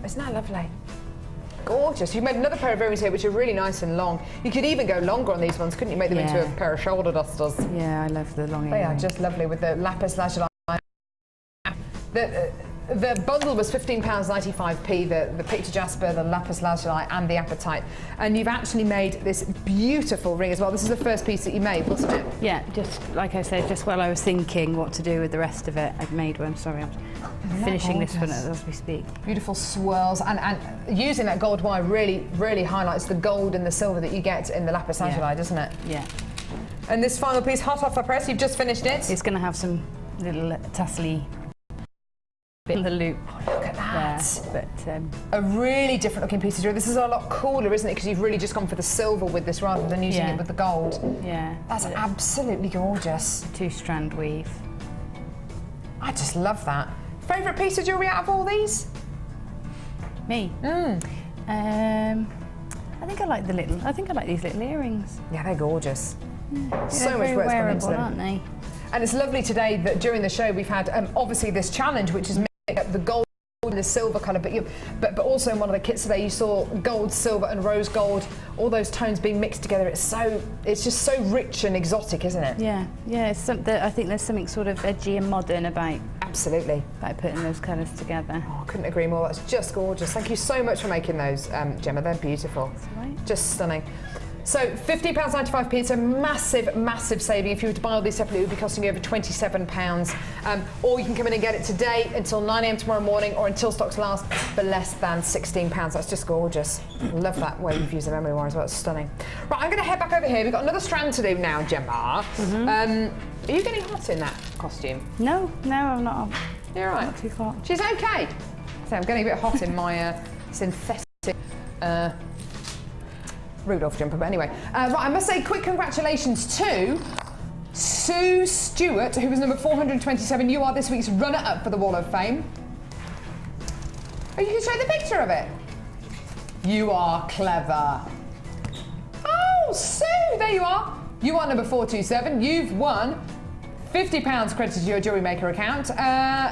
Isn't that lovely? Gorgeous. You've made another pair of earrings here, which are really nice and long. You could even go longer on these ones, couldn't you? Make them into a pair of shoulder dusters. Yeah, I love the long They earrings. are just lovely with the lapis lazuli. The bundle was £15.95p, the picture jasper, the lapis lazuli and the apatite. And you've actually made this beautiful ring as well. This is the first piece that you made, wasn't it? Yeah, just like I said, just while I was thinking what to do with the rest of it, I've made one. Sorry, I'm finishing this one as we speak. Beautiful swirls, and using that gold wire really highlights the gold and the silver that you get in the lapis lazuli, doesn't it? Yeah. And this final piece, hot off the press, you've just finished it. It's going to have some little tassely bit in the loop. Look at that. There, but a really different looking piece of jewellery. This is a lot cooler, isn't it? Because you've really just gone for the silver with this rather than using it with the gold. Yeah. That's absolutely gorgeous. 2-strand weave. I just love that. Favourite piece of jewellery out of all these? Me? I think I like these little earrings. Yeah, they're gorgeous. So much work's gone into them, aren't they? And it's lovely today that during the show we've had obviously this challenge, which is making up the gold and the silver colour, but also in one of the kits today you saw gold, silver and rose gold, all those tones being mixed together. It's just so rich and exotic, isn't it? Yeah, yeah. I think there's something sort of edgy and modern about putting those colours together. Oh, I couldn't agree more. That's just gorgeous. Thank you so much for making those, Gemma. They're beautiful. That's all right. Just stunning. So £15.95p, it's a massive saving. If you were to buy all these separately, it would be costing you over £27. Or you can come in and get it today until 9 a.m. tomorrow morning, or until stocks last, for less than £16. That's just gorgeous. Love that way you've used the memory wire as well. It's stunning. Right, I'm going to head back over here. We've got another strand to do now, Gemma. Are you getting hot in that costume? No, I'm not. You're right. Not too hot. She's okay. So I'm getting a bit hot in my synthetic Rudolph jumper, but anyway. Right, I must say quick congratulations to Sue Stewart, who was number 427. You are this week's runner-up for the Wall of Fame. Oh, you can show the picture of it. You are clever. Oh, Sue, there you are. You are number 427. You've won £50 credited to your Jewellery Maker account.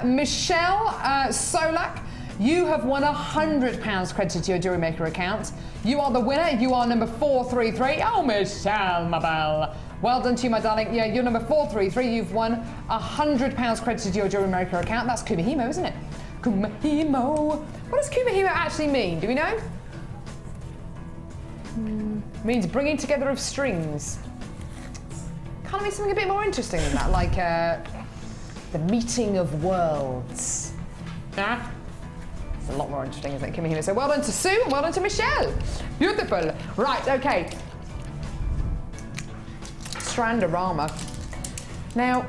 Michelle Solak, you have won £100 credited to your Jewellery Maker account. You are the winner. You are number 433. Oh, Michelle, my belle. Well done to you, my darling. Yeah, you're number 433. You've won £100 credited to your Jewellery Maker account. That's Kumihimo, isn't it? Kumihimo. What does Kumihimo actually mean? Do we know? It means bringing together of strings. Can't it be something a bit more interesting than that? Like the meeting of worlds. Yeah? A lot more interesting, isn't it? Kimmy? So well done to Sue and well done to Michelle. Beautiful. Right, okay. Strandorama. Now,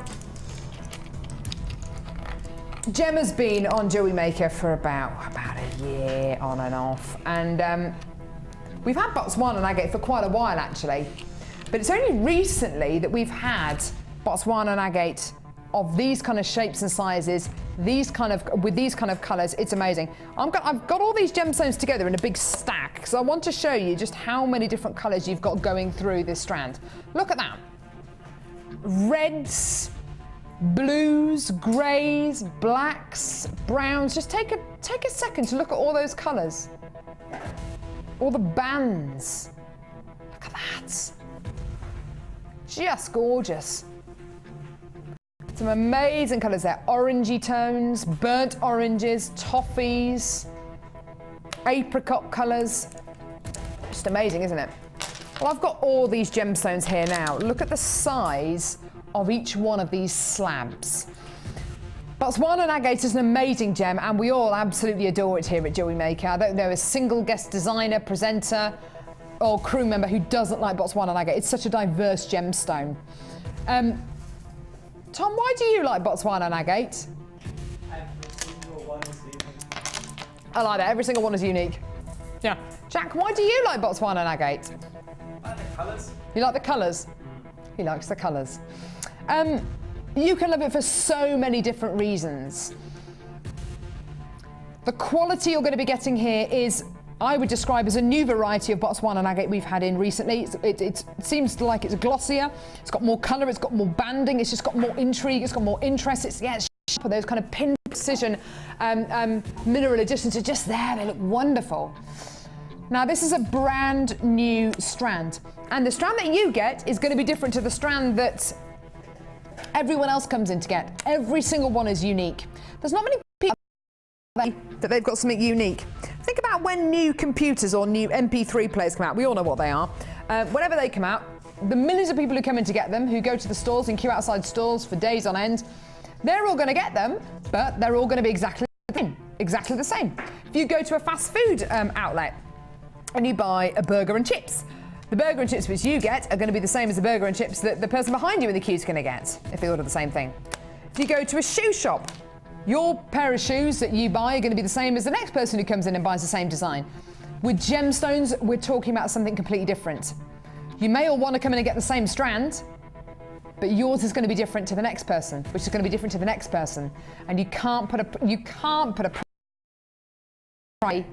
Gemma's been on Jewellery Maker for about a year on and off, and we've had Botswana agate for quite a while actually, but it's only recently that we've had Botswana agate of these kind of shapes and sizes, with these kind of colours. It's amazing. I've got all these gemstones together in a big stack because I want to show you just how many different colours you've got going through this strand. Look at that. Reds, blues, greys, blacks, browns. Just take a second to look at all those colours. All the bands. Look at that. Just gorgeous. Some amazing colours there. Orangey tones, burnt oranges, toffees, apricot colours. Just amazing, isn't it? Well, I've got all these gemstones here now. Look at the size of each one of these slabs. Botswana agate is an amazing gem, and we all absolutely adore it here at Jewellery Maker. I don't know a single guest designer, presenter, or crew member who doesn't like Botswana agate. It's such a diverse gemstone. Tom, why do you like Botswana agate? Every single one is unique. I like that. Every single one is unique. Yeah. Jack, why do you like Botswana agate? I like the colours. You like the colours? He likes the colours. You can love it for so many different reasons. The quality you're going to be getting here is, I would describe as a new variety of Botswana agate we've had in recently. It seems like it's glossier, it's got more colour, it's got more banding, it's just got more intrigue, it's got more interest. It's sharper. Those kind of pin precision mineral additions are just there. They look wonderful. Now this is a brand new strand, and the strand that you get is going to be different to the strand that everyone else comes in to get. Every single one is unique. There's not many people that they've got something unique. Think about when new computers or new MP3 players come out. We all know what they are. Whenever they come out, the millions of people who come in to get them, who go to the stores and queue outside stores for days on end, they're all going to get them, but they're all going to be exactly the same. If you go to a fast food outlet and you buy a burger and chips, the burger and chips which you get are going to be the same as the burger and chips that the person behind you in the queue is going to get if they order the same thing. If you go to a shoe shop, your pair of shoes that you buy are going to be the same as the next person who comes in and buys the same design. With gemstones, we're talking about something completely different. You may all want to come in and get the same strand, but yours is going to be different to the next person, which is going to be different to the next person, and you can't put a price.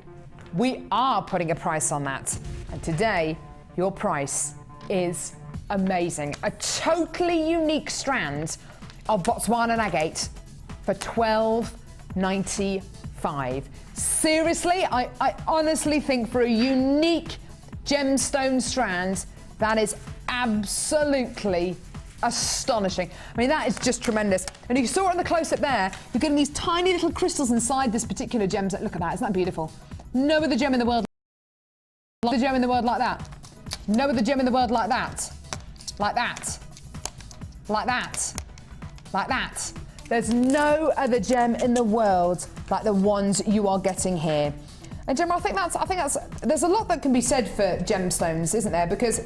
We are putting a price on that, and today your price is amazing. A totally unique strand of Botswana agate for $12.95. Seriously, I honestly think for a unique gemstone strand, that is absolutely astonishing. I mean, that is just tremendous. And you saw it in the close-up there, you're getting these tiny little crystals inside this particular gem. Look at that, isn't that beautiful? No other gem in the world like that. No other gem in the world like that. Like that. Like that. Like that. There's no other gem in the world like the ones you are getting here. And Gemma, I think that's there's a lot that can be said for gemstones, isn't there? Because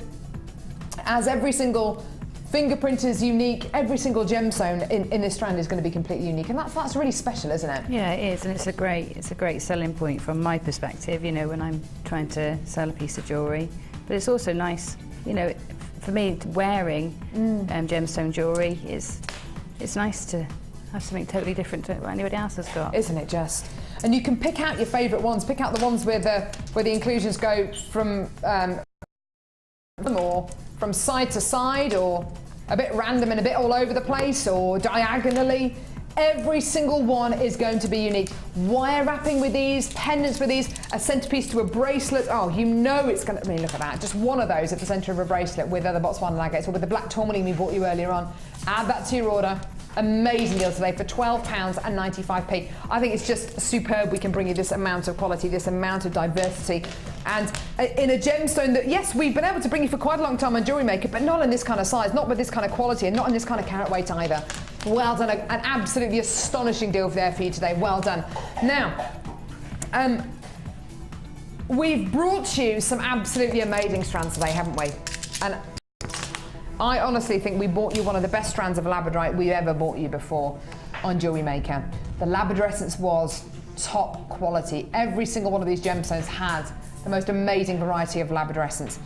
as every single fingerprint is unique, every single gemstone in this strand is going to be completely unique, and that's really special, isn't it? Yeah, it is, and it's a great selling point from my perspective, you know, when I'm trying to sell a piece of jewellery. But it's also nice, you know, for me, wearing gemstone jewellery it's nice to have something totally different to what anybody else has got. Isn't it just? And you can pick out your favourite ones, pick out the ones where the inclusions go from or from side to side, or a bit random and a bit all over the place, or diagonally. Every single one is going to be unique. Wire wrapping with these, pendants with these, a centerpiece to a bracelet. Oh, you know it's going to, I mean, look at that. Just one of those at the center of a bracelet with other Botswana agates, or with the black tourmaline we bought you earlier on. Add that to your order. Amazing deal today for £12.95. I think it's just superb we can bring you this amount of quality, this amount of diversity, and in a gemstone that, yes, we've been able to bring you for quite a long time on Jewellery Maker, but not in this kind of size, not with this kind of quality, and not in this kind of carat weight either. Well done, an absolutely astonishing deal there for you today. Well done. Now, we've brought you some absolutely amazing strands today, haven't we? And I honestly think we bought you one of the best strands of labradorite we've ever bought you before on Jewellery Maker. The labradorescence was top quality. Every single one of these gemstones had the most amazing variety of labradorescence.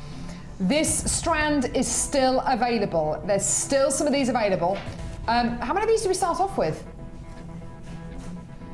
This strand is still available. There's still some of these available. How many of these do we start off with?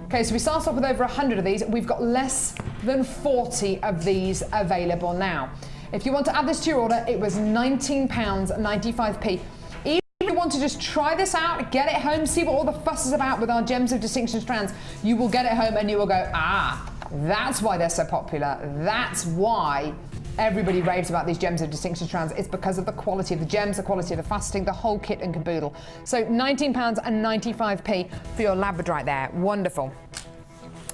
Okay, so we start off with over 100 of these. We've got less than 40 of these available now. If you want to add this to your order, it was £19.95. Even if you want to just try this out, get it home, see what all the fuss is about with our Gems of Distinction strands, you will get it home and you will go, ah, that's why they're so popular. That's why everybody raves about these Gems of Distinction strands. It's because of the quality of the gems, the quality of the faceting, the whole kit and caboodle. So £19.95 for your labradorite there. Wonderful.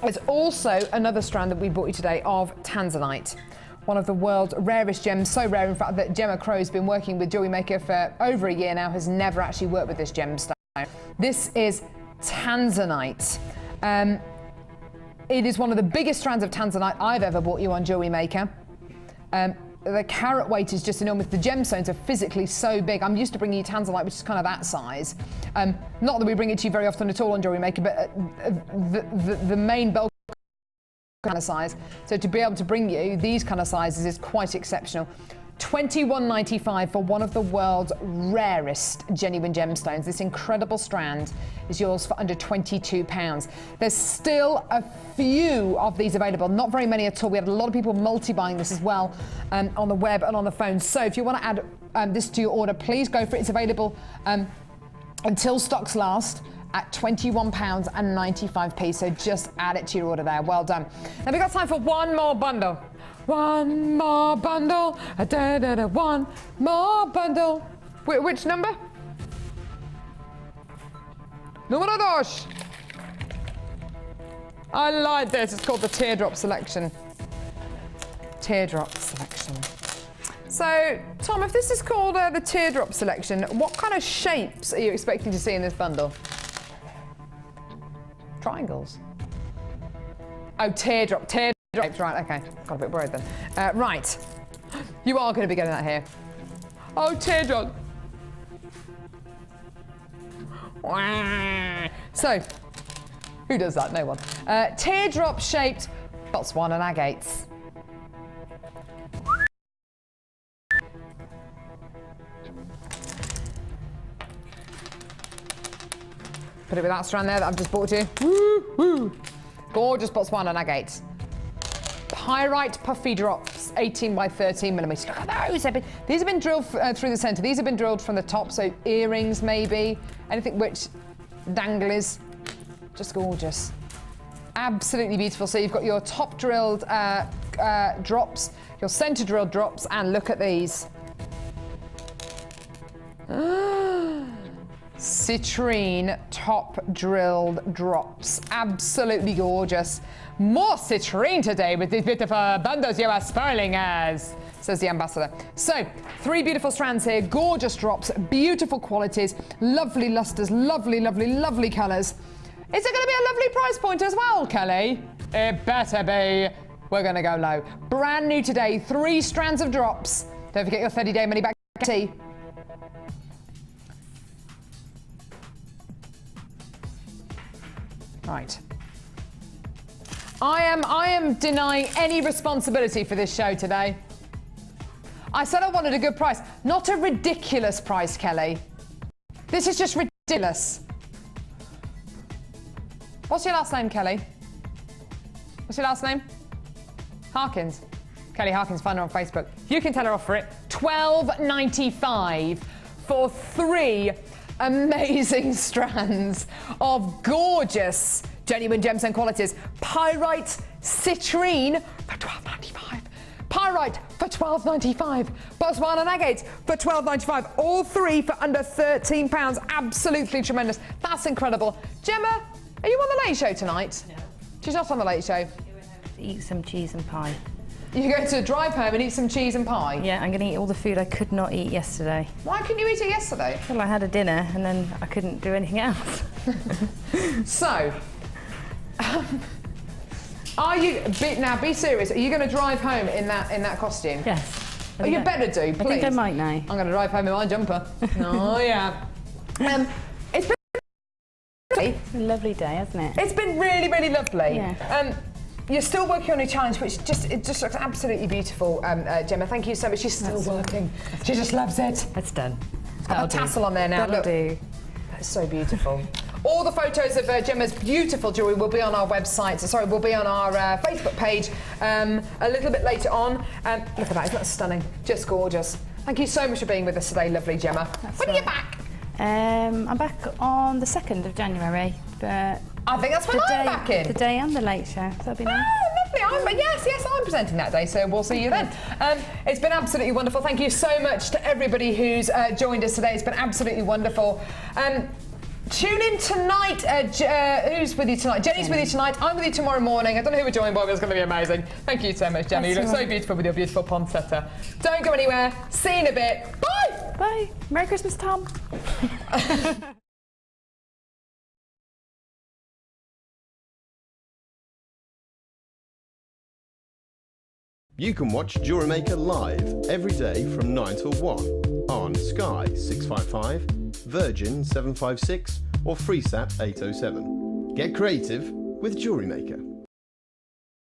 There's also another strand that we brought you today of Tanzanite. One of the world's rarest gems, so rare in fact that Gemma Crow's been working with Jewellery Maker for over a year now, has never actually worked with this gemstone. This is Tanzanite. It is one of the biggest strands of Tanzanite I've ever bought you on Jewellery Maker. The carat weight is just enormous. The gemstones are physically so big. I'm used to bringing you Tanzanite, which is kind of that size. Not that we bring it to you very often at all on Jewellery Maker, but the main bulk kind of size. So to be able to bring you these kind of sizes is quite exceptional. $21.95 for one of the world's rarest genuine gemstones. This incredible strand is yours for under £22. There's still a few of these available, not very many at all. We had a lot of people multi-buying this as well on the web and on the phone. So if you want to add this to your order, please go for it. It's available until stocks last at £21.95. So just add it to your order there. Well done. Now we've got time for one more bundle. One more bundle. One more bundle. Which number? Número dos. I like this. It's called the teardrop selection. Teardrop selection. So, Tom, if this is called the teardrop selection, what kind of shapes are you expecting to see in this bundle? Triangles. Oh, teardrop. Right, okay. Got a bit worried then. Right. You are going to be getting that here. Oh, teardrop. So, who does that? No one. Teardrop-shaped Botswana agates. Put it with that strand there that I've just bought you. Woo, woo. Gorgeous Botswana agates. Pyrite puffy drops, 18 by 13 millimeters. Look at those. These have been drilled through the center. These have been drilled from the top, so earrings maybe, anything which danglies. Just gorgeous. Absolutely beautiful. So you've got your top drilled drops, your center drilled drops, and look at these. Citrine top drilled drops. Absolutely gorgeous. More citrine today with these beautiful bundles you are spoiling us, says the ambassador. So, 3 beautiful strands here, gorgeous drops, beautiful qualities, lovely lusters, lovely, lovely, lovely colours. Is it going to be a lovely price point as well, Kelly? It better be. We're going to go low. Brand new today, 3 strands of drops. Don't forget your 30-day money back guarantee. Right. I am denying any responsibility for this show today. I said I wanted a good price, not a ridiculous price, Kelly. This is just ridiculous. What's your last name, Kelly? What's your last name? Harkins. Kelly Harkins, find her on Facebook. You can tell her off for it. $12.95 for 3 amazing strands of gorgeous genuine gemstone qualities. Pyrite citrine for $12.95. Pyrite for $12.95. Botswana agates for $12.95. All 3 for under £13. Absolutely tremendous. That's incredible. Gemma, are you on the Late Show tonight? No. She's not on the Late Show. Eat some cheese and pie. You're going to drive home and eat some cheese and pie? Yeah, I'm going to eat all the food I could not eat yesterday. Why couldn't you eat it yesterday? Well, I had a dinner and then I couldn't do anything else. So, are you, now be serious, are you going to drive home in that costume? Yes. Oh, you better do, please. I think I might now. I'm going to drive home in my jumper. Oh, yeah. It's been a lovely day, hasn't it? It's been really, really lovely. Yeah. You're still working on your challenge, which it just looks absolutely beautiful, Gemma. Thank you so much. She's still working. She just loves it. It's done. Got a tassel on there now. That'll do. That's so beautiful. All the photos of Gemma's beautiful jewellery will be on our website. Will be on our Facebook page a little bit later on. Look at that, isn't that stunning? Just gorgeous. Thank you so much for being with us today, lovely Gemma. When are you back? I'm back on the 2nd of January, but I think that's when I'm back in. The day and the Late Show. That'll be nice. Oh, lovely. Yes, I'm presenting that day, so we'll see you then. It's been absolutely wonderful. Thank you so much to everybody who's joined us today. It's been absolutely wonderful. Tune in tonight. Who's with you tonight? Jenny's with you tonight. I'm with you tomorrow morning. I don't know who we're joined by, but it's going to be amazing. Thank you so much, Gemma. You look so beautiful with your beautiful poinsettia. Don't go anywhere. See you in a bit. Bye. Bye. Merry Christmas, Tom. You can watch Jewellery Maker live every day from 9 till 1 on Sky 655, Virgin 756 or Freesat 807. Get creative with Jewellery Maker.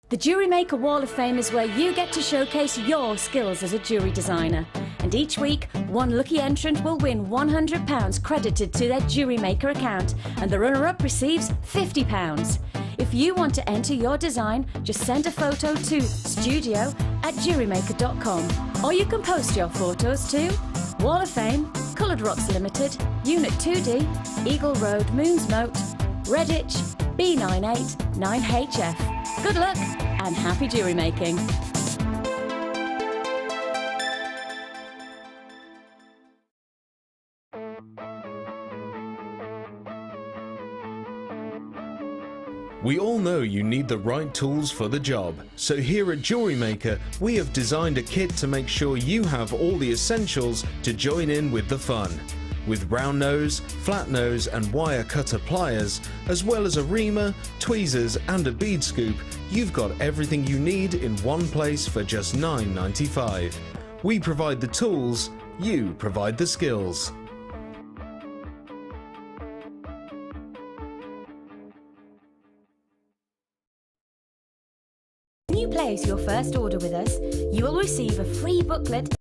The Jewellery Maker Wall of Fame is where you get to showcase your skills as a jewellery designer. And each week, one lucky entrant will win £100 credited to their Jewellery Maker account, and the runner-up receives £50. If you want to enter your design, just send a photo to studio@jewellerymaker.com, or you can post your photos to Wall of Fame, Coloured Rocks Limited, Unit 2D, Eagle Road, Moons Moat, Redditch, B989HF. Good luck and happy jewellery making. We all know you need the right tools for the job, so here at Jewellery Maker we have designed a kit to make sure you have all the essentials to join in with the fun. With round nose, flat nose and wire cutter pliers, as well as a reamer, tweezers and a bead scoop, you've got everything you need in one place for just $9.95. We provide the tools, you provide the skills. When you place your first order with us, you will receive a free booklet